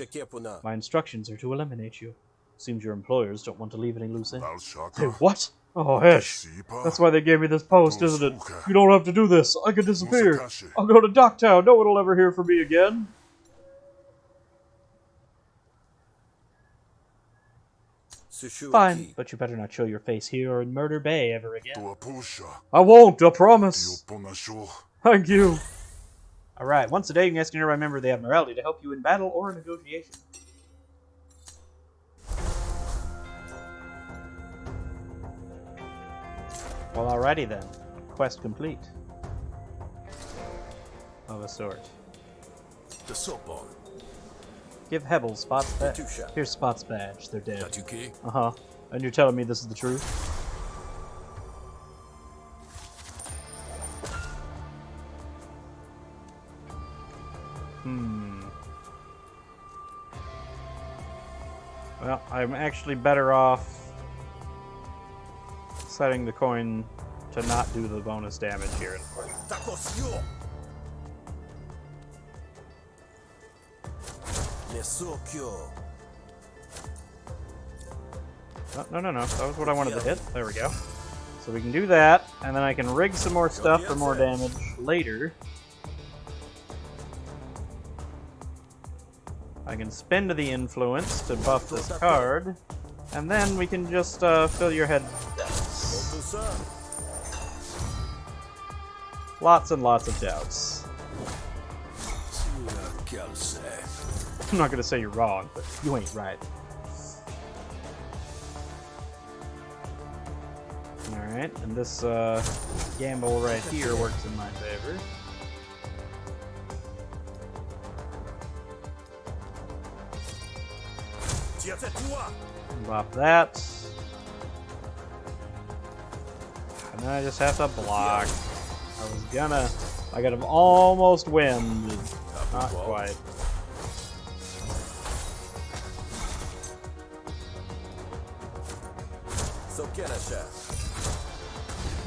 My instructions are to eliminate you. Seems your employers don't want to leave any loose ends. Hey, what? Oh, hesh. That's why they gave me this post, isn't it? You don't have to do this. I can disappear. I'll go to Docktown. No one will ever hear from me again. Fine, but you better not show your face here or in Murder Bay ever again. I won't, I promise. Thank you. Alright, once a day you can ask a nearby member of the Admiralty to help you in battle or a negotiation. Well, alrighty then. Quest complete. Of a sort. The soapball. Give Hebel Spot's badge. Here's Spot's badge. They're dead. Uh-huh. And you're telling me this is the truth? Well, I'm actually better off setting the coin to not do the bonus damage here. No. That was what I wanted to hit. There we go. So we can do that, and then I can rig some more stuff for more damage later. I can spend the influence to buff this card, and then we can just fill your head with doubts. Lots and lots of doubts. I'm not gonna say you're wrong, but you ain't right. Alright, and this gamble right here works in my favor. Bop that. And then I just have to block. I could have almost win, but not quite.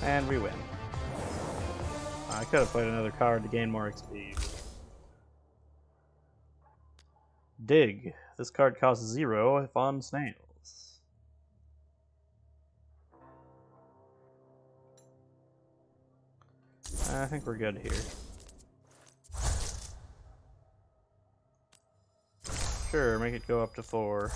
And we win. I could have played another card to gain more XP. Dig. This card costs 0 if on snails. I think we're good here. Sure, make it go up to 4.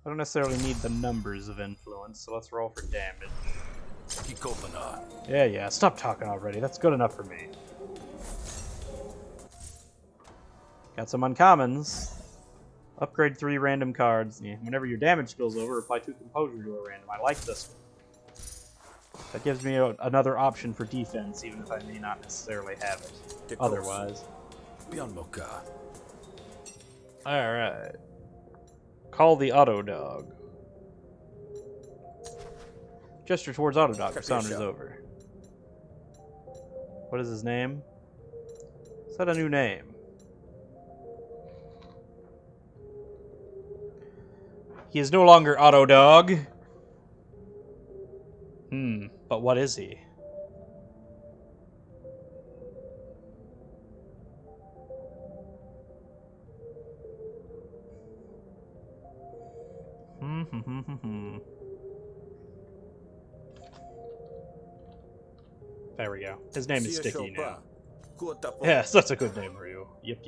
I don't necessarily need the numbers of influence, so let's roll for damage. Yeah, stop talking already. That's good enough for me. Got some uncommons. Upgrade 3 random cards. Yeah, whenever your damage spills over, apply 2 composure to a random. I like this one. That gives me another option for defense, even if I may not necessarily have it otherwise. Alright. Call the Auto Dog. Gesture towards Auto Dog. Your sound is over. What is his name? Set a new name. He is no longer Auto Dog. But what is he? There we go. His name is Sticky now. Yes, that's a good name for you. Yep.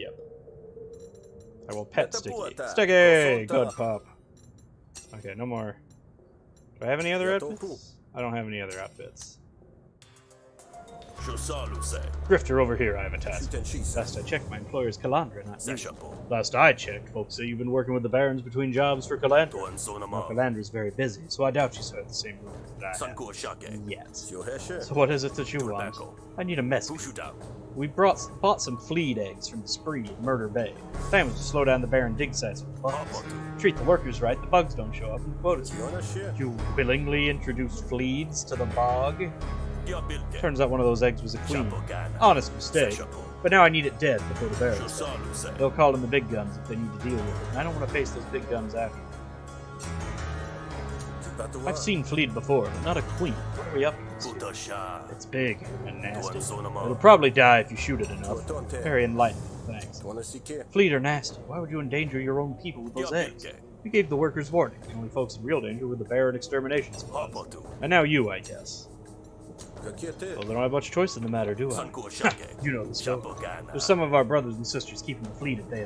I will pet Sticky. Sticky! Good pup. Okay, no more. Do I have any other outfits? I don't have any other outfits. Grifter over here, I have a task. Last I checked, my employer's Calandra, not you. Last I checked, folks say you've been working with the Barons between jobs for Calandra. Well, Calandra's very busy, so I doubt you serve the same role that I have. Yes. So what is it that you want? I need a message. We bought some fleet eggs from the spree in Murder Bay. The plan was to slow down the Baron dig sites with bugs. Treat the workers right, the bugs don't show up in the quotas. You willingly introduced fleas to the bog? Turns out one of those eggs was a queen. Honest mistake. But now I need it dead before the Barons. They'll call in the big guns if they need to deal with it. And I don't want to face those big guns after. I've seen fleet before, but not a queen. What are we up against? It's big and nasty. It'll probably die if you shoot it enough. Very enlightening, thanks. Fleet are nasty. Why would you endanger your own people with those eggs? We gave the workers warning. The only folks in real danger were the Baron extermination squads. And now you, I guess. Well, they don't have much choice in the matter, do I? You know the story. There's some of our brothers and sisters keeping the fleet at bay.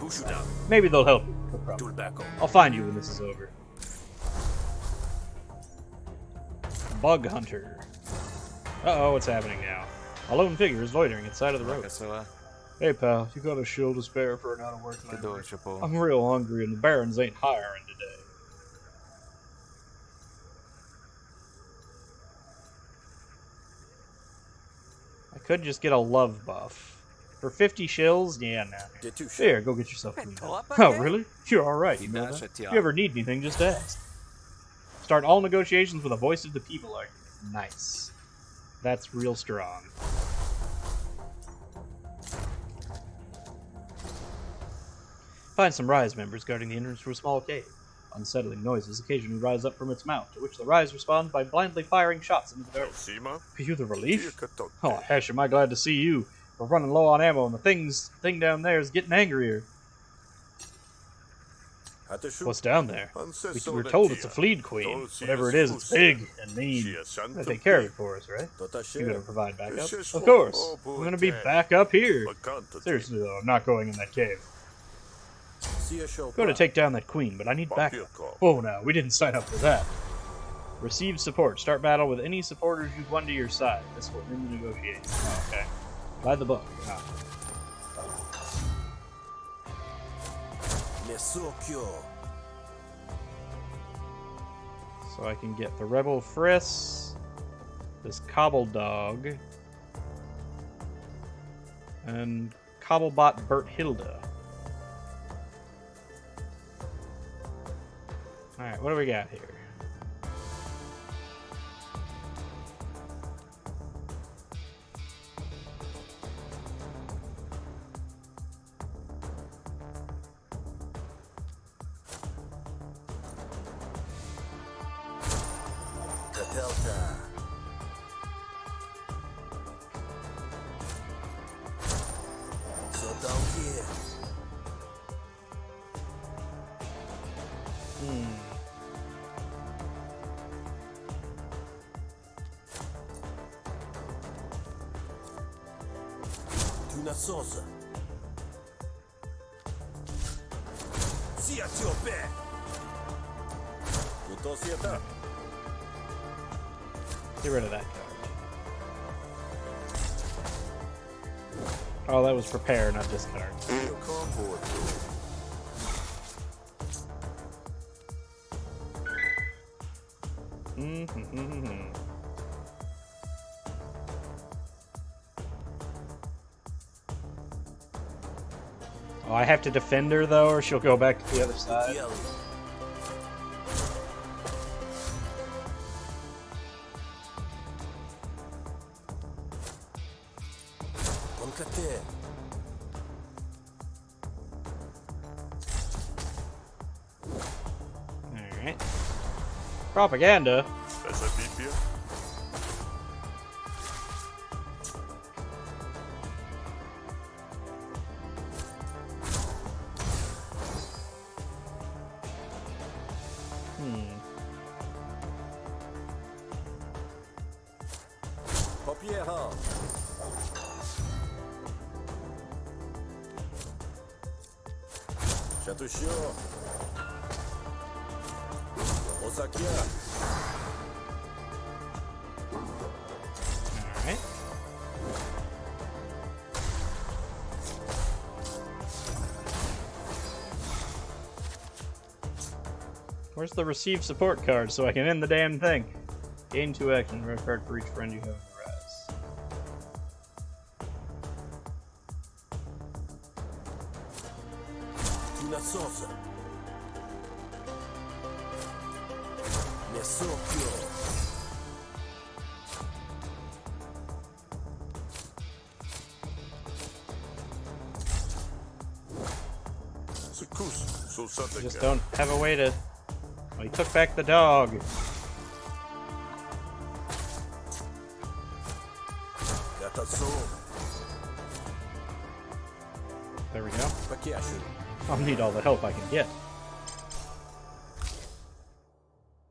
Maybe they'll help you. No problem. I'll find you when this is over. Bug Hunter. Uh-oh, what's happening now? A lone figure is loitering at the side of the road. Hey, pal, you got a shield to spare for an out-of-work night? I'm real hungry, and the Barons ain't hiring today. I could just get a love buff. For 50 shills? Yeah, nah. Here, go get yourself cleaned up. Oh, really? You're alright, you know that? If you ever need anything, just ask. Start all negotiations with a voice of the people argument. Nice. That's real strong. Find some Rise members guarding the entrance to a small cave. Unsettling noises occasionally rise up from its mouth, to which the Rise responds by blindly firing shots into the dark. Are you the relief? Oh, Hesh, am I glad to see you. We're running low on ammo, and the thing down there is getting angrier. What's down there? We were told it's a fleet queen. Whatever it is, it's big and mean. They take care of it for us, right? You're gonna provide backup? Of course. I'm gonna be back up here. Seriously, though, I'm not going in that cave. I'm going to take down that queen, but I need backup. Oh, no, we didn't sign up for that. Receive support. Start battle with any supporters you've won to your side. This will end the negotiation. Oh, okay. Buy the book. Oh. So I can get the Rebel Friss, this Cobble Dog, and Cobblebot Bert Hilda. Alright, what do we got here? Una sosa. Sia tio back. Tutto sieta. Get rid of that card. Oh, that was prepare, not discard. Io combo. Mm-hmm. Oh, I have to defend her though, or she'll go back to the other side. Yellow. Concate. Alright. Propaganda? Essa bíblia. Papiera. Chatushio. Osakia. Alright. Where's the receive support card so I can end the damn thing? Gain 2 action, draw a card for each friend you have in the rise. Una sosa. Nesokyo. Sukus, so something. Just don't have a way to... Oh, he took back the dog. There we go. I'll need all the help I can get.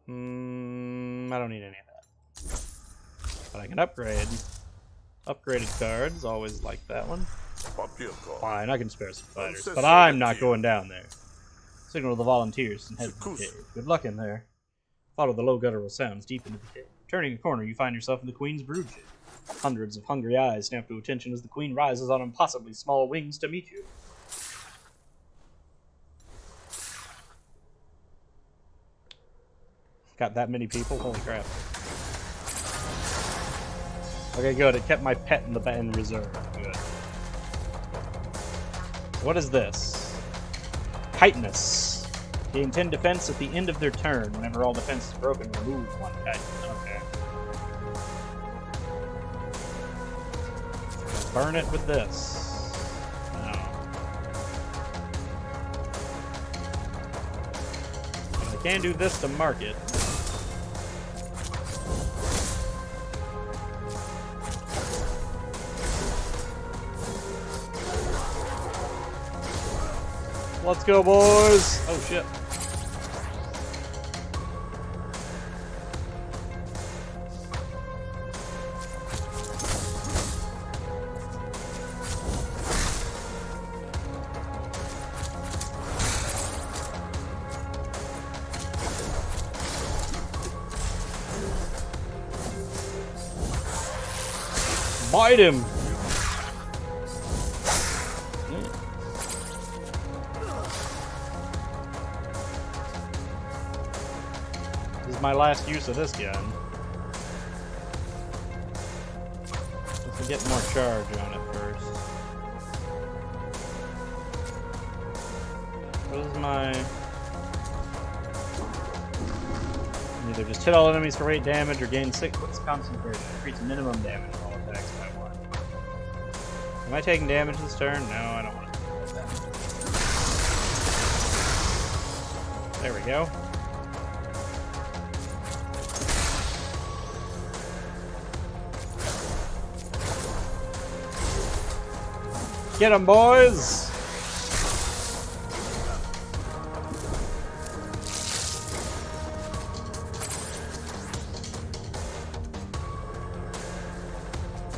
I don't need any of that. But I can upgrade. Upgraded cards, always like that one. Fine, I can spare some fighters, but I'm not going down there. Signal to the volunteers and head to the cave. Good luck in there. Follow the low guttural sounds deep into the cave. Turning a corner, you find yourself in the Queen's brood chamber. Hundreds of hungry eyes snap to attention as the Queen rises on impossibly small wings to meet you. Got that many people? Holy crap. Okay, good. It kept my pet in reserve. Good. What is this? Chitinous. Gain 10 defense at the end of their turn. Whenever all defense is broken, remove 1 chitin. Okay. Burn it with this. No. But I can do this to mark it. Let's go, boys! Oh, shit. Bite him! My last use of this gun. Let's get more charge on it first. What is my... Either just hit all enemies for 8 damage or gain 6 concentration. Increase minimum damage on all attacks by 1. Am I taking damage this turn? No, I don't want to do that. There we go. Get 'em, boys!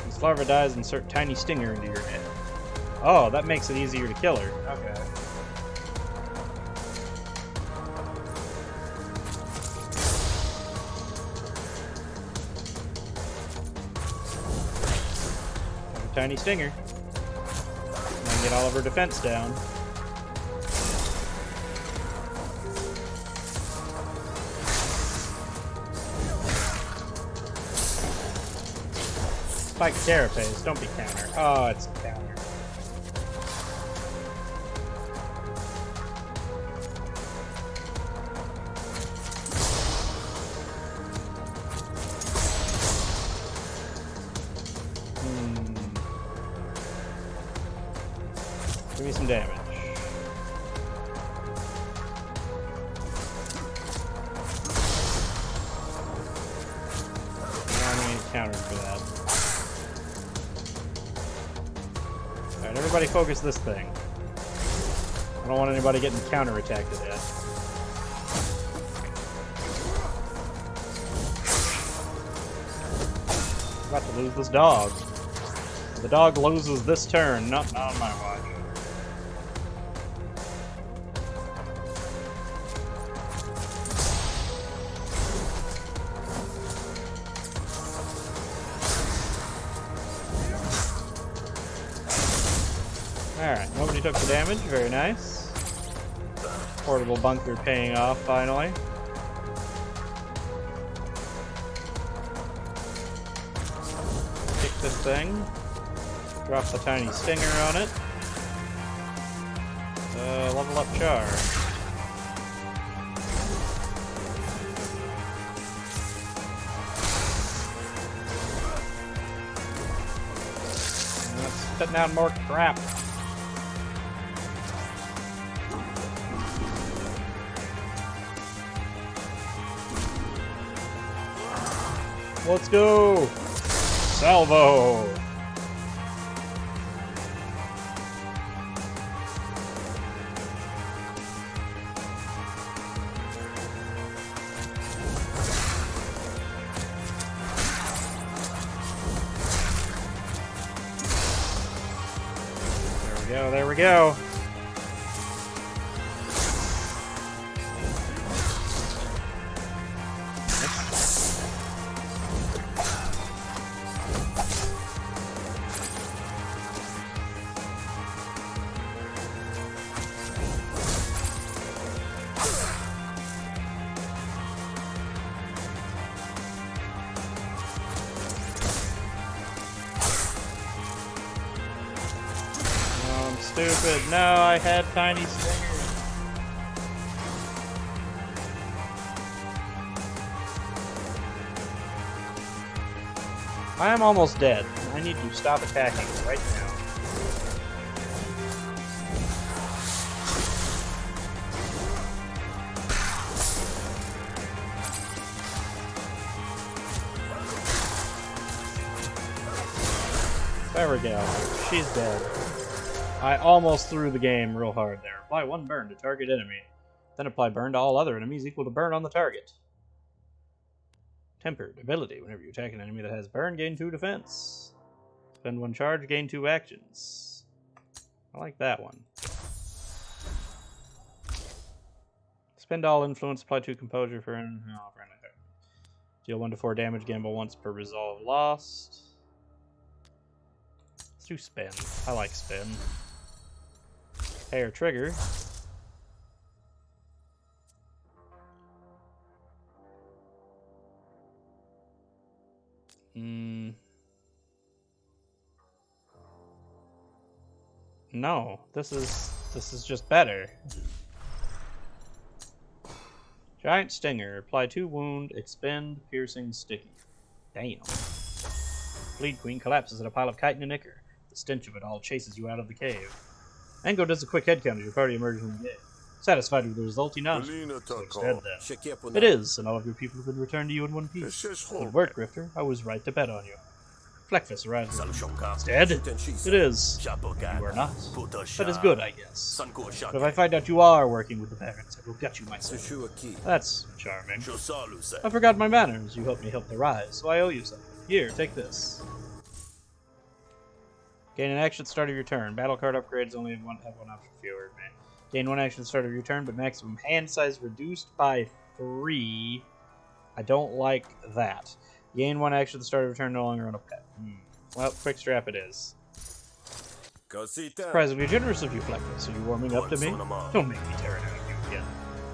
This larva dies, insert tiny stinger into your head. Oh, that makes it easier to kill her. Okay. Tiny stinger. And get all of her defense down. Spike carapace, don't be counter. Oh, it's counter. Give me some damage. I need counter for that. Alright, everybody focus this thing. I don't want anybody getting counterattacked to death. I'm about to lose this dog. The dog loses this turn, not on my watch. Alright, nobody took the damage, very nice. Portable bunker paying off finally. Kick this thing. Drop the tiny stinger on it. Level up charge. And that's spitting out more crap. Let's go! Salvo! There we go. Stupid. No, I had tiny stingers. I am almost dead. I need to stop attacking right now. There we go. She's dead. I almost threw the game real hard there. Apply 1 burn to target enemy. Then apply burn to all other enemies equal to burn on the target. Tempered ability. Whenever you attack an enemy that has burn, gain 2 defense. Spend 1 charge, gain 2 actions. I like that one. Spend all influence, apply 2 composure for an deal 1 to 4 damage, gamble once per resolve lost. Let's do spin. I like spin. Hair trigger. No, this is just better. Giant stinger. Apply 2 wound, expend, piercing, sticky. Damn. Bleed Queen collapses in a pile of chitin and ichor. The stench of it all chases you out of the cave. Ango does a quick head count as your party emerges from the cave. Satisfied with the result, he nods. So it's dead then. It is, and all of your people have been returned to you in one piece. Good work, Grifter. I was right to bet on you. Fleckfist arrives. It's dead? It is. And you are not. That is good, I guess. But if I find out you are working with the parents, I will gut you myself. That's charming. I forgot my manners. You helped me help the rise, so I owe you something. Here, take this. Gain an action at the start of your turn. Battle card upgrades only have one option fewer. Gain 1 action at the start of your turn, but maximum hand size reduced by 3. I don't like that. Gain 1 action at the start of your turn, no longer on a pet. Well, quick strap it is. Cosita. Surprisingly generous of you, Fleckfus. Are you warming up to me? Don't make me tear it out of you again.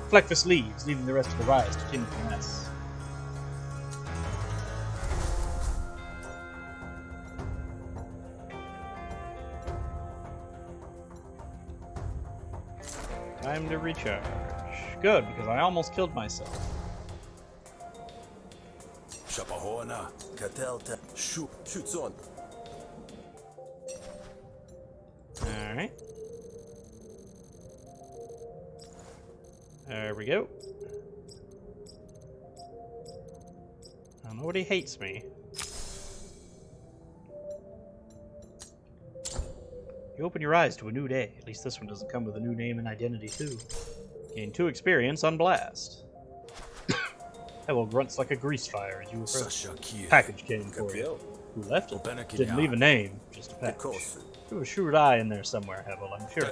Fleckfus leaves, leaving the rest of the rise to tend to the mess. Time to recharge. Good, because I almost killed myself. Shapahona. Katelta. Shoots on. Alright. There we go. Oh, nobody hates me. You open your eyes to a new day. At least this one doesn't come with a new name and identity, too. Gain 2 experience on Blast. Hell grunts like a grease fire as you approach. Package came for you. Who left it? Didn't leave a name, just a package. There was a shrewd eye in there somewhere, Hebel, I'm sure.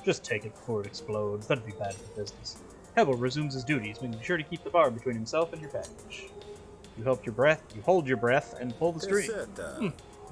Just take it before it explodes. That'd be bad for business. Hebel resumes his duties, making sure to keep the bar between himself and your package. You hold your breath, and pull the string.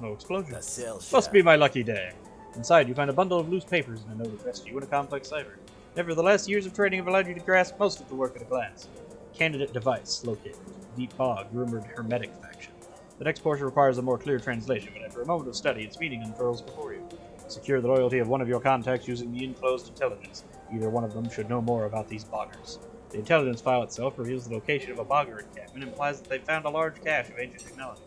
No explosion. Must be my lucky day. Inside, you find a bundle of loose papers and a note addressed to you in a complex cipher. Nevertheless, years of training have allowed you to grasp most of the work at a glance. Candidate device located. Deep bog, rumored hermetic faction. The next portion requires a more clear translation, but after a moment of study, its meaning unfurls before you. Secure the loyalty of one of your contacts using the enclosed intelligence. Either one of them should know more about these boggers. The intelligence file itself reveals the location of a bogger encampment and implies that they found a large cache of ancient technology.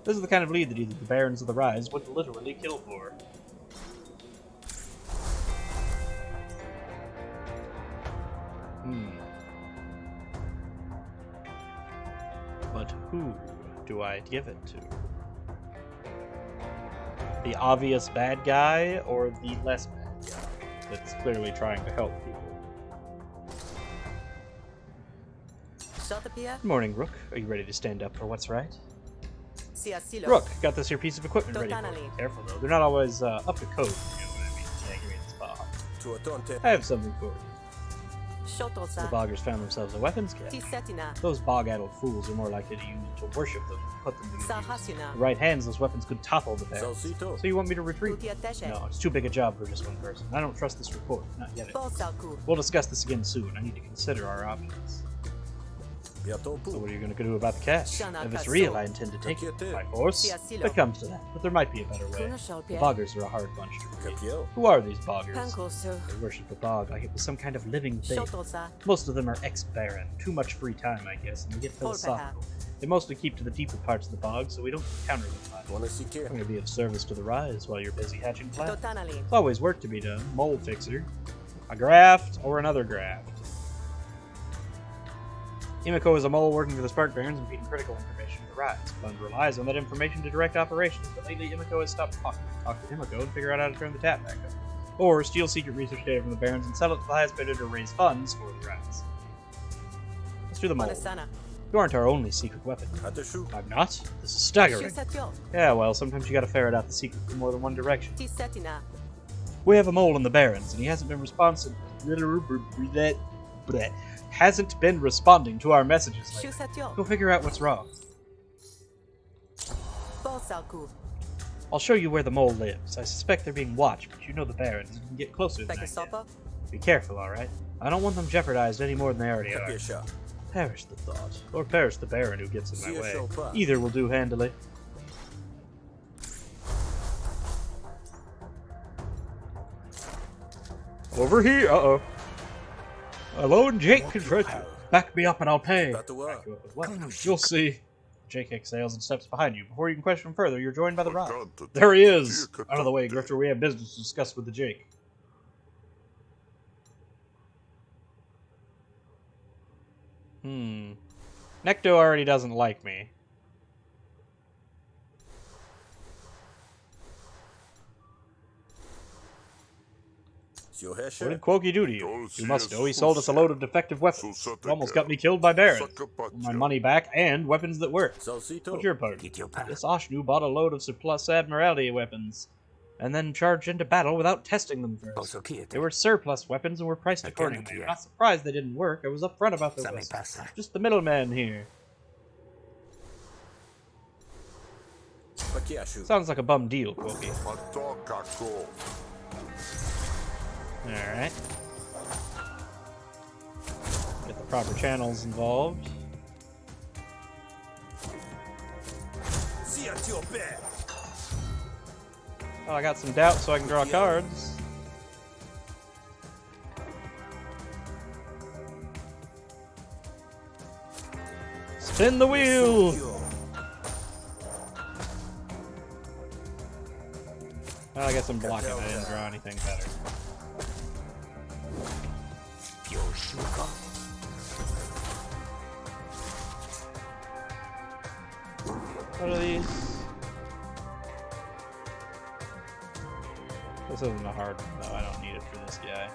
This is the kind of lead that either the Barons of the Rise would literally kill for. But who do I give it to? The obvious bad guy or the less bad guy that's clearly trying to help people? Good morning, Rook. Are you ready to stand up for what's right? Rook, got this here piece of equipment ready for you. Careful though, they're not always up to code, you know what I mean? Yeah, give me this bog. I have something for you. The boggers found themselves a weapons cache. Those bog-addled fools are more likely to use it to worship them than put them to use. In the right hands, those weapons could topple the Barons. So you want me to retreat? No, it's too big a job for just one person. I don't trust this report. Not yet. We'll discuss this again soon. I need to consider our options. So what are you going to do about the cache? If it's real, I intend to take it by force. If it comes to that, but there might be a better way. The boggers are a hard bunch to read. Who are these boggers? They worship the bog like it was some kind of living thing. Most of them are ex-baron. Too much free time, I guess, and they get philosophical. They mostly keep to the deeper parts of the bog, so we don't encounter them much. I'm going to be of service to the Rise while you're busy hatching plans. There's always work to be done. Mole fixer. A graft or another graft. Imiko is a mole working for the Spark Barons and feeding critical information to the Rise. Bund relies on that information to direct operations, but lately Imiko has stopped talking. Talk to Imiko and figure out how to turn the tap back up. Or steal secret research data from the Barons and sell it to the highest bidder to raise funds for the Rise. Let's do the mole. You aren't our only secret weapon. I'm not? This is staggering. Yeah, well, sometimes you gotta ferret out the secret from more than one direction. We have a mole in the Barons, and he hasn't been responsive. Hasn't been responding to our messages lately. Go figure out what's wrong. I'll show you where the mole lives. I suspect they're being watched, but you know the Barons. You can get closer than I can. Be careful, alright? I don't want them jeopardized any more than they already are. Perish the thought, or perish the Baron who gets in my way. Either will do handily. Over here! Uh-oh. Alone Jake can try to back me up and I'll pay. Back you up with what? You'll see. Jake exhales and steps behind you. Before you can question him further, you're joined by the Rise. There he is! Out of the way, Grifter. We have business to discuss with the Jake. Necto already doesn't like me. What did Quokey do to you? You must know he sold us a load of defective weapons. He almost got me killed by Barons. My money back and weapons that work. What's your part? This Oshnu bought a load of surplus Admiralty weapons. and then charged into battle without testing them first. Posso quiete. They were surplus weapons and were priced accordingly. I'm not surprised they didn't work. I was upfront about the Ça me risk. passa. Just the middleman here. Sounds like a bum deal, Quokey. Alright. Get the proper channels involved. Oh, I got some doubt so I can draw cards. Spin the wheel! Oh, I guess I'm blocking. I didn't draw anything better. What are these? This isn't a hard one, though. I don't need it for this guy.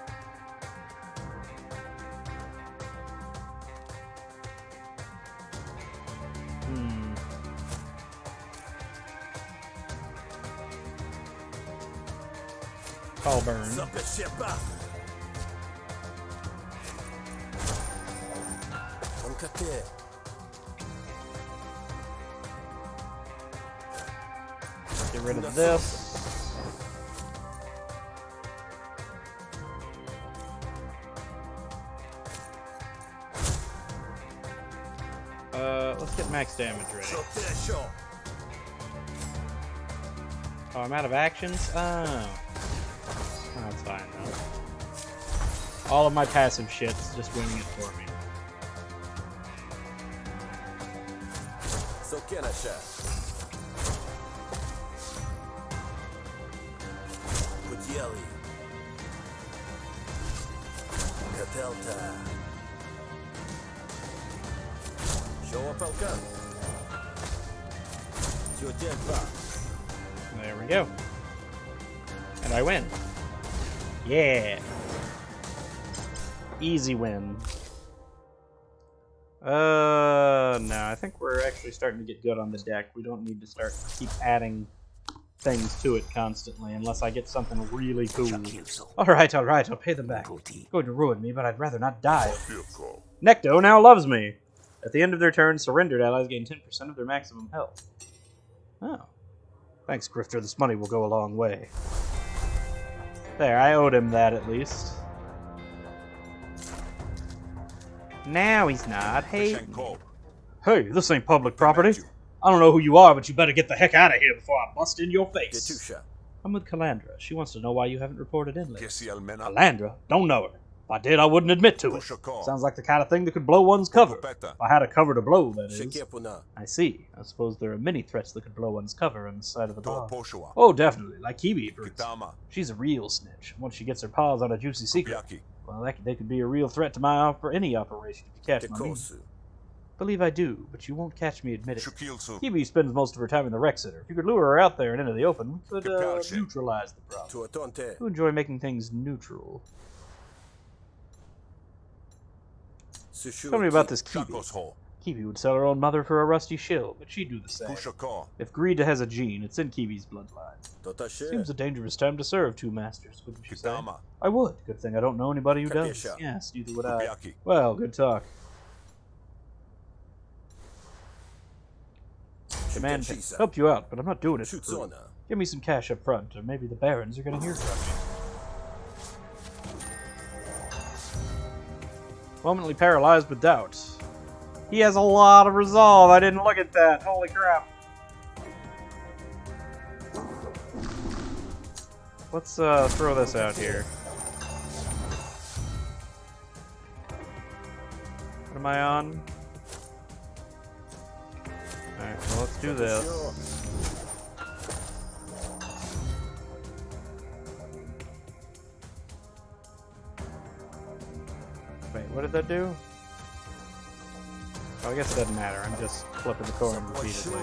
Call burn. Get rid of this. Let's get max damage ready. Oh, I'm out of actions? Oh. That's fine, though. All of my passive shit's just winning it for me. So can I share? Kutieli. Katelta. Show up Elka. There we go. And I win. Yeah. Easy win. No, I think we're actually starting to get good on the deck. We don't need to keep adding things to it constantly unless I get something really cool. Alright, I'll pay them back. Going to ruin me, but I'd rather not die. Necto now loves me. At the end of their turn, surrendered allies gain 10% of their maximum health. Oh. Thanks, Grifter. This money will go a long way. There, I owed him that at least. Now he's not. Hey, this ain't public property. I don't know who you are, but you better get the heck out of here before I bust in your face. I'm with Calandra. She wants to know why you haven't reported in lately. Calandra? Don't know her. If I did, I wouldn't admit to it. Sounds like the kind of thing that could blow one's cover. If I had a cover to blow, that is. I see. I suppose there are many threats that could blow one's cover on the side of the bar. Oh, definitely. Like Kibi, for instance. She's a real snitch. Once she gets her paws on a juicy secret, well, they could be a real threat to any operation, if you catch my meaning. Believe I do, but you won't catch me admitting. Kibi spends most of her time in the rec center. If you could lure her out there and into the open, we could neutralize the problem. You enjoy making things neutral. Tell me about this Kibi. Kibi would sell her own mother for a rusty shill, but she'd do the same. If greed has a gene, it's in Kibi's bloodline. Seems a dangerous time to serve two masters, wouldn't you say? I would. Good thing I don't know anybody who does. Yes, neither would I. Well, good talk. Demand helped you out, but I'm not doing it for free. Give me some cash up front, or maybe the barons are going to hear from me. Momently paralyzed with doubt. He has a lot of resolve. I didn't look at that. Holy crap. Let's throw this out here. What am I on? Alright, well, let's do this. Wait, what did that do? Oh, I guess it doesn't matter. I'm just flipping the coin repeatedly.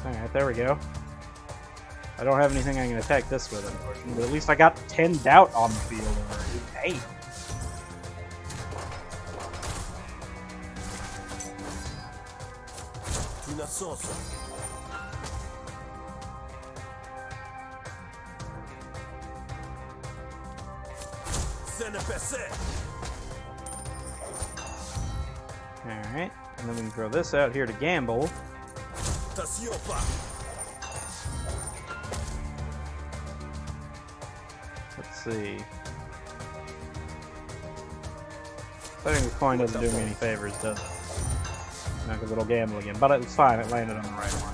Alright, there we go. I don't have anything I can attack this with, unfortunately. But at least I got 10 doubt on the field already. Hey. Una sosa. Alright, and then we can throw this out here to gamble. Let's see. I think the coin doesn't do me any favors, does it? No, because it'll gamble again. But it's fine, it landed on the right one.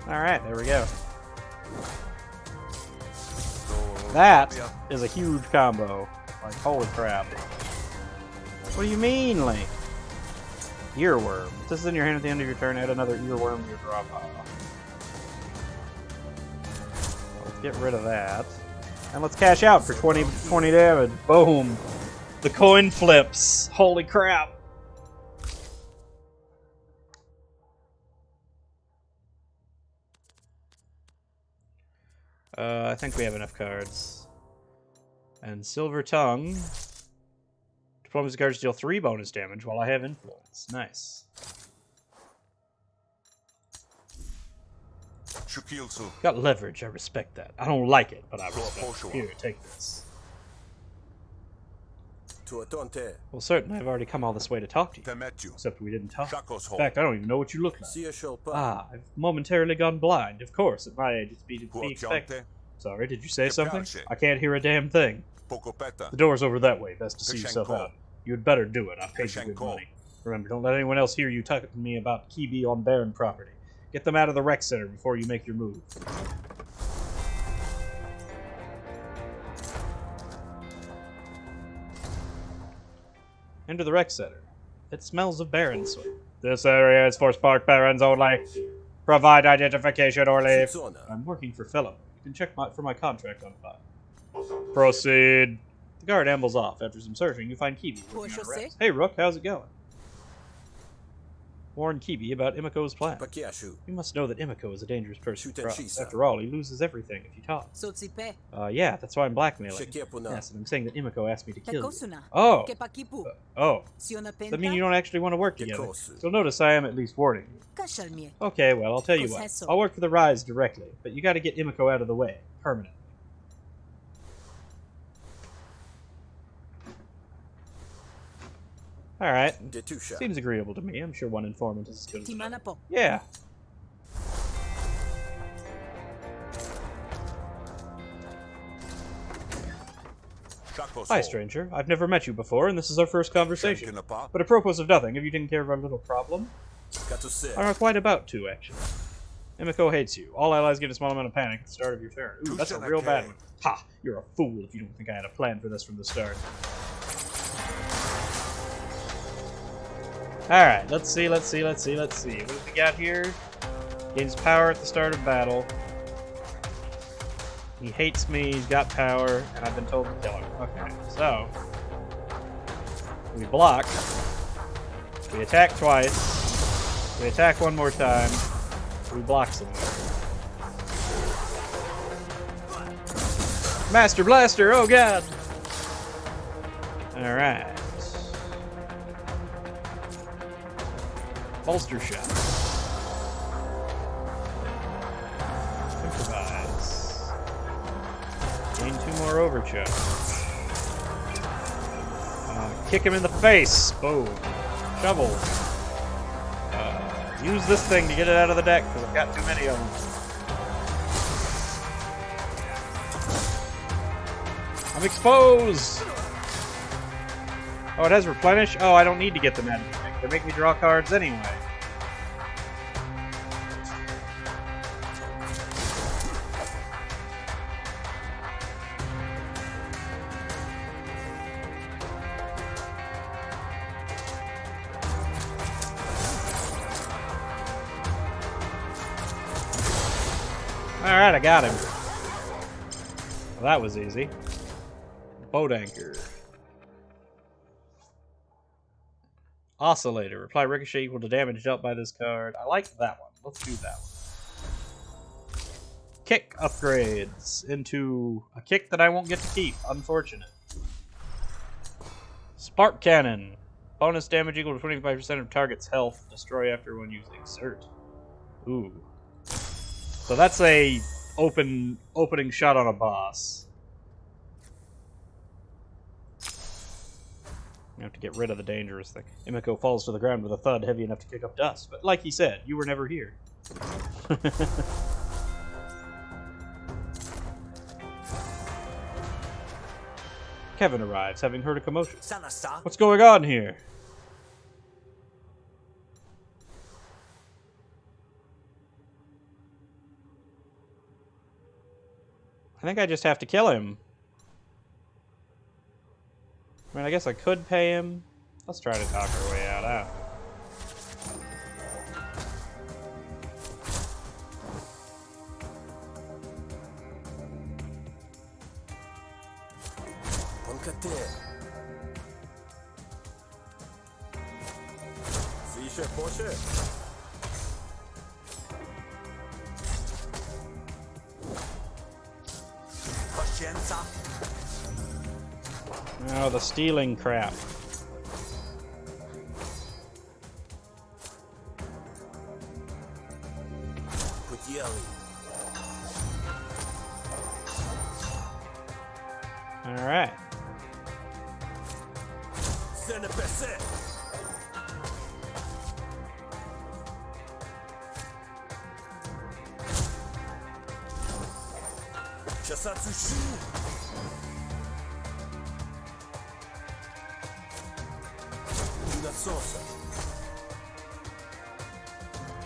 Alright, there we go. That is a huge combo. Like, holy crap. What do you mean, Link? Earworm. If this is in your hand at the end of your turn, add another earworm to your draw pile. Let's get rid of that. And let's cash out for 20 damage. Boom. The coin flips. Holy crap. I think we have enough cards. And Silver Tongue. Diplomacy cards deal 3 bonus damage while I have influence. Nice. Got leverage, I respect that. I don't like it, but I respect it. Here, take this. Well, certainly, I've already come all this way to talk to you. Except we didn't talk. In fact, I don't even know what you look like. Ah, I've momentarily gone blind. Of course, at my age, it's to be expected. Sorry, did you say something? I can't hear a damn thing. The door's over that way. Best to see yourself out. You had better do it. I paid you good money. Remember, don't let anyone else hear you talking to me about Kibi on Baron property. Get them out of the rec center before you make your move. Enter the rec center. It smells of Baron sweat. This area is for Spark Barons only. Provide identification or leave. I'm working for Fellow. You can check for my contract on file. Proceed. The guard ambles off. After some searching, you find Kibi working on arrest. Hey, Rook, how's it going? Warn Kibi about Imiko's plan. You must know that Imiko is a dangerous person to cross. After all, he loses everything if you talk. Yeah, that's why I'm blackmailing. Yes, and I'm saying that Imiko asked me to kill you. Oh. Oh. Does that mean you don't actually want to work together? You'll notice I am at least warning you. Okay, well, I'll tell you what. I'll work for the Rise directly, but you gotta get Imiko out of the way. Permanently. Alright. Seems agreeable to me. I'm sure one informant is as good as another. Yeah. Hi, stranger. I've never met you before, and this is our first conversation. But apropos of nothing, have you taken care of our little problem? I'm quite about to, actually. Imiko hates you. All allies get a small amount of panic at the start of your turn. Ooh, that's a real bad one. Ha! You're a fool if you don't think I had a plan for this from the start. Alright, let's see. What have we got here? Gains power at the start of battle. He hates me, he's got power, and I've been told to kill him. Okay, so... we block. We attack twice. We attack one more time. We block some more. Master Blaster, oh god! Alright. Bolster shot. Improvise. Gain 2 more overcharge. Kick him in the face. Boom. Shovel. Use this thing to get it out of the deck because I've got too many of them. I'm exposed. Oh, it has replenish? Oh, I don't need to get them out of the deck. They make me draw cards anyway. Alright, I got him. Well, that was easy. Boat anchor. Oscillator. Reply ricochet equal to damage dealt by this card. I like that one. Let's do that one. Kick upgrades into a kick that I won't get to keep. Unfortunate. Spark Cannon. Bonus damage equal to 25% of target's health. Destroy after one using Exert. Ooh. So that's a opening shot on a boss. You have to get rid of the dangerous thing. Imiko falls to the ground with a thud heavy enough to kick up dust. But like he said, you were never here. Kevin arrives, having heard a commotion. What's going on here? I think I just have to kill him. I mean, I guess I could pay him. Let's try to talk our way out. I don't know. Oh, the stealing crap. All right.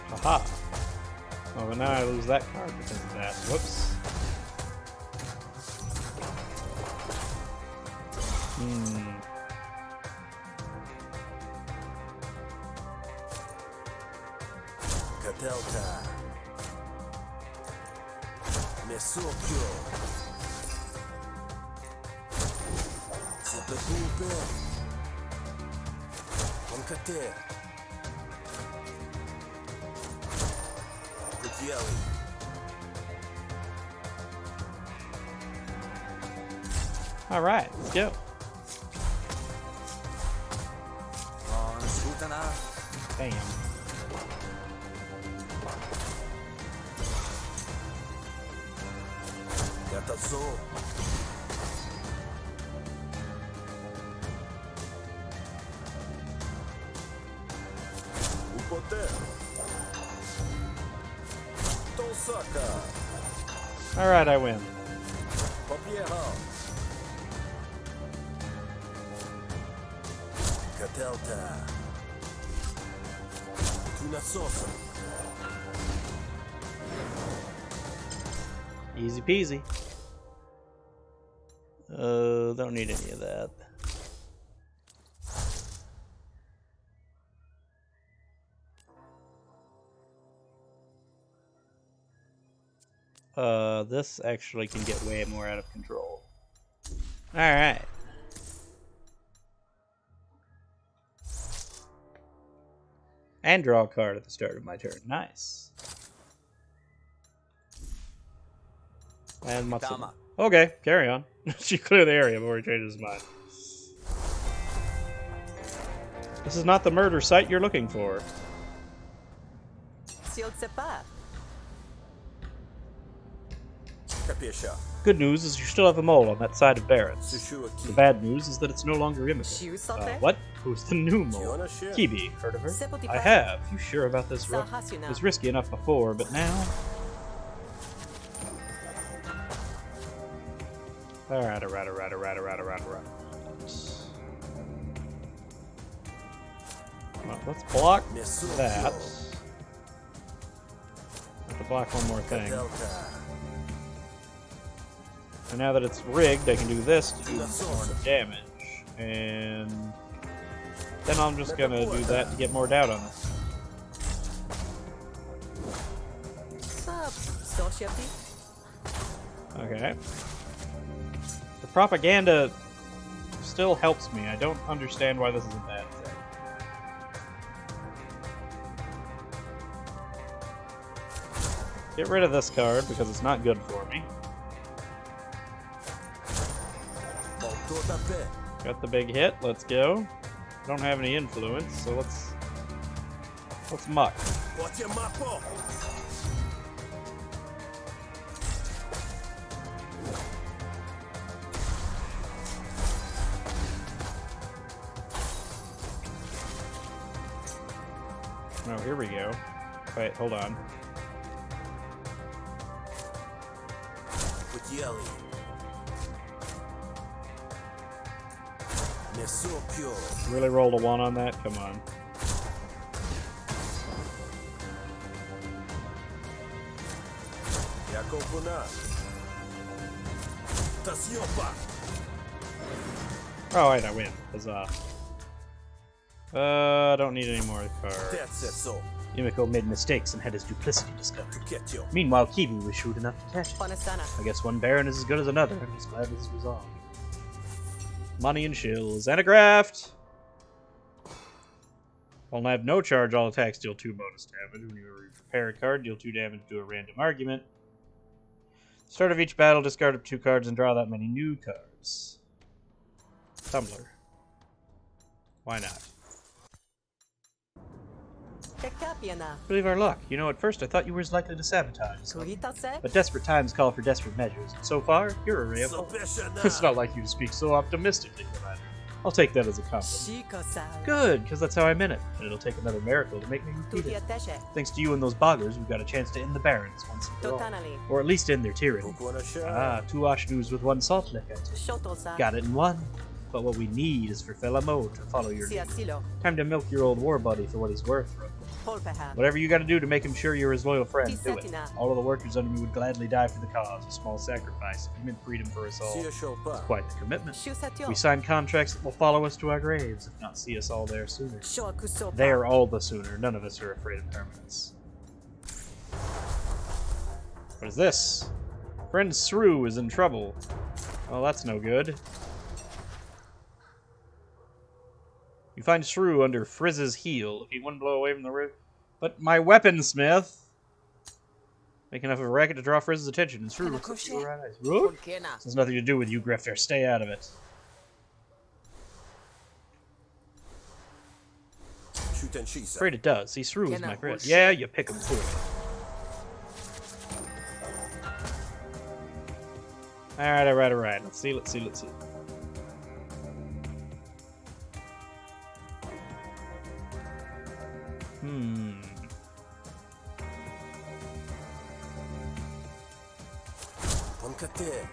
Haha. Oh, but now I lose that card because of that. Whoops. Delta. Mesokyo. C'est de boube. Onkate. Kujiali. All right, let's go. Bam. All right, I win. Easy peasy. Don't need any of that. This actually can get way more out of control. Alright. And draw a card at the start of my turn. Nice. And Matsuma. Okay, carry on. She cleared the area before he changes his mind. This is not the murder site you're looking for. Good news is you still have a mole on that side of Barrett's. The bad news is that it's no longer Imiko. What? Who's the new mole? Kibi, heard of her? I have. You sure about this, Rook? It was risky enough before, but now... Alright. Well, let's block that. Have to block one more thing. And now that it's rigged, I can do this to do more damage. And then I'm just gonna do that to get more doubt on it. Okay. The propaganda still helps me. I don't understand why this is a bad thing. Get rid of this card because it's not good for me. Manteau de paix. Got the big hit. Let's go. Don't have any influence, so let's muck. Porte ma porte. Oh, here we go. Wait, hold on. Petit Ali. Mesokyo. Really rolled a 1 on that? Come on. Yakopuna. Tasiopa. Oh, wait, I win. Huzzah. I don't need any more cards. That's it, so. Yumiko made mistakes and had his duplicity discovered. To get you. Meanwhile, Kibi was shrewd enough to catch it. Buonasera. I guess one Baron is as good as another. I'm just glad this is resolved. Money and shills. And a graft! While I have no charge, all attacks deal 2 bonus damage. When you prepare a card, deal 2 damage to a random argument. Start of each battle, discard up 2 cards and draw that many new cards. Tumbler. Why not? Che capiana. Believe our luck. You know, at first I thought you were as likely to sabotage. Kurita se. But desperate times call for desperate measures. And so far, you're a ray of hope. It's not like you to speak so optimistically, Commander. I'll take that as a compliment. Shiko-san. Good, because that's how I meant it. And it'll take another miracle to make me repeat Tutti it. attesce. Thanks to you and those boggers, we've got a chance to end the Barons once and for all. Totanali. Or at least end their tyranny. Kukonasha. Ah, 2 Ashnus with 1 salt lick, I take. Shoto-san. Got it in 1. But what we need is for Felamo to follow your lead. Siasilo. Time to milk your old war buddy for what he's worth, Rook. Polpeha. Whatever you gotta do to make him sure you're his loyal friend, do it. Tisetina. All of the workers under me would gladly die for the cause, a small sacrifice. It meant freedom for us all. Sia Chopa. Quite the commitment. Shusatyo. We sign contracts that will follow us to our graves, if not see us all there sooner. Shoakusopa. There all the sooner. None of us are afraid of permanence. What is this? Friend Sru is in trouble. Well, that's no good. You find Shrew under Frizz's heel, looking 1 blow away from the roof. But my weaponsmith! Make enough of a racket to draw Frizz's attention, and Shrew looks at you right eyes. Rook? This has nothing to do with you, Grifter. Stay out of it. Shoot and she said. Afraid it does. See, Shrew is my friend. Yeah, you pick him for it. Alright. Let's see. Pankate.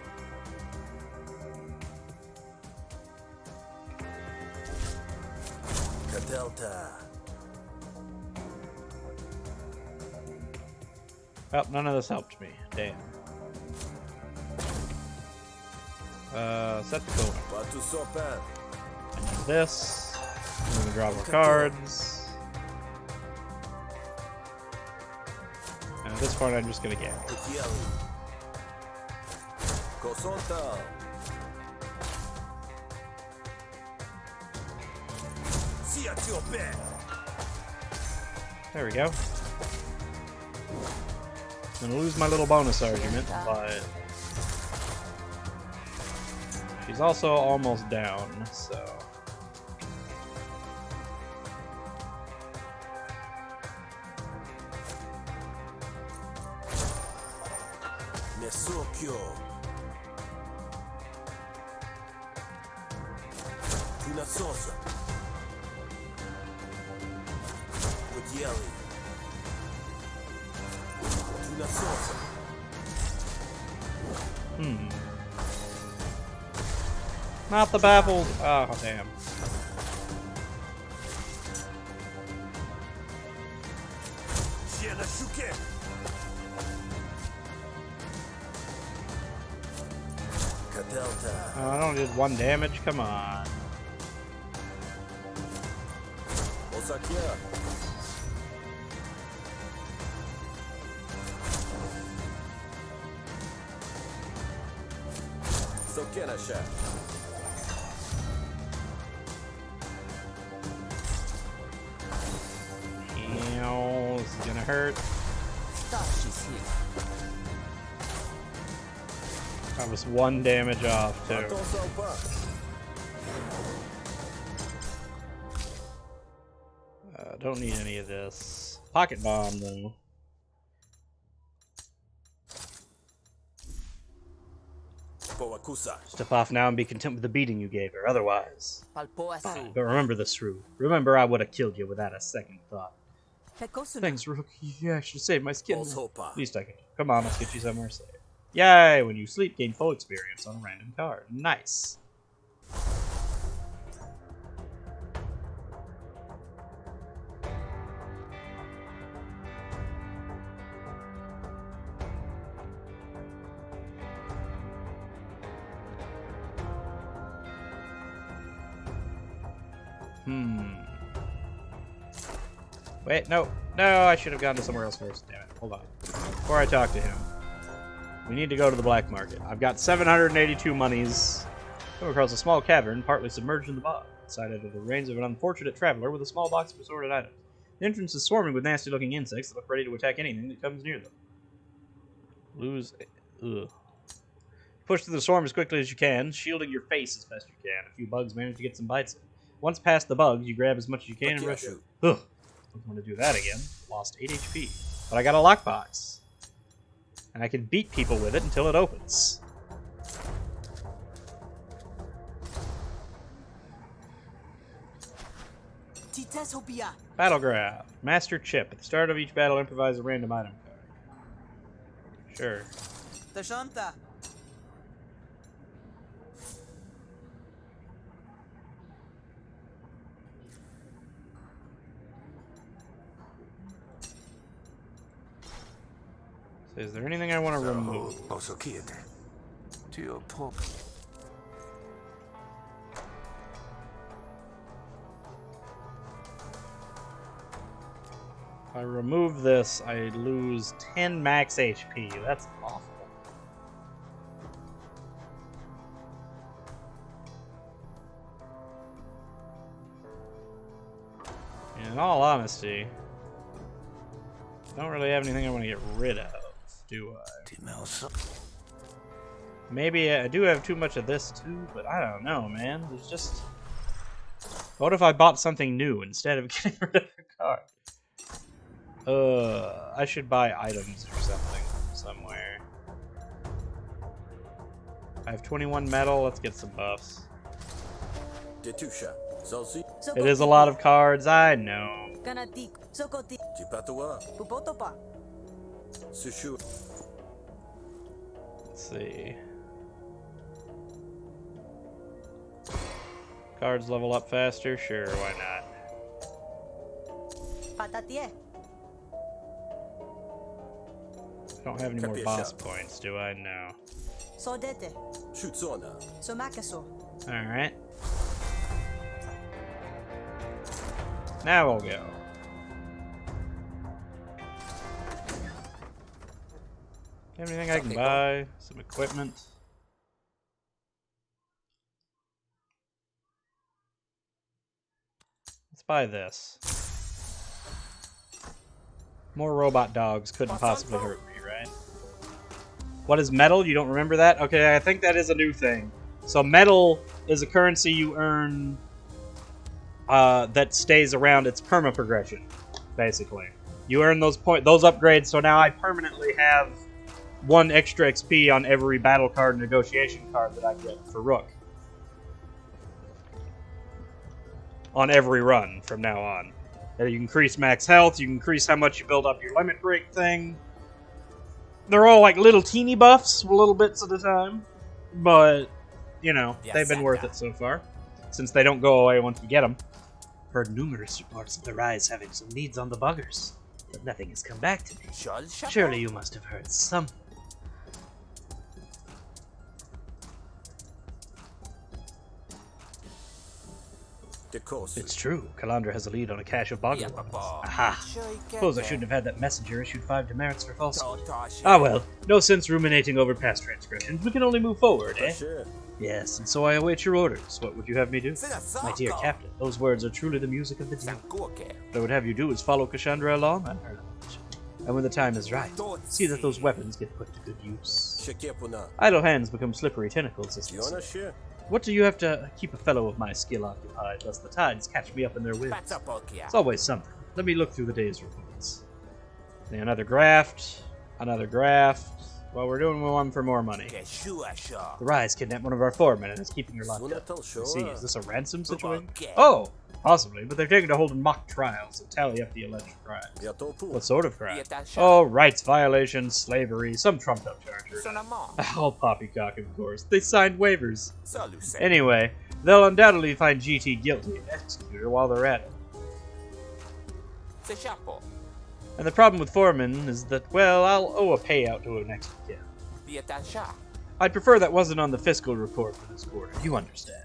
Katelta. Well, none of this helped me. Damn. Set the code. Batu Sopan. I need this. I'm gonna draw more cards. And at this point, I'm just gonna get it. Petit Ali. Kosonta. Sia Tiope. There we go. I'm gonna lose my little bonus argument, but she's also almost down, so. Mesokyo. Tuna Sosa. Petit Ali. Tuna Sosa. Not the baffled. Oh, damn. Siena Shuke. Katelta. Oh, I don't did 1 damage. Come on. Osakia. Sokenasha. Ew, this is gonna hurt. She's here. I was 1 damage off, too. Attention au pas. Don't need any of this. Pocket bomb, though. Poakusa. Step off now and be content with the beating you gave her, otherwise. Palpo asu. But remember this, Rue. Remember I would have killed you without a second thought. Pekosuna. Thanks, Rook. You actually saved my skin. Ozopa. At least I can. Come on, let's get you somewhere safe. Yay! When you sleep, gain full experience on a random card. Nice. Wait, no. No, I should have gone to somewhere else first. Damn it. Hold on. Before I talk to him, we need to go to the black market. I've got 782 monies. Come across a small cavern, partly submerged in the bog. Inside it are the remains of an unfortunate traveler with a small box of assorted items. The entrance is swarming with nasty-looking insects that look ready to attack anything that comes near them. Push through the swarm as quickly as you can, shielding your face as best you can. A few bugs manage to get some bites in. Once past the bugs, you grab as much as you can and rush it. Ugh. Don't want to do that again. Lost 8 HP. But I got a lockbox. And I can beat people with it until it opens. Battleground. Master Chip. At the start of each battle, improvise a random item card. Sure. Tashanta. So is there anything I want to remove? If I remove this, I lose 10 max HP. That's awful. In all honesty, I don't really have anything I want to get rid of, do I? Maybe I do have too much of this too, but I don't know, man. There's just... What if I bought something new instead of getting rid of the card? I should buy items or something somewhere. I have 21 metal. Let's get some buffs. Detusha. Salsi. It is a lot of cards, I know. Tipatua. Sushu. Let's see. Cards level up faster? Sure, why not? I don't have any more boss points, do I? No. Shutsona. Alright. Now we'll go. Anything I can buy? Some equipment. Let's buy this. More robot dogs couldn't possibly hurt me, right? What is metal? You don't remember that? Okay, I think that is a new thing. So metal is a currency you earn that stays around its perma progression, basically. You earn those those upgrades, so now I permanently have 1 extra XP on every battle card negotiation card that I get for Rook. On every run from now on. You can increase max health, you can increase how much you build up your limit break thing. They're all like little teeny buffs, little bits at a time. But, you know, they've been worth it so far. Since they don't go away once you get them. Heard numerous reports of the Rise having some needs on the buggers. But nothing has come back to me. Surely you must have heard something. It's true. Kalandra has a lead on a cache of bogger ones. Aha! Suppose I shouldn't have had that messenger issued 5 demerits for falsehood. Ah well, no sense ruminating over past transgressions. We can only move forward, eh? Yes, and so I await your orders. What would you have me do? My dear captain, those words are truly the music of the deep. What I would have you do is follow Cassandra along. And when the time is right, see that those weapons get put to good use. Shekepuna. Idle hands become slippery tentacles, as they say. Yona share. What do you have to keep a fellow of my skill occupied, lest the tides catch me up in their winds? It's always something. Let me look through the day's reports. Another graft. Another graft. Well, we're doing one for more money. The Rise kidnapped one of our foremen and is keeping her locked up. I see, is this a ransom situation? Oh, possibly, but they're taken to hold in mock trials to tally up the alleged crimes. What sort of crime? Oh, rights violations, slavery, some trumped-up charge. All poppycock, of course. They signed waivers. Anyway, they'll undoubtedly find GT guilty and execute her while they're at it. And the problem with foremen is that, well, I'll owe a payout to an extra kid. I'd prefer that wasn't on the fiscal report for this quarter. You understand.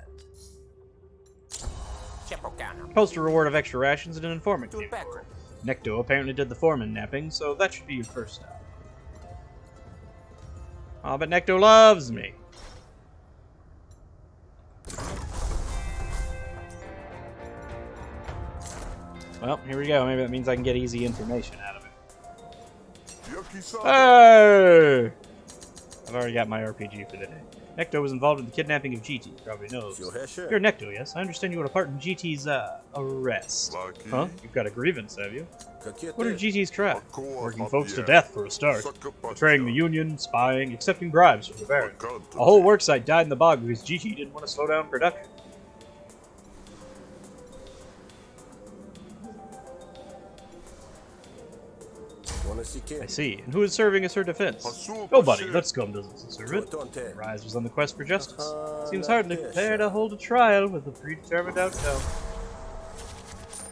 Post a reward of extra rations and an informant came forward. Necto apparently did the foreman napping, so that should be your first stop. Oh, but Necto loves me. Well, here we go. Maybe that means I can get easy information out of it. Hey! I've already got my RPG for the day. Necto was involved in the kidnapping of GT. You probably knows. You're Necto, yes? I understand you want a part in GT's, arrest. Huh? You've got a grievance, have you? What are GT's crimes? Working folks to death, for a start. Betraying the Union, spying, accepting bribes from the Baron. A whole worksite died in the bog because GT didn't want to slow down production. I see. And who is serving as her defense? Nobody. That scum doesn't deserve it. Rise was on the quest for justice. Seems hardly fair to hold a trial with a predetermined outcome.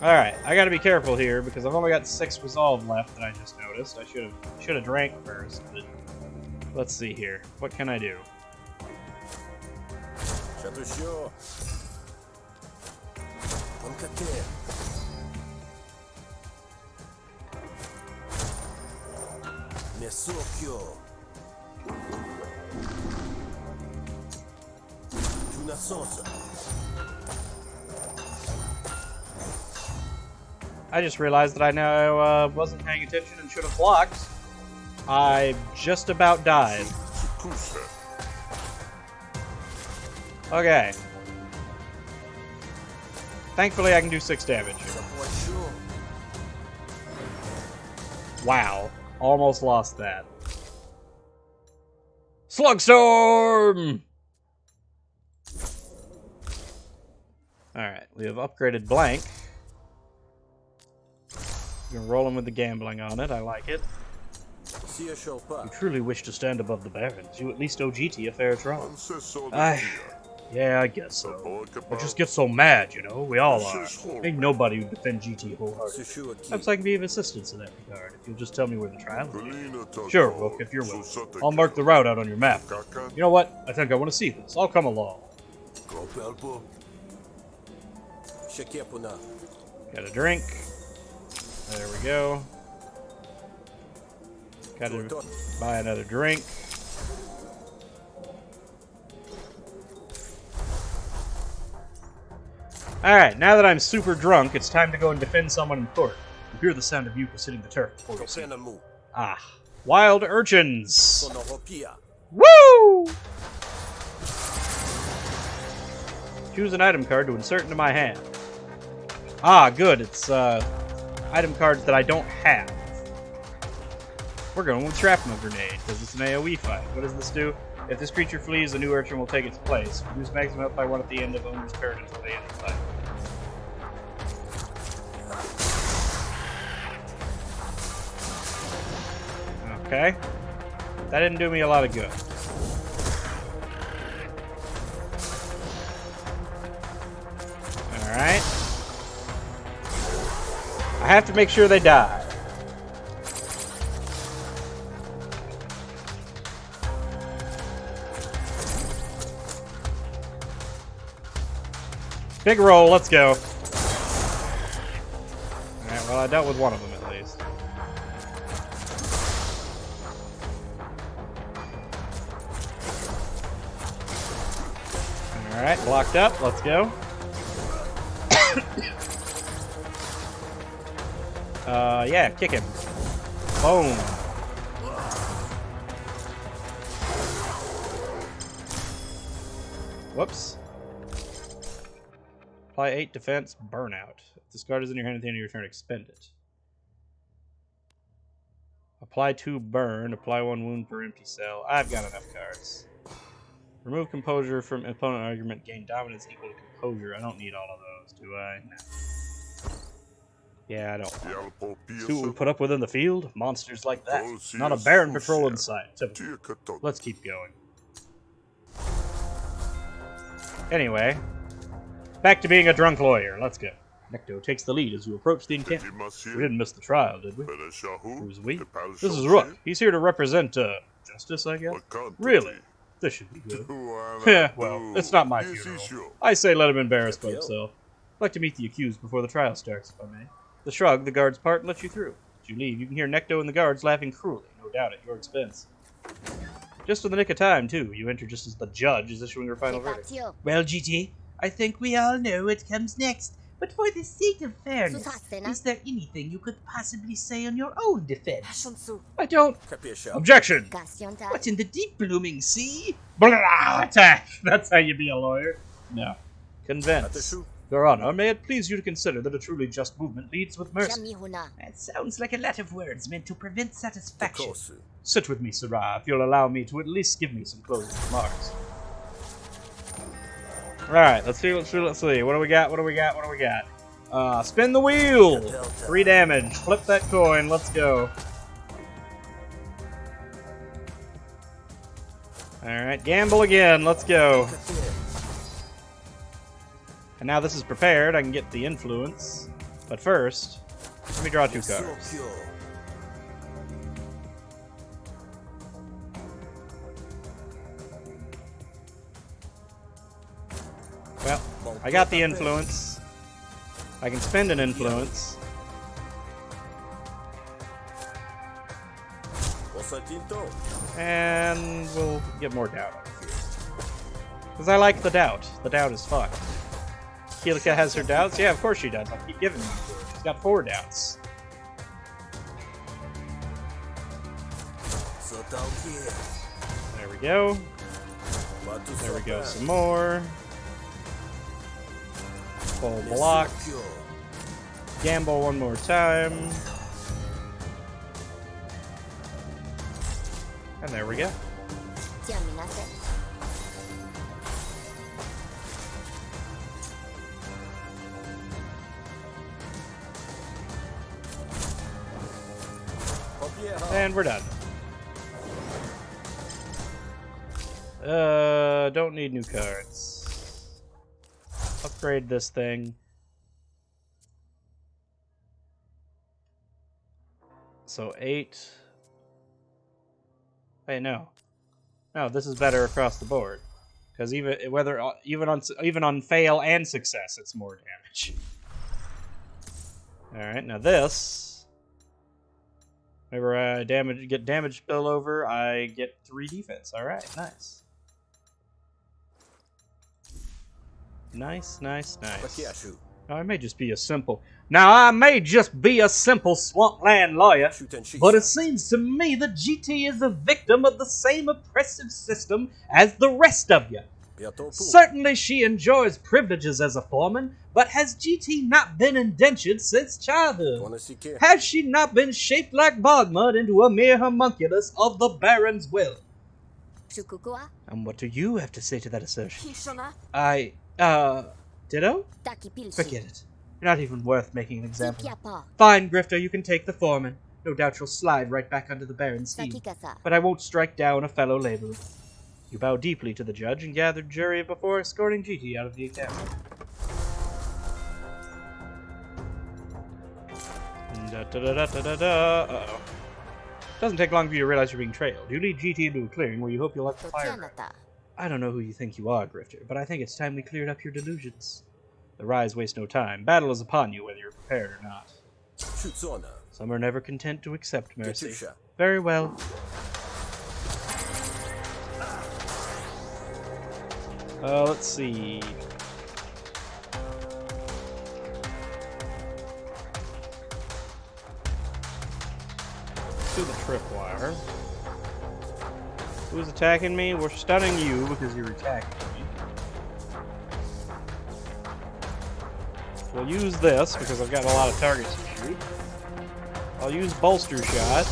Alright, I gotta be careful here because I've only got 6 resolve left that I just noticed. I should have drank first, but let's see here. What can I do? I just realized that I now wasn't paying attention and should have blocked. I just about died. Okay. Thankfully, I can do 6 damage. Wow. Almost lost that. Slugstorm! Alright, we have upgraded Blank. We're rolling with the gambling on it. I like it. You truly wish to stand above the barons. You at least owe GT a fair trial. Yeah, I guess so. I just get so mad, you know? We all are. Ain't nobody who defend GT wholeheartedly. Perhaps I can be of assistance in that regard, if you'll just tell me where the trial is. Sure, Rook, if you're willing. I'll mark the route out on your map. You know what? I think I want to see this. I'll come along. Got a drink. There we go. Gotta buy another drink. Alright, now that I'm super drunk, it's time to go and defend someone in court. You hear the sound of Yuka hitting the turf before you see them. Ah, wild urchins! Woo! Choose an item card to insert into my hand. Ah, good, it's item cards that I don't have. We're going with Shrapnel Grenade, because it's an AoE fight. What does this do? If this creature flees, a new urchin will take its place. Reduce maximum health by 1 at the end of owner's turn until the end of the fight. Okay. That didn't do me a lot of good. Alright. I have to make sure they die. Big roll, let's go. Alright, well I dealt with one of them at least. Alright, blocked up, let's go. Yeah, kick him. Boom. Whoops. Apply 8 defense, burnout. If this card is in your hand at the end of your turn, expend it. Apply 2 burn, apply 1 wound per empty cell. I've got enough cards. Remove composure from opponent argument, gain dominance equal to composure. I don't need all of those, do I? No. Yeah, I don't. See what we put up within the field? Monsters like that. Not a Baron patrol in sight. Typical. Let's keep going. Anyway, back to being a drunk lawyer. Let's go. Necto takes the lead as you approach the encampment. We didn't miss the trial, did we? Who's we? This is Rook. He's here to represent, justice, I guess? Really? This should be good. Yeah, well, it's not my funeral. I say let him embarrass by himself. I'd like to meet the accused before the trial starts, if I may. The shrug, the guards part and let you through. As you leave, you can hear Necto and the guards laughing cruelly, no doubt at your expense. Just in the nick of time, too. You enter just as the judge is issuing her final verdict. Well, Gigi, I think we all know what comes next. But for the sake of fairness, is there anything you could possibly say on your own defense? I don't. Objection! What's in the deep blooming sea? Blah, attack! That's how you be a lawyer. No. Convince. Your Honor, may it please you to consider that a truly just movement leads with mercy. That sounds like a lot of words meant to prevent satisfaction. Sit with me, Sirrah, if you'll allow me to at least give me some closing remarks. Alright, let's see. What do we got? Spin the wheel! 3 damage. Flip that coin. Let's go. Alright, gamble again. Let's go. And now this is prepared. I can get the influence. But first, let me draw 2 cards. Well, I got the influence. I can spend an influence. And we'll get more doubt out of here. Because I like the doubt. The doubt is fun. Keelika has her doubts? Yeah, of course she does. I'll keep giving them to her. She's got 4 doubts. There we go. There we go, some more. Full block. Gamble one more time. And there we go. And we're done. Don't need new cards. Upgrade this thing. So 8. Wait, no. No, this is better across the board. Because even on fail and success, it's more damage. Alright, now this. Whenever I get damage spillover, I get 3 defense. Alright, nice. Nice. Now, I may just be a simple swampland lawyer, but it seems to me that GT is a victim of the same oppressive system as the rest of you. Certainly she enjoys privileges as a foreman, but has GT not been indentured since childhood? Has she not been shaped like bog mud into a mere homunculus of the Baron's will? And what do you have to say to that assertion? Ditto? Forget it. You're not even worth making an example of. Fine, Grifter, you can take the foreman. No doubt you'll slide right back under the Baron's feet. But I won't strike down a fellow laborer. You bow deeply to the judge and gathered jury before escorting GT out of the encampment. Uh-oh. Doesn't take long for you to realize you're being trailed. You lead GT into a clearing where you hope you'll have to fire. I don't know who you think you are, Grifter, but I think it's time we cleared up your delusions. The rise wastes no time. Battle is upon you, whether you're prepared or not. Some are never content to accept mercy. Very well. Let's see. do the tripwire. Who's attacking me? We're stunning you because you're attacking me. We'll use this because I've got a lot of targets to shoot. I'll use bolster shot.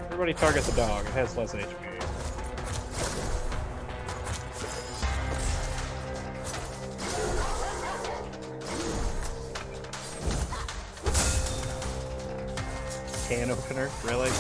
Everybody target the dog. It has less HP. Can opener, really?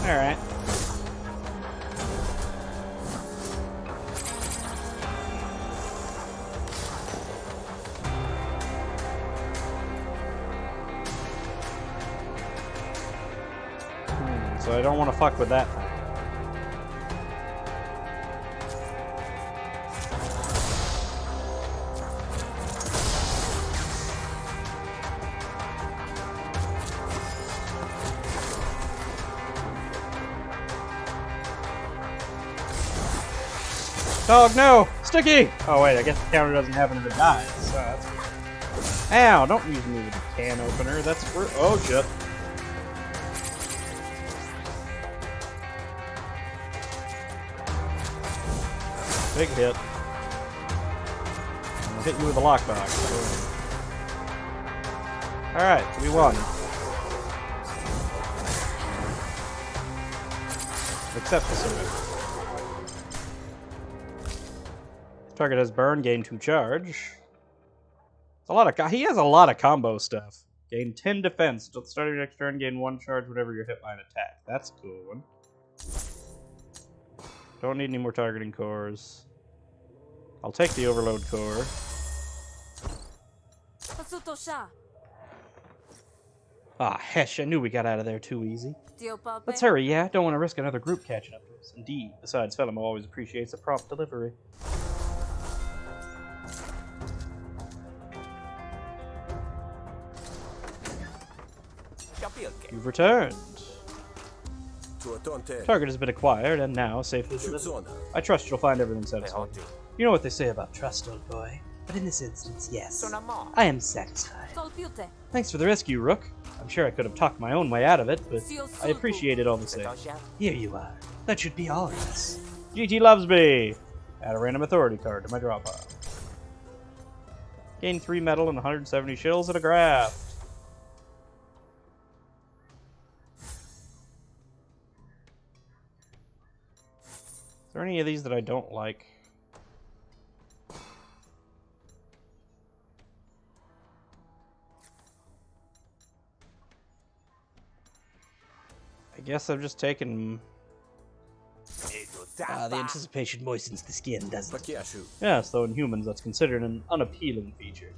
Alright. So I don't want to fuck with that. Dog, no! Sticky! Oh wait, I guess the counter doesn't happen if it dies, so that's good. Ow, don't use me with the can opener, that's for— oh shit. Big hit. I'll hit you with a lockbox. Alright, we won. Accept the surrender. Target has burn, gain 2 charge. A lot of he has a lot of combo stuff. Gain 10 defense until the start of your next turn. Gain 1 charge whenever you're hit by an attack. That's a cool one. Don't need any more targeting cores. I'll take the overload core. Ah, hesh! I knew we got out of there too easy. Let's hurry, yeah? Don't want to risk another group catching up to us. Indeed. Besides, Felimo always appreciates a prompt delivery. You've returned. Target has been acquired and now safely delivered. I trust you'll find everything satisfying. You know what they say about trust, old boy. But in this instance, yes. I am satisfied. Thanks for the rescue, Rook. I'm sure I could have talked my own way out of it, but I appreciate it all the same. Here you are. That should be all of us. GT loves me! Add a random authority card to my draw pile. Gain 3 metal and 170 shills and a graft. Is there any of these that I don't like? I guess I've just taken... Ah, the anticipation moistens the skin, doesn't it? Yes, though in humans that's considered an unappealing feature.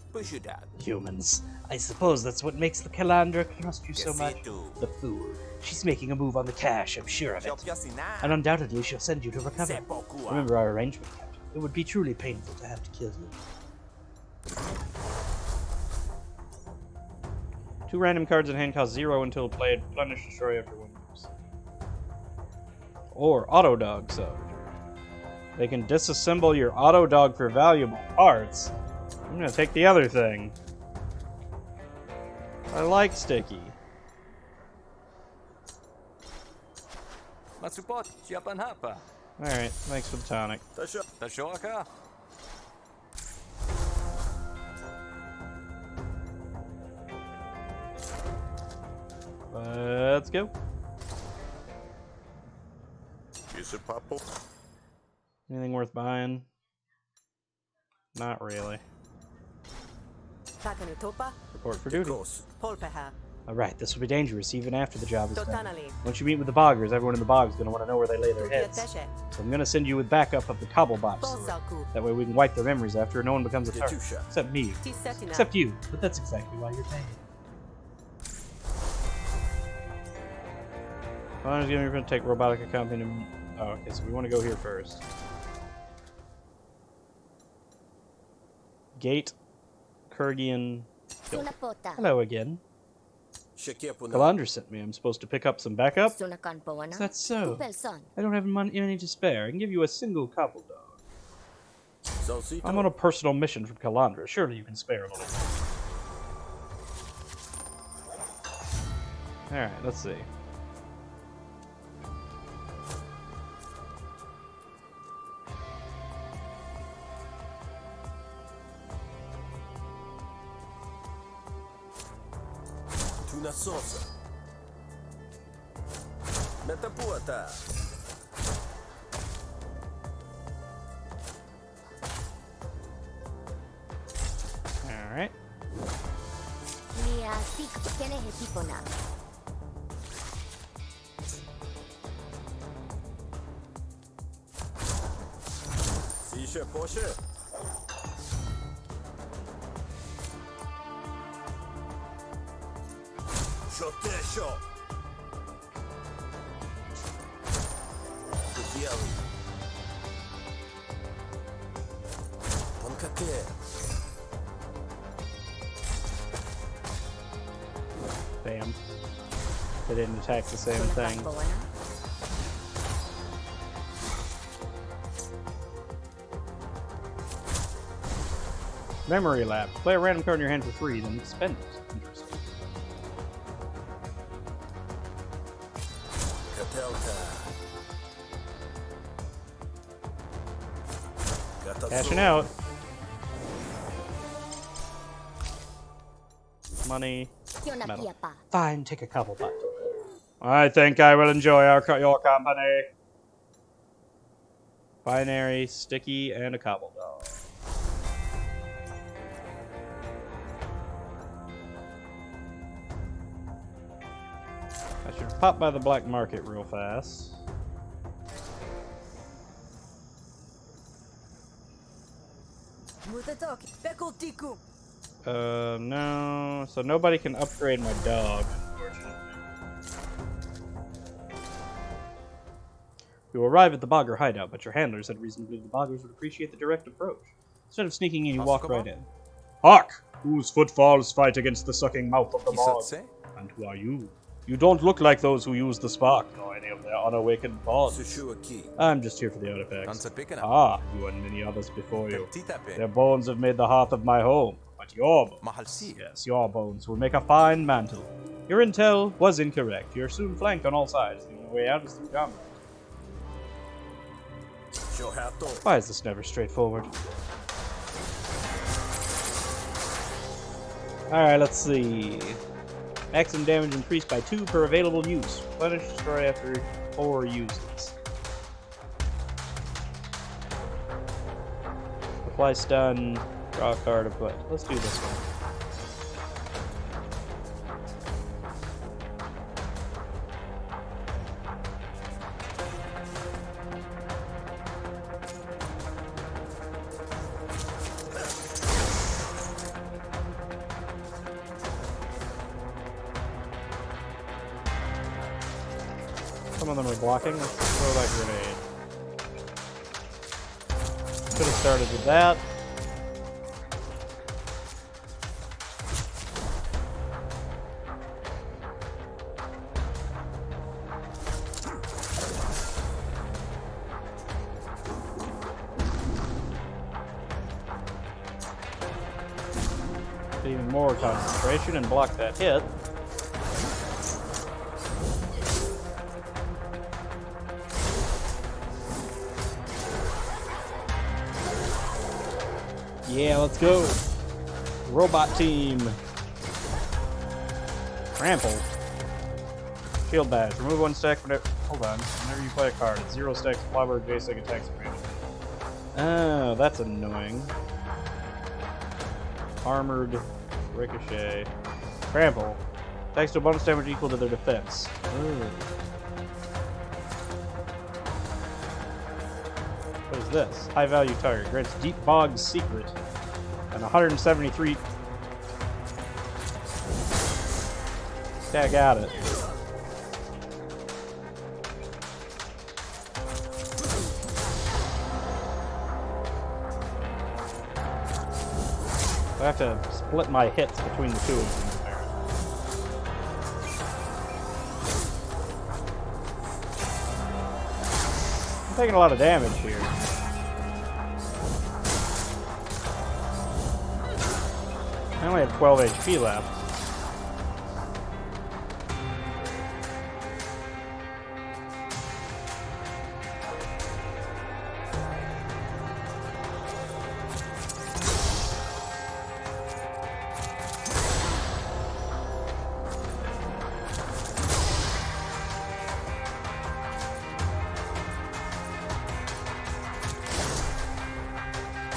Humans. I suppose that's what makes the Calandra trust you so much. The fool. She's making a move on the cash, I'm sure of it. And undoubtedly she'll send you to recover. Remember our arrangement, Captain. It would be truly painful to have to kill you. 2 random cards in hand cost 0 until played. Replenish, destroy after 1 use. Or Auto Dog Surge. They can disassemble your Auto Dog for valuable parts. I'm gonna take the other thing. I like Sticky. Alright, thanks for the tonic. Let's go. Anything worth buying? Not really. Report for duty. Alright, this will be dangerous even after the job is done. Totanali. Once you meet with the boggers, everyone in the bog is going to want to know where they lay their heads. Tukiateshe. So I'm going to send you with backup of the Cobblebots. Bosalku. That way we can wipe their memories after no one becomes a target. Detusha. Except me. Tisetina. Except you. But that's exactly why you're paying. Well, we're going to take Robotica Company. Oh, okay, so we want to go here first. Gate. Kurgian. Hello again. Kalandra sent me. I'm supposed to pick up some backup? Is that so? I don't have any to spare. I can give you a single couple dog. I'm on a personal mission from Kalandra. Surely you can spare a little. Alright, let's see. Tuna sauce. Metapuata. Alright. Sisha Porsche. Shotesho. Kukiali. Ponkate. Bam. They didn't attack the same thing. Memory lab. Play a random card in your hand for free, then spend it. Interesting. Cashing out. Money. Metal. Fine, take a couple bucks. I think I will enjoy your company. Binary, sticky, and a cobble dog. I should pop by the black market real fast. No. So nobody can upgrade my dog, unfortunately. You arrive at the Bogger hideout, but your handlers had reason to believe the Boggers would appreciate the direct approach. Instead of sneaking in, you walk right in. Hark! Whose footfalls fight against the sucking mouth of the bog? And who are you? You don't look like those who use the spark, nor any of their unawakened pods. I'm just here for the artifacts. Ah, you and many others before you. Their bones have made the hearth of my home. But your bones, yes, your bones will make a fine mantle. Your intel was incorrect. You're soon flanked on all sides. The only way out is through combat. Why is this never straightforward? Alright, let's see. Maximum damage increased by 2 per available use. Replenish, destroy after 4 uses. Apply stun, draw a card to put. Let's do this one. Some of them are blocking. Let's throw that grenade. Could have started with that. Even more concentration and block that hit. Yeah, let's go. Robot team. Trample. Shield badge. Remove 1 stack whenever. Hold on. Whenever you play a card, it's 0 stacks flubber, basic attacks and range. Oh, that's annoying. Armored. Ricochet. Trample. Attacks to bonus damage equal to their defense. What is this? High value target. Grants Deep Bog's secret. And 173. Tag at it. I have to split my hits between the two of them. I'm taking a lot of damage here. I only have 12 HP left.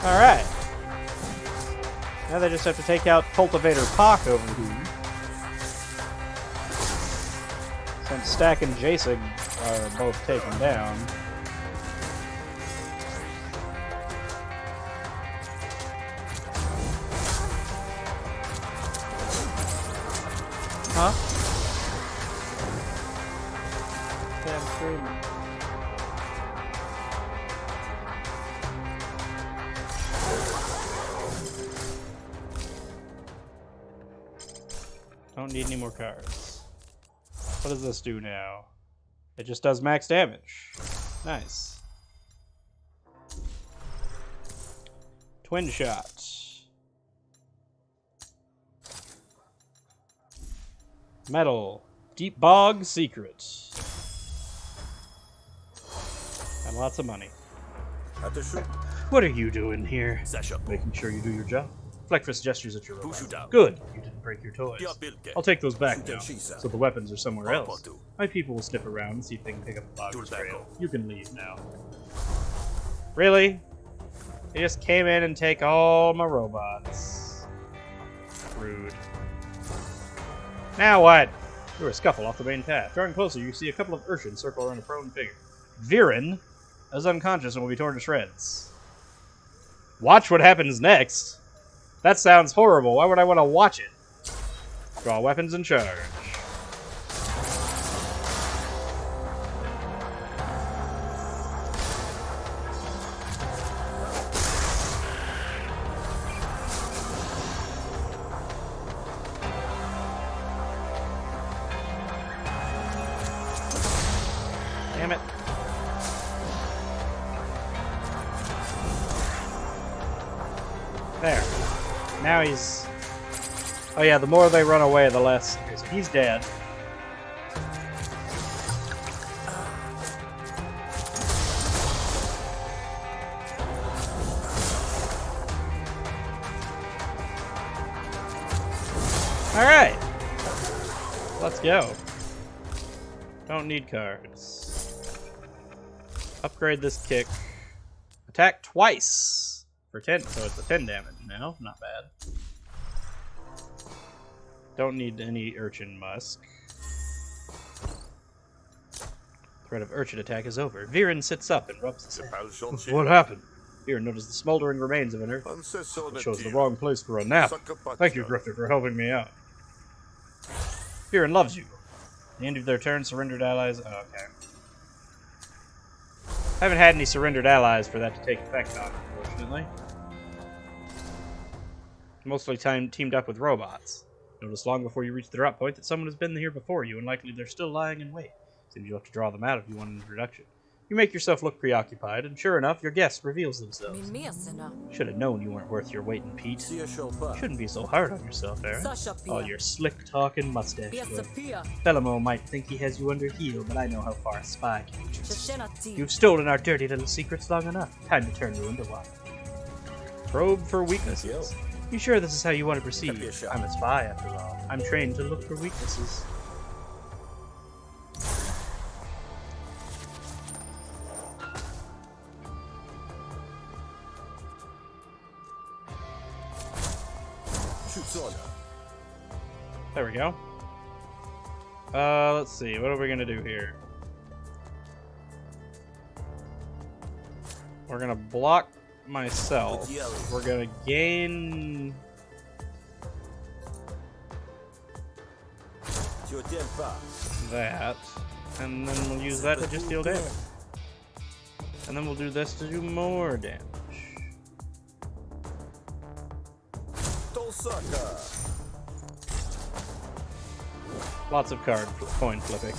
Alright. Now they just have to take out Cultivator Pock over here. Since Stack and Jason are both taken down. Huh? Damn true. Don't need any more cards. What does this do now? It just does max damage. Nice. Twin shot. Metal. Deep Bog secret. And lots of money. What are you doing here? Making sure you do your job. Fleckfist gestures at your robot. Good. You didn't break your toys. I'll take those back now. So the weapons are somewhere else. My people will sniff around and see if they can pick up the Bog's trail. You can leave now. Really? They just came in and take all my robots. Rude. Now what? You're a scuffle off the main path. Drawing closer, you see a couple of urchins circle around a prone figure. Viren is unconscious and will be torn to shreds. Watch what happens next. That sounds horrible. Why would I want to watch it? Draw weapons and charge. Damn it. There. Now he's... Oh yeah, the more they run away, the less... Okay, so he's dead. Alright! Let's go. Don't need cards. Upgrade this kick. Attack twice! For 10, so it's a 10 damage now. Not bad. Don't need any Urchin Musk. Threat of Urchin attack is over. Viren sits up and rubs his hands. What happened? Viren noticed the smoldering remains of an earth. It shows the wrong place for a nap. Thank you, Grifter, for helping me out. Viren loves you. At the end of their turn, surrendered allies... Oh, okay. I haven't had any surrendered allies for that to take effect on, unfortunately. Mostly teamed up with robots. Notice long before you reach the drop point that someone has been here before you, and likely they're still lying in wait. Seems you'll have to draw them out if you want an introduction. You make yourself look preoccupied, and sure enough, your guest reveals themselves. Should have known you weren't worth your weight in peat. Shouldn't be so hard on yourself, Aaron. All your slick-talking mustache. Belamo might think he has you under heel, but I know how far a spy can reach. You've stolen our dirty little secrets long enough. Time to turn you into one. Probe for weaknesses. You sure this is how you want to proceed? I'm a spy, after all. I'm trained to look for weaknesses. There we go. Let's see. What are we gonna do here? We're gonna block myself. We're gonna gain. That, and then we'll use that to just deal damage. And then we'll do this to do more damage. Lots of coin flipping.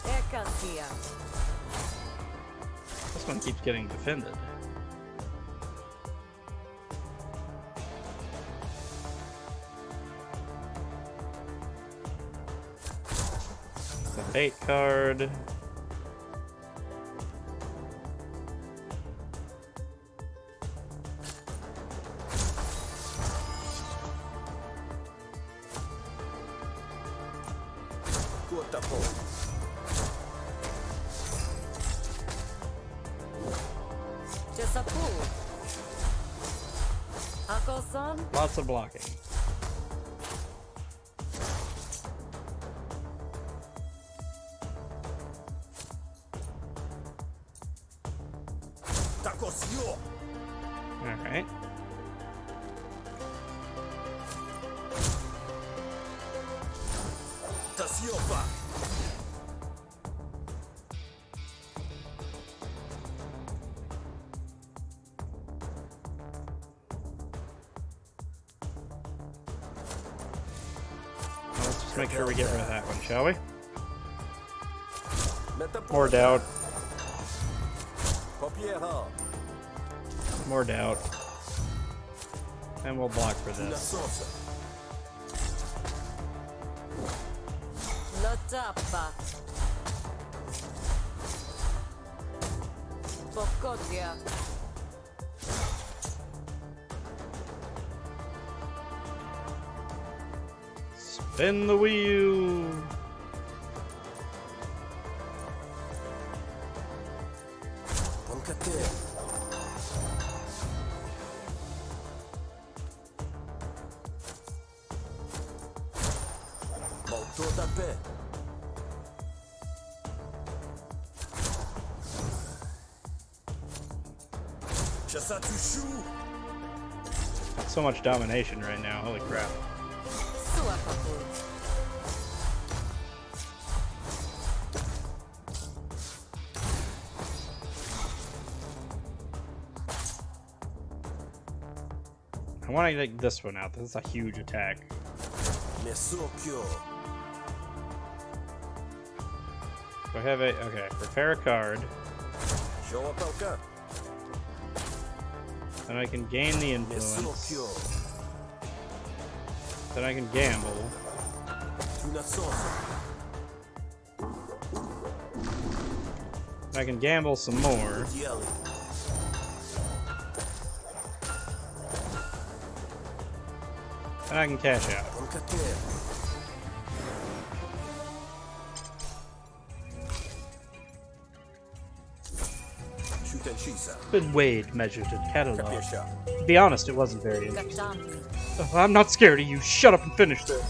Ekasia. This one keeps getting defended. The bait card. Jesapu. Hakosan. Lots of blocking. Alright. Let's just make sure we get rid of that one, shall we? More doubt. More doubt. And we'll block for this. Lotapa. Pokotia. Spin the wheel! Got so much domination right now, holy crap. Suapapu. I want to take this one out. This is a huge attack. Do I have a... Okay, prepare a card. Then I can gain the influence. Then I can gamble. Then I can gamble some more. And I can cash out. Been weighed, measured, and cataloged. To be honest, it wasn't very interesting. Gatami. Oh, I'm not scared of you. Shut up and finish this.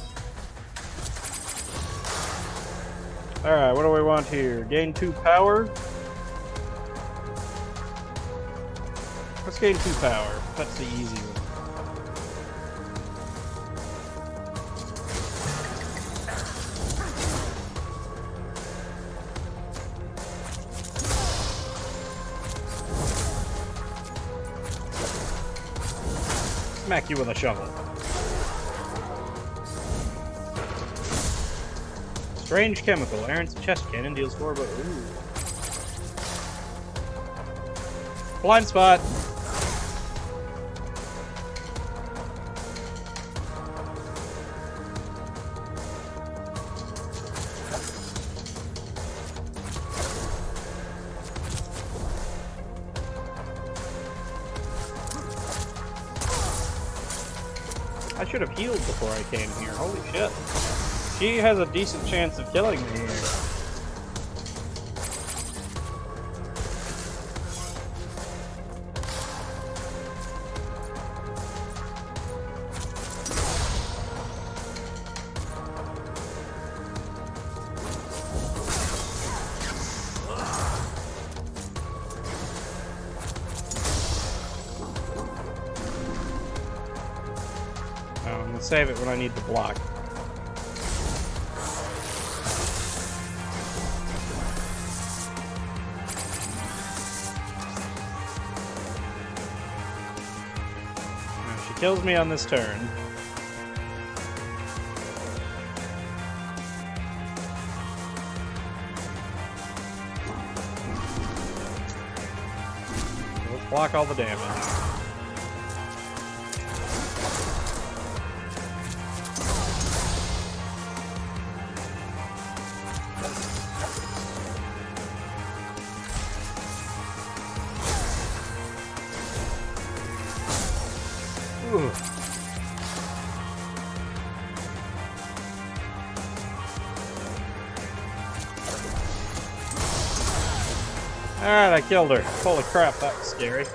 Alright, what do we want here? Gain 2 power? Let's gain 2 power. That's the easy one. Smack you with a shovel. Strange chemical. Aaron's chest cannon deals 4, but ooh. Blind spot. I should have healed before I came here. Holy shit. She has a decent chance of killing me here. I'm gonna save it when I need the block. Now, she kills me on this turn. Let's block all the damage. Ooh. Alright, I killed her. Holy crap, that was scary.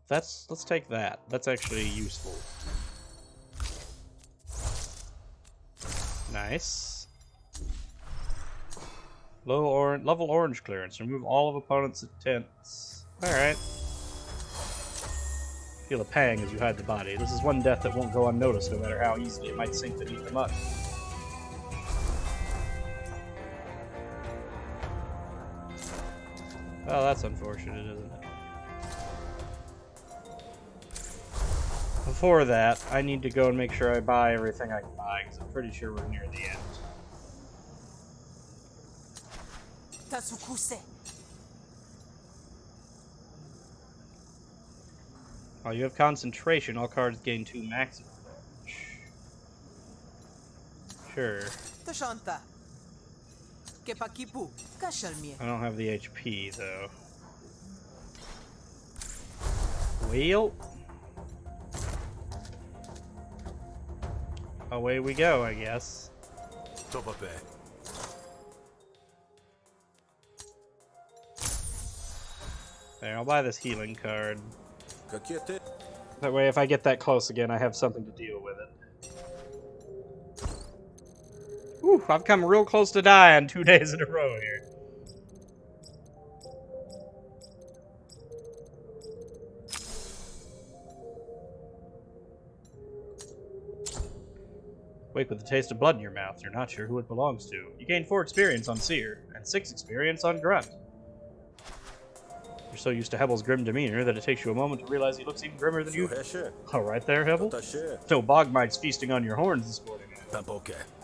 Let's take that. That's actually useful. Nice. Level orange clearance. Remove all of opponents' intents. Alright. Feel a pang as you hide the body. This is one death that won't go unnoticed, no matter how easily it might sink beneath the mud. Oh, that's unfortunate, isn't it? Before that, I need to go and make sure I buy everything I can buy, because I'm pretty sure we're near the end. Oh, you have concentration. All cards gain 2 maximum damage. Sure. I don't have the HP, though. Well. Away we go, I guess. There, I'll buy this healing card. That way, if I get that close again, I have something to deal with it. Whew, I've come real close to dying 2 days in a row here. Wake with the taste of blood in your mouth. You're not sure who it belongs to. You gain 4 experience on Seer, and 6 experience on Grunt. You're so used to Hebbel's grim demeanor that it takes you a moment to realize he looks even grimmer than you. All right there, Hebbel? No bog mites feasting on your horns this morning.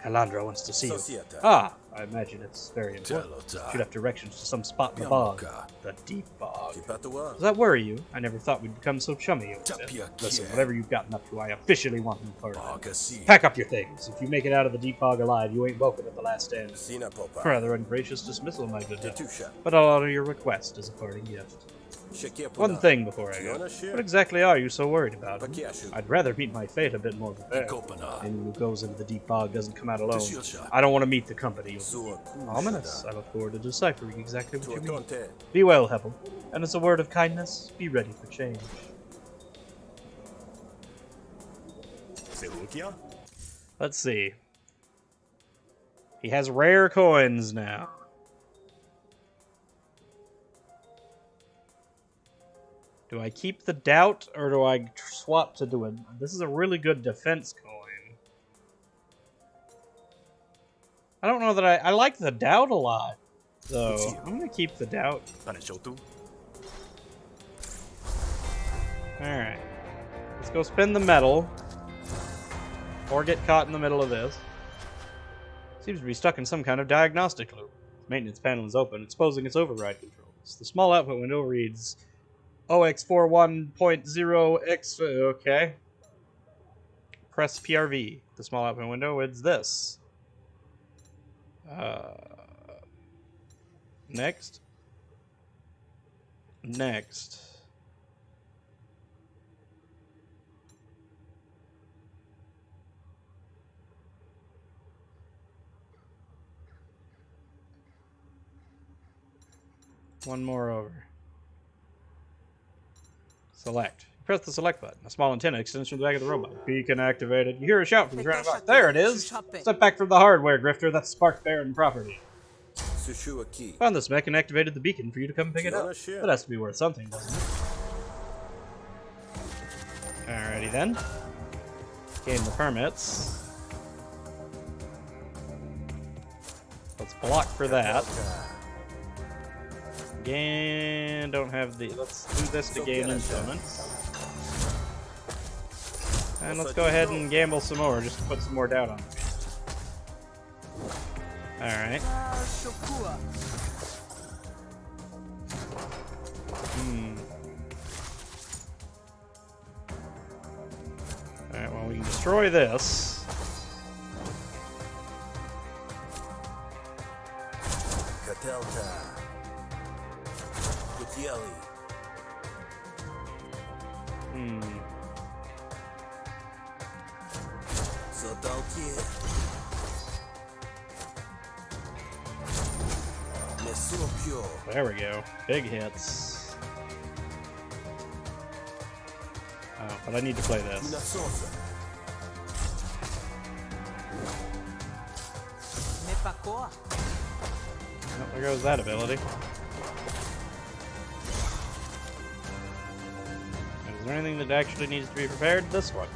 Calandra wants to see you. Ah, I imagine it's very important. Should have directions to some spot in the bog. The deep bog. Does that worry you? I never thought we'd become so chummy. Listen, whatever you've gotten up to, I officially want no part of it. Pack up your things. If you make it out of the deep bog alive, you ain't welcome at the last stand. Rather ungracious dismissal, my good dog. But I'll honor your request as a parting gift. One thing before I go. What exactly are you so worried about? I'd rather meet my fate a bit more prepared. Anyone who goes into the deep bog doesn't come out alone. I don't want to meet the company. Ominous. I look forward to deciphering exactly what you mean. Be well, Hebbel. And as a word of kindness, be ready for change. Let's see. He has rare coins now. Do I keep the doubt, or do I swap to do it? This is a really good defense coin. I don't know that I like the doubt a lot, though. I'm gonna keep the doubt. Alright. Let's go spend the metal. Or get caught in the middle of this. Seems to be stuck in some kind of diagnostic loop. The maintenance panel is open, exposing its override controls. The small output window reads OX41.0X. Okay. Press PRV. The small output window is this. Next. Next. One more over. Select. Press the select button. A small antenna extends from the back of the robot. Beacon activated. You hear a shout from the ground above. There it is! Step back from the hardware, Grifter. That's Spark Baron property. Sushua Key. Found this mech and activated the beacon for you to come pick it up. Ownership. That has to be worth something, doesn't it? Alrighty then. Gain the permits. Let's block for that. Gain. Don't have the. Let's do this to gain influence. And let's go ahead and gamble some more, just to put some more doubt on it. Alright. Alright, well, we can destroy this. Katelta. Gutieli. Sodalkie. Mesopio. There we go. Big hits. Oh, but I need to play this. Tunasosa. Oh, there goes that ability. Is there anything that actually needs to be prepared? This one.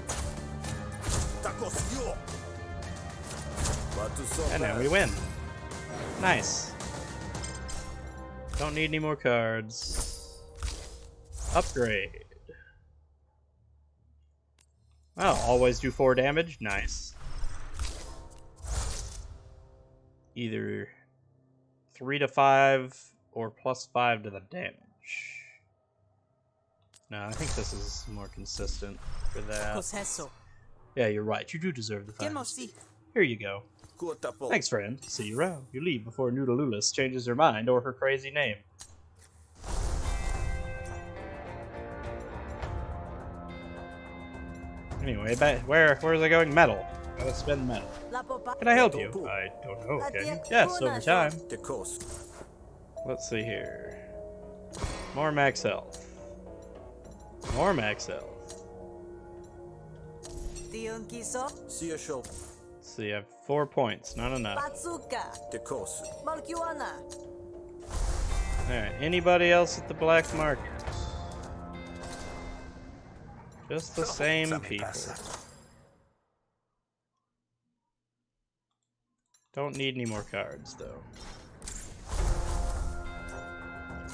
Takosio. And now we win. Nice. Don't need any more cards. Upgrade. Oh, always do 4 damage? Nice. Either 3 to 5 or plus 5 to the damage. No, I think this is more consistent for that. Yeah, you're right. You do deserve the 5. Here you go. Thanks, friend. See you around. You leave before Noodalulus changes her mind or her crazy name. Anyway, where are they going? Metal. Gotta spend metal. Can I help you? I don't know. Okay. Yes, over time. Let's see here. More max health. More max health. Let's see, I have 4 points. Not enough. Alright, anybody else at the black market? Just the same people. Don't need any more cards, though.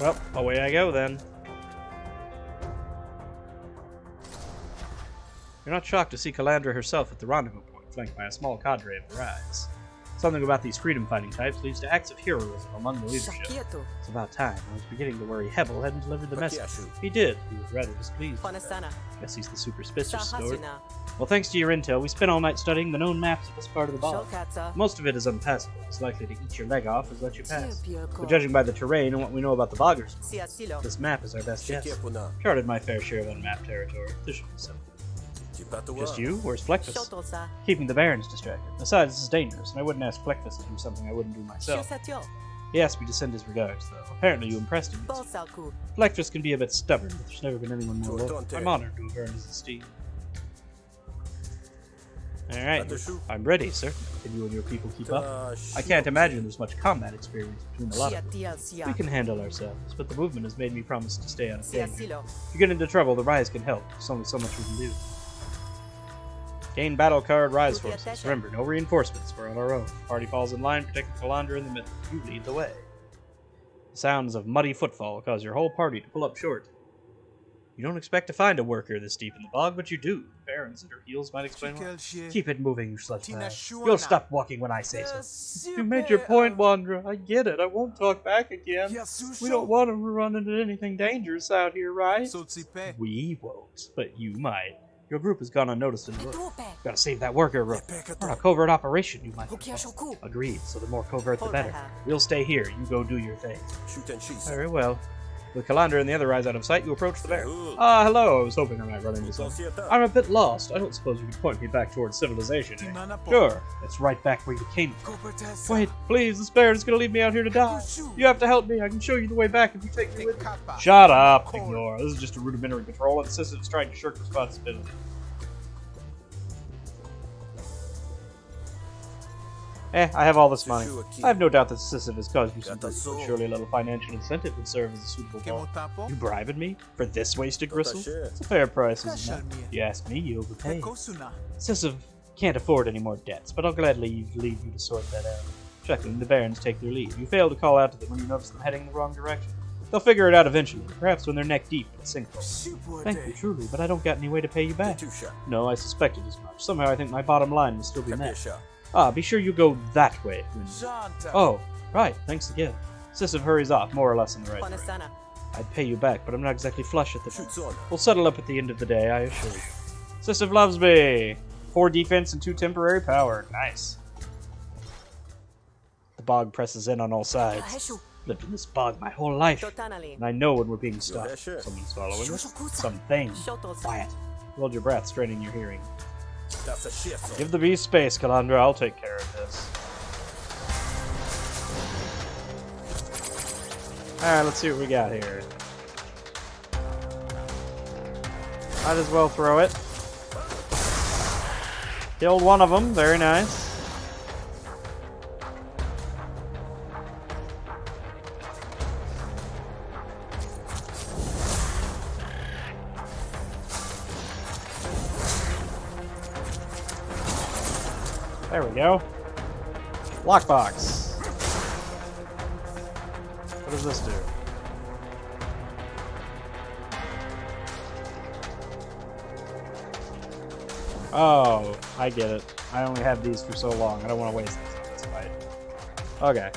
Well, away I go then. You're not shocked to see Calandra herself at the rendezvous point, flanked by a small cadre of the Rise. Something about these freedom-fighting types leads to acts of heroism among the leadership. It's about time. I was beginning to worry Hebel hadn't delivered the message. He did. He was rather displeased. Guess he's the superstitious sort. Well, thanks to your intel, we spent all night studying the known maps of this part of the bog. Most of it is unpassable. It's likely to eat your leg off as let you pass. But judging by the terrain and what we know about the boggers, this map is our best guess. Charted my fair share of unmapped territory. This should be simple. Just you? Where's Fleckfus? Keeping the Barons distracted. Besides, this is dangerous, and I wouldn't ask Fleckfus to do something I wouldn't do myself. He asked me to send his regards, though. Apparently you impressed him. Fleckfus can be a bit stubborn, but there's never been anyone more loyal. I'm honored to have earned his esteem. Alright, I'm ready, sir. Can you and your people keep up? I can't imagine there's much combat experience between a lot of us. We can handle ourselves, but the movement has made me promise to stay out of danger. If you get into trouble, the Rise can help. There's only so much we can do. Gain battle card Rise forces. Remember, no reinforcements. We're on our own. Party falls in line, protect the Calandra in the middle. You lead the way. The sounds of muddy footfall cause your whole party to pull up short. You don't expect to find a worker this deep in the bog, but you do. The Barons at her heels might explain why. Keep it moving, you sludgebag. You'll stop walking when I say so. You made your point, Wanderer. I get it. I won't talk back again. We don't want to run into anything dangerous out here, right? We won't, but you might. Your group has gone unnoticed in the Rook. Gotta save that worker, Rook. Or a covert operation, you might recall. Agreed, so the more covert the better. We'll stay here, you go do your thing. Very well. With Calandra and the other Rise out of sight, you approach the bear. Ah, hello, I was hoping I might run into something. I'm a bit lost. I don't suppose you could point me back towards civilization, eh? Sure, it's right back where you came from. Wait, please, this bear is gonna leave me out here to die. You have to help me. I can show you the way back if you take me with you. Shut up, ignore. This is just a rudimentary patrol, and the system's trying to shirk responsibility. I have all this money. I have no doubt that Sisif has caused you some grief, but surely a little financial incentive would serve as a suitable goal. You bribing me? For this wasted gristle? It's a fair price, isn't it? If you ask me, you overpay. Sisif can't afford any more debts, but I'll gladly leave you to sort that out. Chuckling, the barons take their leave. You fail to call out to them when you notice them heading in the wrong direction. They'll figure it out eventually, perhaps when they're neck deep in a sinkhole. Thank you, truly, but I don't got any way to pay you back. No, I suspected as much. Somehow I think my bottom line will still be met. Ah, be sure you go that way. Oh, right, thanks again. Sisif hurries off, more or less in the right direction. I'd pay you back, but I'm not exactly flush at the moment. We'll settle up at the end of the day, I assure you. Sisif loves me! 4 defense and 2 temporary power. Nice. The bog presses in on all sides. Lived in this bog my whole life, and I know when we're being stalked. Someone's following us. Something. Quiet. Hold your breath, straining your hearing. Give the beast space, Calandra. I'll take care of this. Alright, let's see what we got here. Might as well throw it. Killed one of them. Very nice. There we go. Lockbox. What does this do? Oh, I get it. I only have these for so long. I don't want to waste these on this fight. Okay.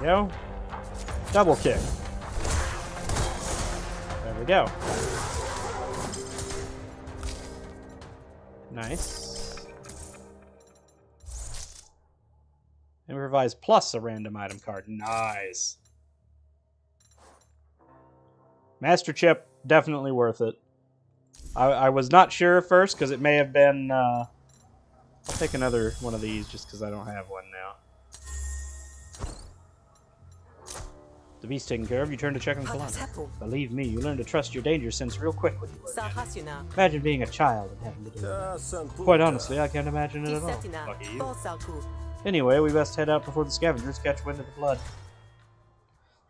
There we go. Double kick. There we go. Nice. Improvise plus a random item card. Nice. Master chip, definitely worth it. I was not sure at first because it may have been... I'll take another one of these just because I don't have one now. The beast taken care of, you turn to check on Calandra. Believe me, you learn to trust your danger sense real quick when you were young. Imagine being a child and having to do it. Quite honestly, I can't imagine it at all. Lucky you. Anyway, we best head out before the scavengers catch wind of the blood.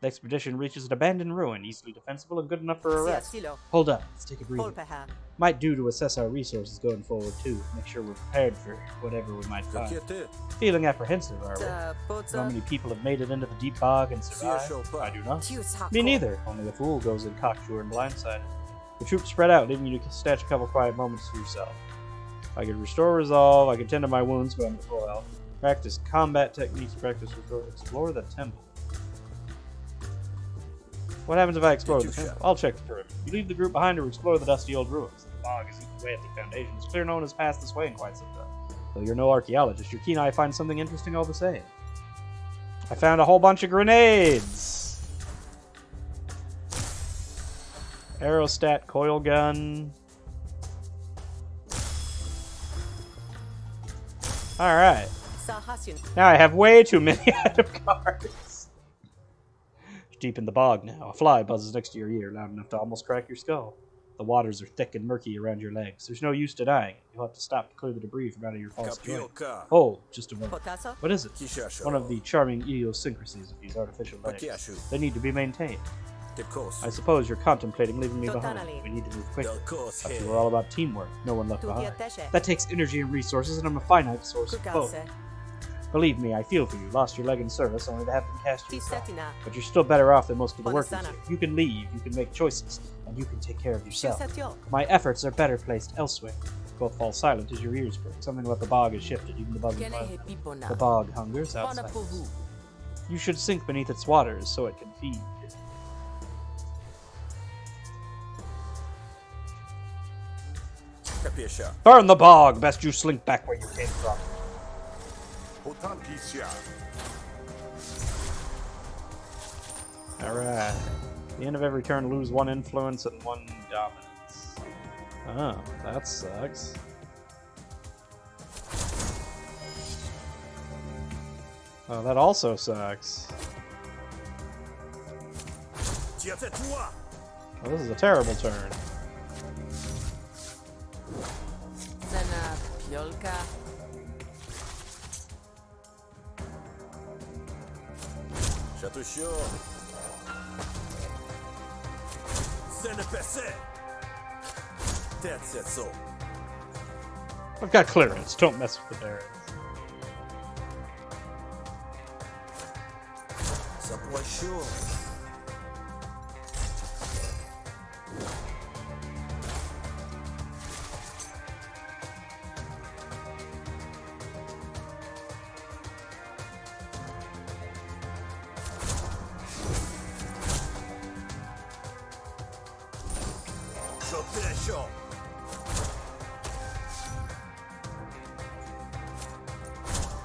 The expedition reaches an abandoned ruin, easily defensible and good enough for a rest. Hold up, let's take a breather. Might do to assess our resources going forward too. Make sure we're prepared for whatever we might find. Feeling apprehensive, are we? How many people have made it into the deep bog and survived? I do not. Me neither. Only a fool goes in cocksure and blindsided. The troops spread out, leaving you to snatch a couple quiet moments to yourself. I could restore resolve, I could tend to my wounds, but I'm at full health. Practice combat techniques, practice explore the temple. What happens if I explore the temple? I'll check the perimeter. You leave the group behind to explore the dusty old ruins. The bog is eaten away at the foundation. It's clear no one has passed this way in quite some time. Though you're no archaeologist, your keen eye finds something interesting all the same. I found a whole bunch of grenades! Aerostat coil gun. Alright. Now I have way too many item cards. You're deep in the bog now. A fly buzzes next to your ear, loud enough to almost crack your skull. The waters are thick and murky around your legs. There's no use denying it. You'll have to stop to clear the debris from out of your false joint. Oh, just a moment. What is it? One of the charming idiosyncrasies of these artificial legs. They need to be maintained. I suppose you're contemplating leaving me behind. We need to move quickly. But we're all about teamwork. No one left behind. That takes energy and resources, and I'm a finite source of both. Believe me, I feel for you. Lost your leg in service only to have them cast you off. But you're still better off than most of the workers here. You can leave, you can make choices, and you can take care of yourself. My efforts are better placed elsewhere. Both fall silent as your ears prick. Something about the bog has shifted, even the buzzing fire. The bog hungers outside. You should sink beneath its waters so it can feed. Burn the bog! Best you slink back where you came from. Alright. The end of every turn, lose 1 influence and 1 dominance. Oh, that sucks. Oh, that also sucks. Tiens, c'est toi. Well, this is a terrible turn. Zena Piolka. Château chaud. C'est le PC. Tête, c'est ça. I've got clearance. Don't mess with the barons. Ça pourrait être chaud. Chaud, très chaud.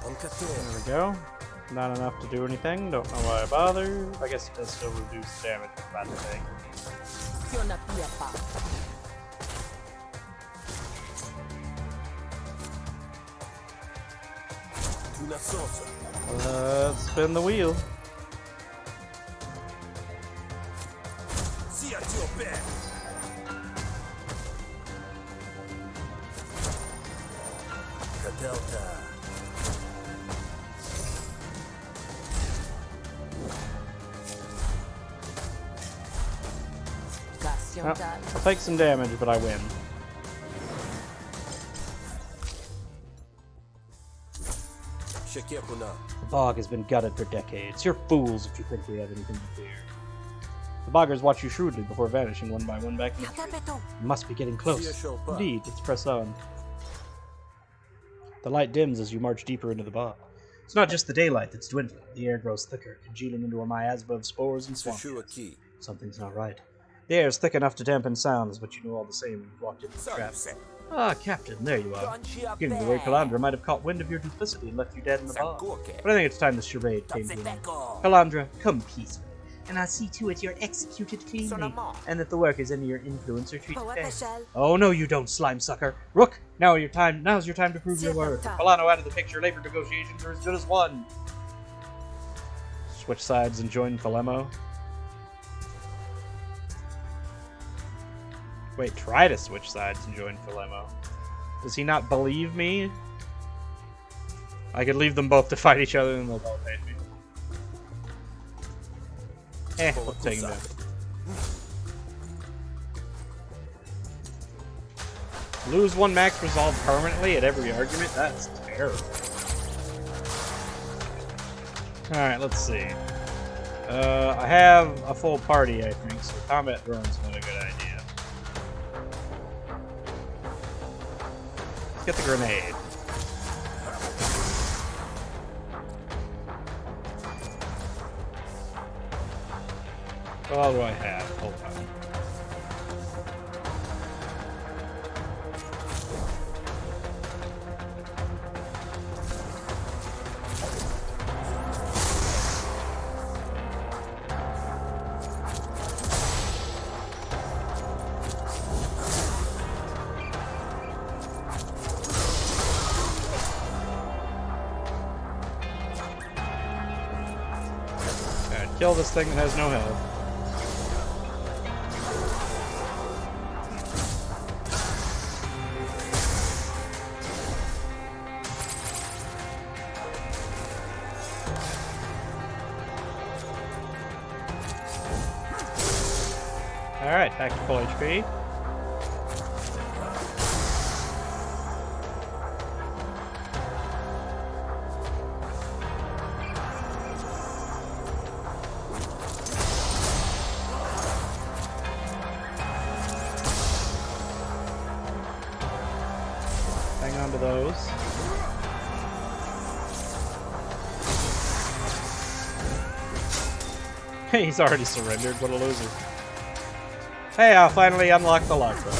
On There we go. Not enough to do anything. Don't know why I bothered. I guess it does still reduce damage by the thing. Fiona Piapa. Una sauce. Let's spin the wheel. Si à tu opères. Delta. Well, I'll take some damage, but I win. Checker pour now. The bog has been gutted for decades. You're fools if you think we have anything to fear. The boggers watch you shrewdly before vanishing one by one back in the street. You must be getting close. Indeed, let's press on. The light dims as you march deeper into the bog. It's not just the daylight that's dwindling. The air grows thicker, congealing into a miasma of spores and swamp. Key. Something's not right. The air is thick enough to dampen sounds, but you know all the same you've walked into the trap. Ah, Captain, there you are. Beginning to worry Calandra might have caught wind of your duplicity and left you dead in the bog. But I think it's time the charade came to an end. Calandra, come peacefully, and I'll see to it you're executed cleanly, and that the workers under your influence are treated fairly. Oh no, you don't, slime sucker. Rook, now's your time to prove your worth. If Milano out of the picture, labor negotiations are as good as won. Switch sides and join Thelemo. Wait, try to switch sides and join Thelemo. Does he not believe me? I could leave them both to fight each other and they'll both hate me. We'll take him down. Lose one max resolve permanently at every argument? That's terrible. Alright, let's see. I have a full party, I think, so combat drone's not a good idea. Let's get the grenade. What all do I have? Hold on. Kill this thing that has no health. Alright, back to full HP. Hang on to those. He's already surrendered, what a loser. Hey, I finally unlocked the lockbox.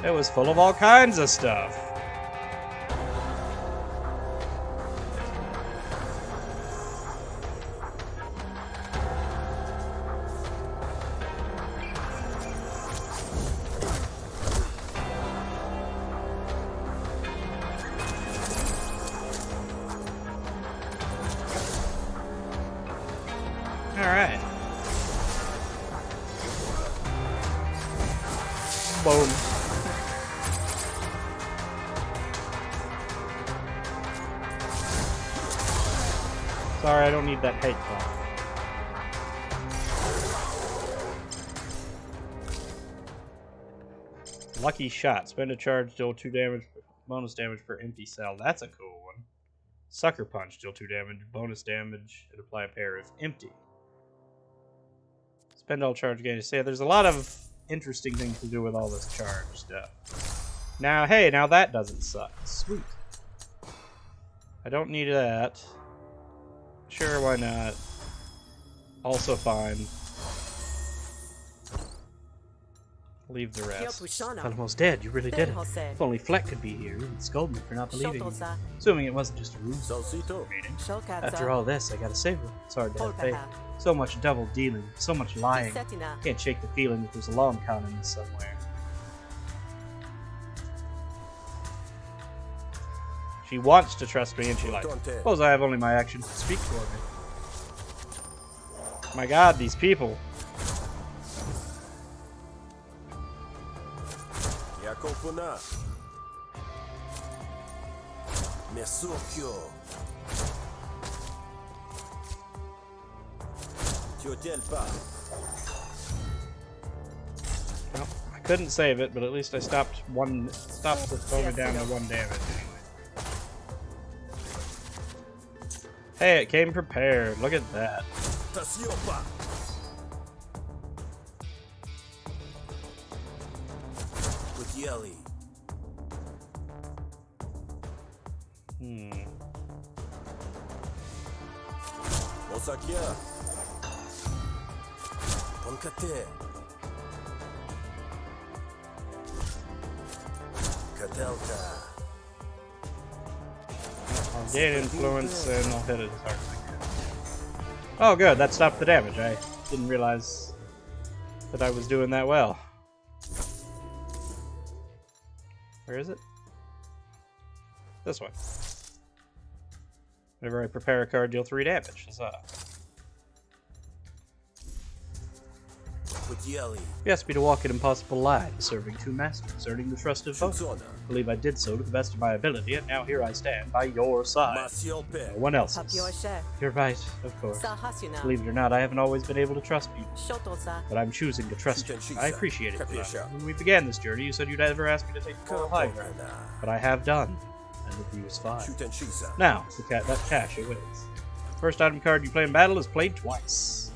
It was full of all kinds of stuff. Alright. Boom. Sorry, I don't need that hate cloth. Lucky shot. Spend a charge, deal 2 damage, bonus damage per empty cell. That's a cool one. Sucker punch, deal 2 damage, bonus damage, and apply a pair if empty. Spend all charge gain. So yeah, there's a lot of interesting things to do with all this charge stuff. Now, hey, now that doesn't suck. Sweet. I don't need that. Sure, why not? Also fine. Leave the rest. Almost dead, you really did it. If only Fleck could be here, he'd scold me for not believing you. Assuming it wasn't just a ruse. After all this, I gotta save her. It's hard to have faith. So much double dealing, so much lying. Can't shake the feeling that there's a long con in this somewhere. She wants to trust me and she likes me. Suppose I have only my actions to speak for me. My god, these people. Well, I couldn't save it, but at least I stopped the going down to 1 damage anyway. Hey, it came prepared. Look at that. I'll gain influence and I'll hit it as hard as I can. Oh good, that stopped the damage. I didn't realize that I was doing that well. Where is it? This one. Whenever I prepare a card, deal 3 damage. Huzzah. You asked me to walk an impossible line, serving 2 masters, earning the trust of both. I believe I did so to the best of my ability, and now here I stand by your side. No one else's. You're right, of course. Believe it or not, I haven't always been able to trust people. But I'm choosing to trust you. I appreciate it. When we began this journey, you said you'd never ask me to take the moral high ground. But I have done, and the view is fine. Now, that cash awaits. First item card you play in battle is played twice.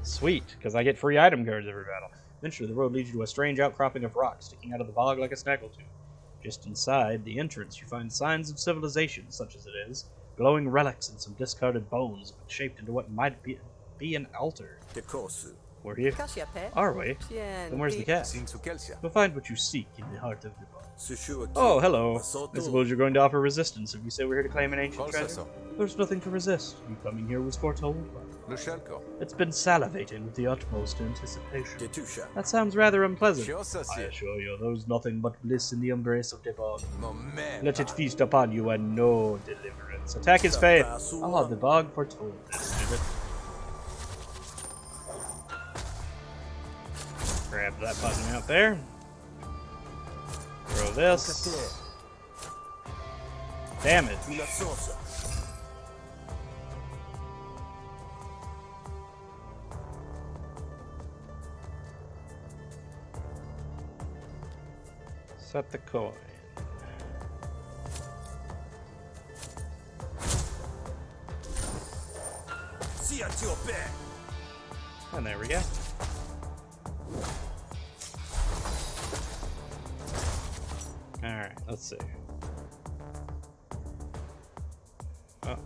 Sweet, because I get free item cards every battle. Eventually, the road leads you to a strange outcropping of rock sticking out of the bog like a snaggletooth. Just inside the entrance, you find signs of civilization, such as it is, glowing relics and some discarded bones, shaped into what might be an altar. We're here? Are we? Then where's the cat? You'll find what you seek in the heart of the bog. Oh, hello. I suppose you're going to offer resistance if we say we're here to claim an ancient treasure. There's nothing to resist. You coming here was foretold. It's been salivating with the utmost anticipation. That sounds rather unpleasant. I assure you, there's nothing but bliss in the embrace of the bog. Let it feast upon you and no deliverance. Attack his faith. Ah, the bog foretold this, did it? Grab that button out there. Throw this. Damage. Set the coin. And there we go. Alright, let's see. Oh.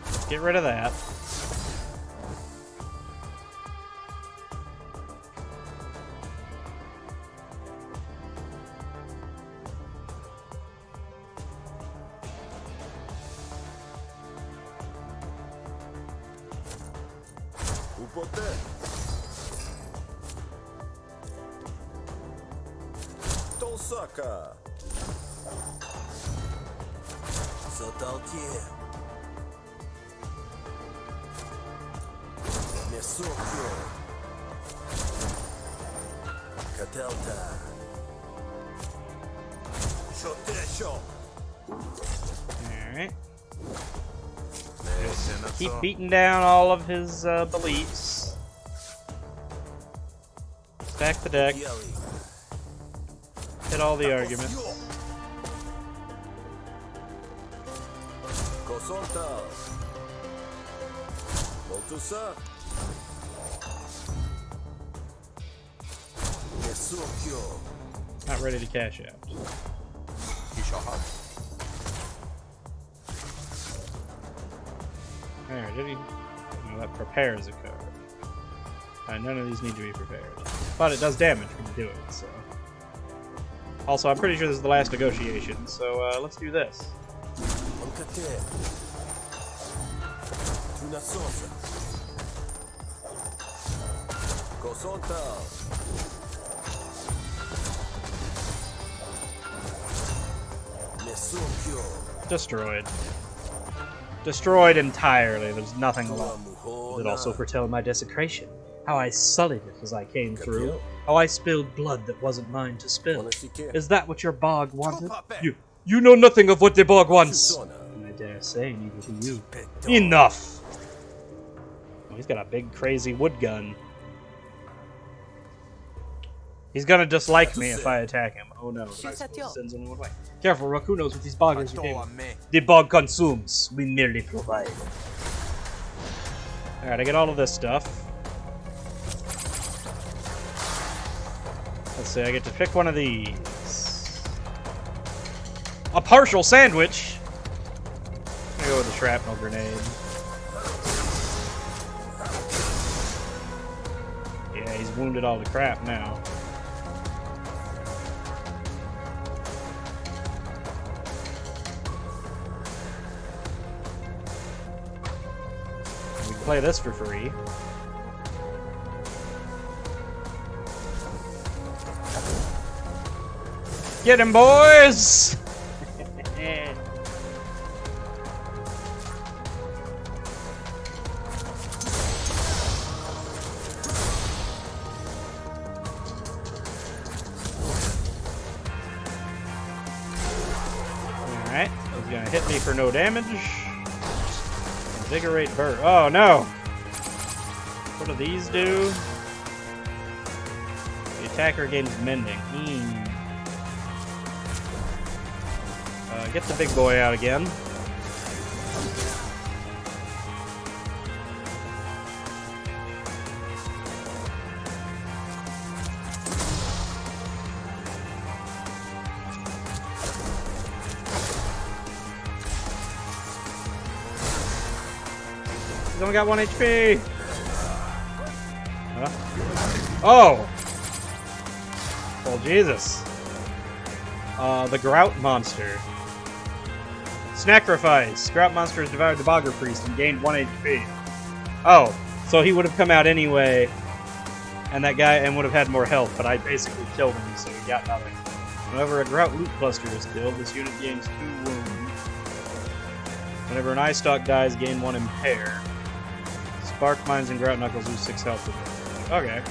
Let's get rid of that. Sucker. Sotaltier. Mesokyo. Catelta. Shotesho. Alright. Keep beating down all of his beliefs. Stack the deck. Hit all the arguments. Cosonta. Voltusa. Nesukyo. Not ready to cash out. Alright, did he? No, that prepares a card. Alright, none of these need to be prepared. But it does damage when you do it, so. Also, I'm pretty sure this is the last negotiation, so let's do this. Onkate. Tunasosa. Cosonta. Nesukyo. Destroyed. Destroyed entirely. There's nothing left. Does it also foretell my desecration? How I sullied it as I came through? How I spilled blood that wasn't mine to spill? Is that what your bog wanted? You know nothing of what the bog wants. I dare say, neither do you. Enough! Oh, he's got a big, crazy wood gun. He's gonna dislike me if I attack him. Oh no, did I supposed to send someone away? Careful, Rook, who knows what these boggers are doing? The bog consumes, we merely provide. Alright, I get all of this stuff. Let's see, I get to pick one of these. A partial sandwich! I'm gonna go with the shrapnel grenade. Yeah, he's wounded all to crap now. We can play this for free. Get him, boys! Alright, he's gonna hit me for no damage. Invigorate Bird. Oh no! What do these do? The attacker gains mending. Get the big boy out again. He's only got 1 HP. Huh? Oh! Well, Jesus. The Grout monster. Sacrifice. Grout monster has devoured the Bogger Priest and gained 1 HP. Oh, so he would have come out anyway, and that guy would have had more health, but I basically killed him, so he got nothing. Whenever a Grout loot cluster is killed, this unit gains 2 wounds. Whenever an eye stalk dies, gain 1 impair. Spark mines and Grout knuckles lose 6 health. Okay.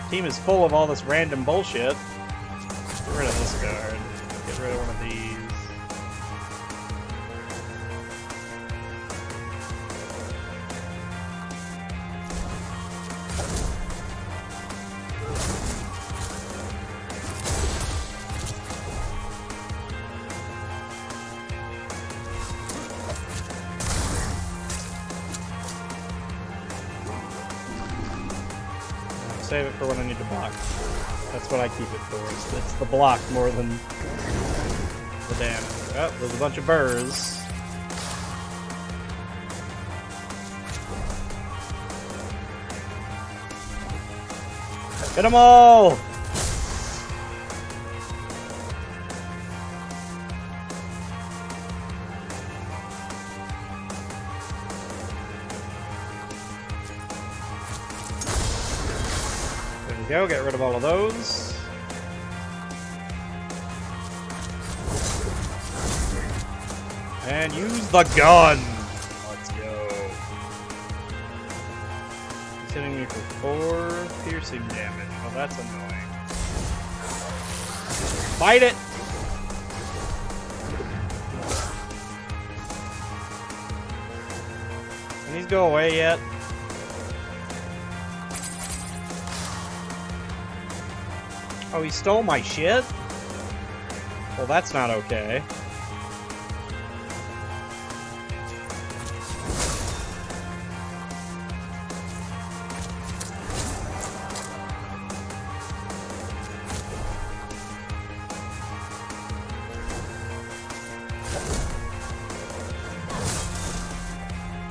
Team is full of all this random bullshit. Get rid of this card. Get rid of one of these. Save it for when I need to block. That's what I keep it for. It's the block more than the damage. Oh, there's a bunch of burrs. Hit them all! Go, get rid of all of those. And use the gun! Let's go. He's hitting me for 4 piercing damage. Well, that's annoying. Fight it! Can these go away yet? Oh, he stole my shit? Well, that's not okay.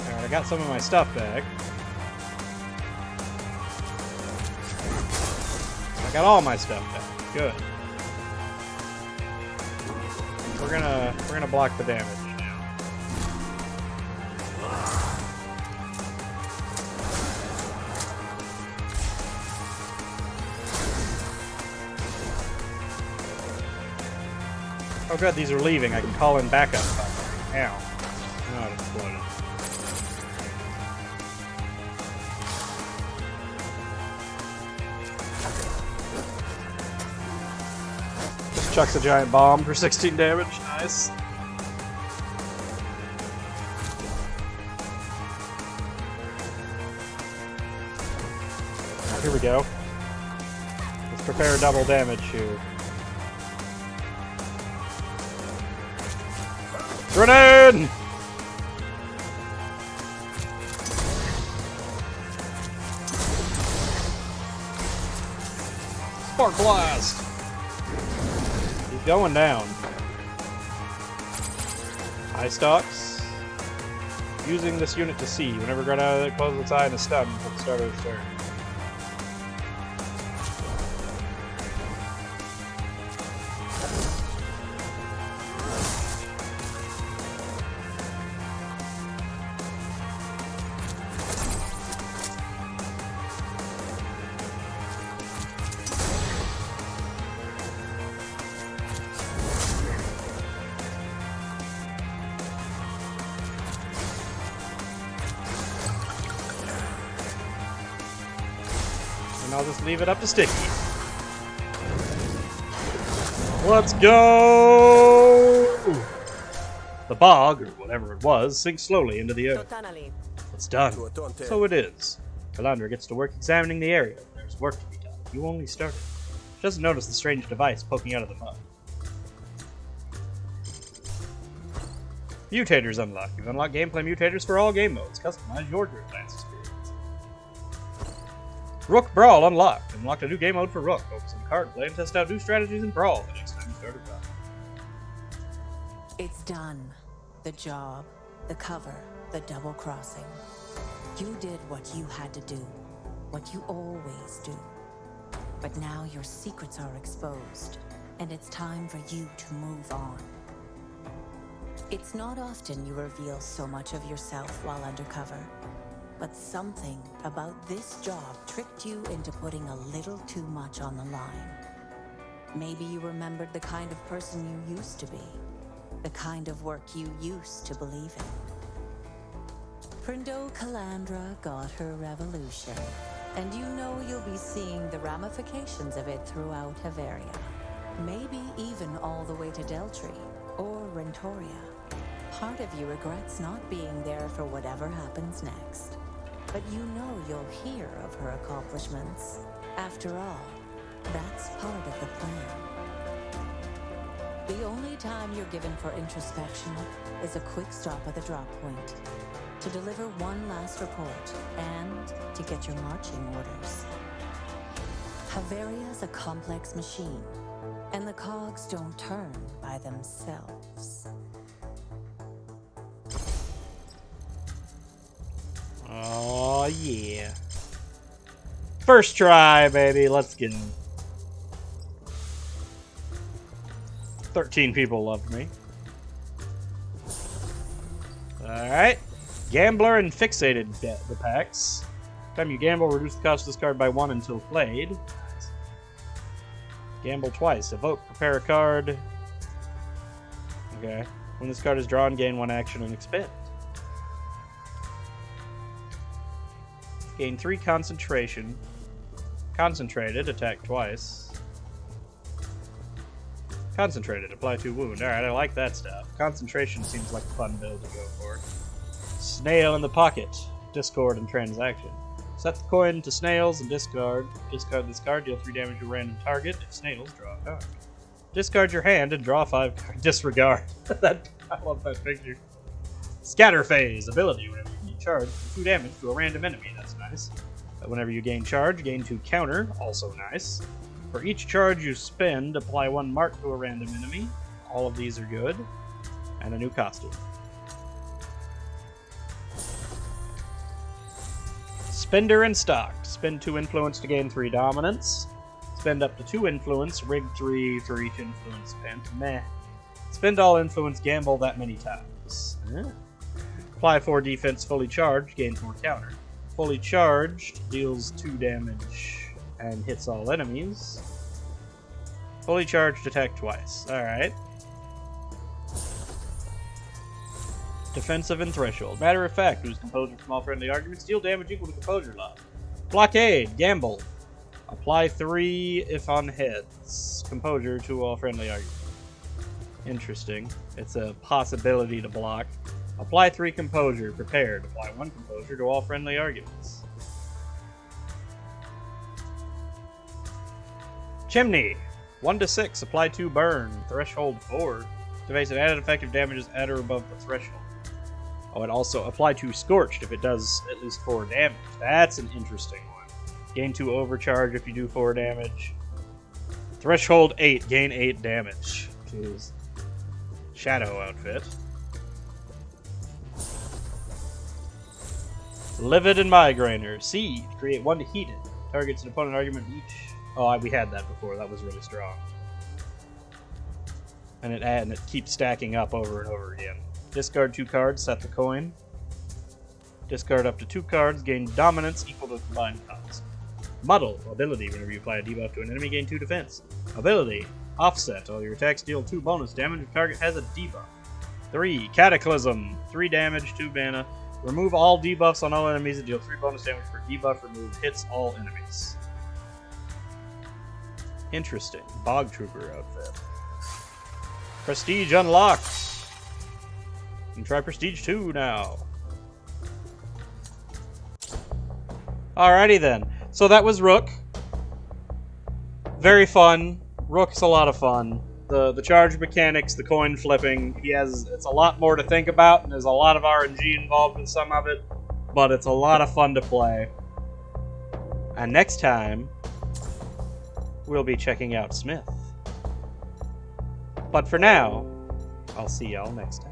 Alright, I got some of my stuff back. I got all my stuff back. Good. We're gonna block the damage now. Oh good, these are leaving. I can call in backup. Ow. Oh, it exploded. Chucks a giant bomb for 16 damage. Nice. Here we go. Let's prepare double damage here. Grenade! Spark blast! He's going down. High stocks. Using this unit to see. Whenever Grenade closes its eye in a stun until the start of its turn. And I'll just leave it up to Sticky. Let's go! The bog, or whatever it was, sinks slowly into the earth. It's done. So it is. Calandra gets to work examining the area. There's work to be done. You only started. She doesn't notice the strange device poking out of the mud. Mutators unlocked. You've unlocked gameplay mutators for all game modes. Customize your Griftlands experience. Rook Brawl unlocked. Unlocked a new game mode for Rook. Focus on card play and test out new strategies in Brawl the next time you start a run. It's done. The job, the cover, the double crossing. You did what you had to do, what you always do. But now your secrets are exposed, and it's time for you to move on. It's not often you reveal so much of yourself while undercover, but something about this job tricked you into putting a little too much on the line. Maybe you remembered the kind of person you used to be, the kind of work you used to believe in. Prindo Calandra got her revolution, and you know you'll be seeing the ramifications of it throughout Haveria. Maybe even all the way to Deltry or Rentoria. Part of you regrets not being there for whatever happens next. But you know you'll hear of her accomplishments. After all, that's part of the plan. The only time you're given for introspection is a quick stop at the drop point, to deliver one last report, and to get your marching orders. Haveria's a complex machine, and the cogs don't turn by themselves. Oh yeah. First try, baby. Let's get him. 13 people loved me. Alright. Gambler and Fixated the packs. Time you gamble, reduce the cost of this card by 1 until played. Gamble twice. Evoke, prepare a card. Okay. When this card is drawn, gain 1 action and expend. Gain 3 concentration. Concentrated, attack twice. Concentrated, apply 2 wound. Alright, I like that stuff. Concentration seems like a fun build to go for. Snail in the pocket. Discord and transaction. Set the coin to snails and discard. Discard this card, deal 3 damage to a random target. If snails, draw a card. Discard your hand and draw 5 cards. Disregard. I love that picture. Scatter phase ability. Whenever you gain charge, 2 damage to a random enemy. That's nice. Whenever you gain charge, gain 2 counter. Also nice. For each charge you spend, apply 1 mark to a random enemy. All of these are good. And a new costume. Spender and Stocked. Spend 2 influence to gain 3 dominance. Spend up to 2 influence, rig 3 for each influence spent. Meh. Spend all influence, gamble that many times. Apply 4 defense fully charged, gain 4 counter. Fully charged deals 2 damage and hits all enemies. Fully charged, attack twice. Alright. Defensive and Threshold. Matter of fact, lose composure from all friendly arguments, deal damage equal to composure loss. Blockade, gamble. Apply 3 if on heads. Composure to all friendly arguments. Interesting. It's a possibility to block. Apply 3 composure. Prepared. Apply 1 composure to all friendly arguments. Chimney. 1 to 6. Apply 2 burn. Threshold 4. Evasive added effective damages at or above the threshold. Oh, and also apply 2 scorched if it does at least 4 damage. That's an interesting one. Gain 2 overcharge if you do 4 damage. Threshold 8. Gain 8 damage. Jeez. Shadow outfit. Livid and Migrainer. Seed. Create 1 to heat it. Targets an opponent argument each. Oh, we had that before. That was really strong. And it keeps stacking up over and over again. Discard 2 cards. Set the coin. Discard up to 2 cards. Gain dominance equal to the combined cost. Muddle. Ability. Whenever you apply a debuff to an enemy, gain 2 defense. Ability. Offset. All your attacks deal 2 bonus damage if target has a debuff. 3. Cataclysm. 3 damage, 2 mana. Remove all debuffs on all enemies and deal 3 bonus damage per debuff removed. Hits all enemies. Interesting. Bog Trooper outfit. Prestige unlocked. You can try Prestige 2 now. Alrighty then. So that was Rook. Very fun. Rook's a lot of fun. The charge mechanics, the coin flipping, it's a lot more to think about, and there's a lot of RNG involved with some of it, but it's a lot of fun to play. And next time, we'll be checking out Smith. But for now, I'll see y'all next time.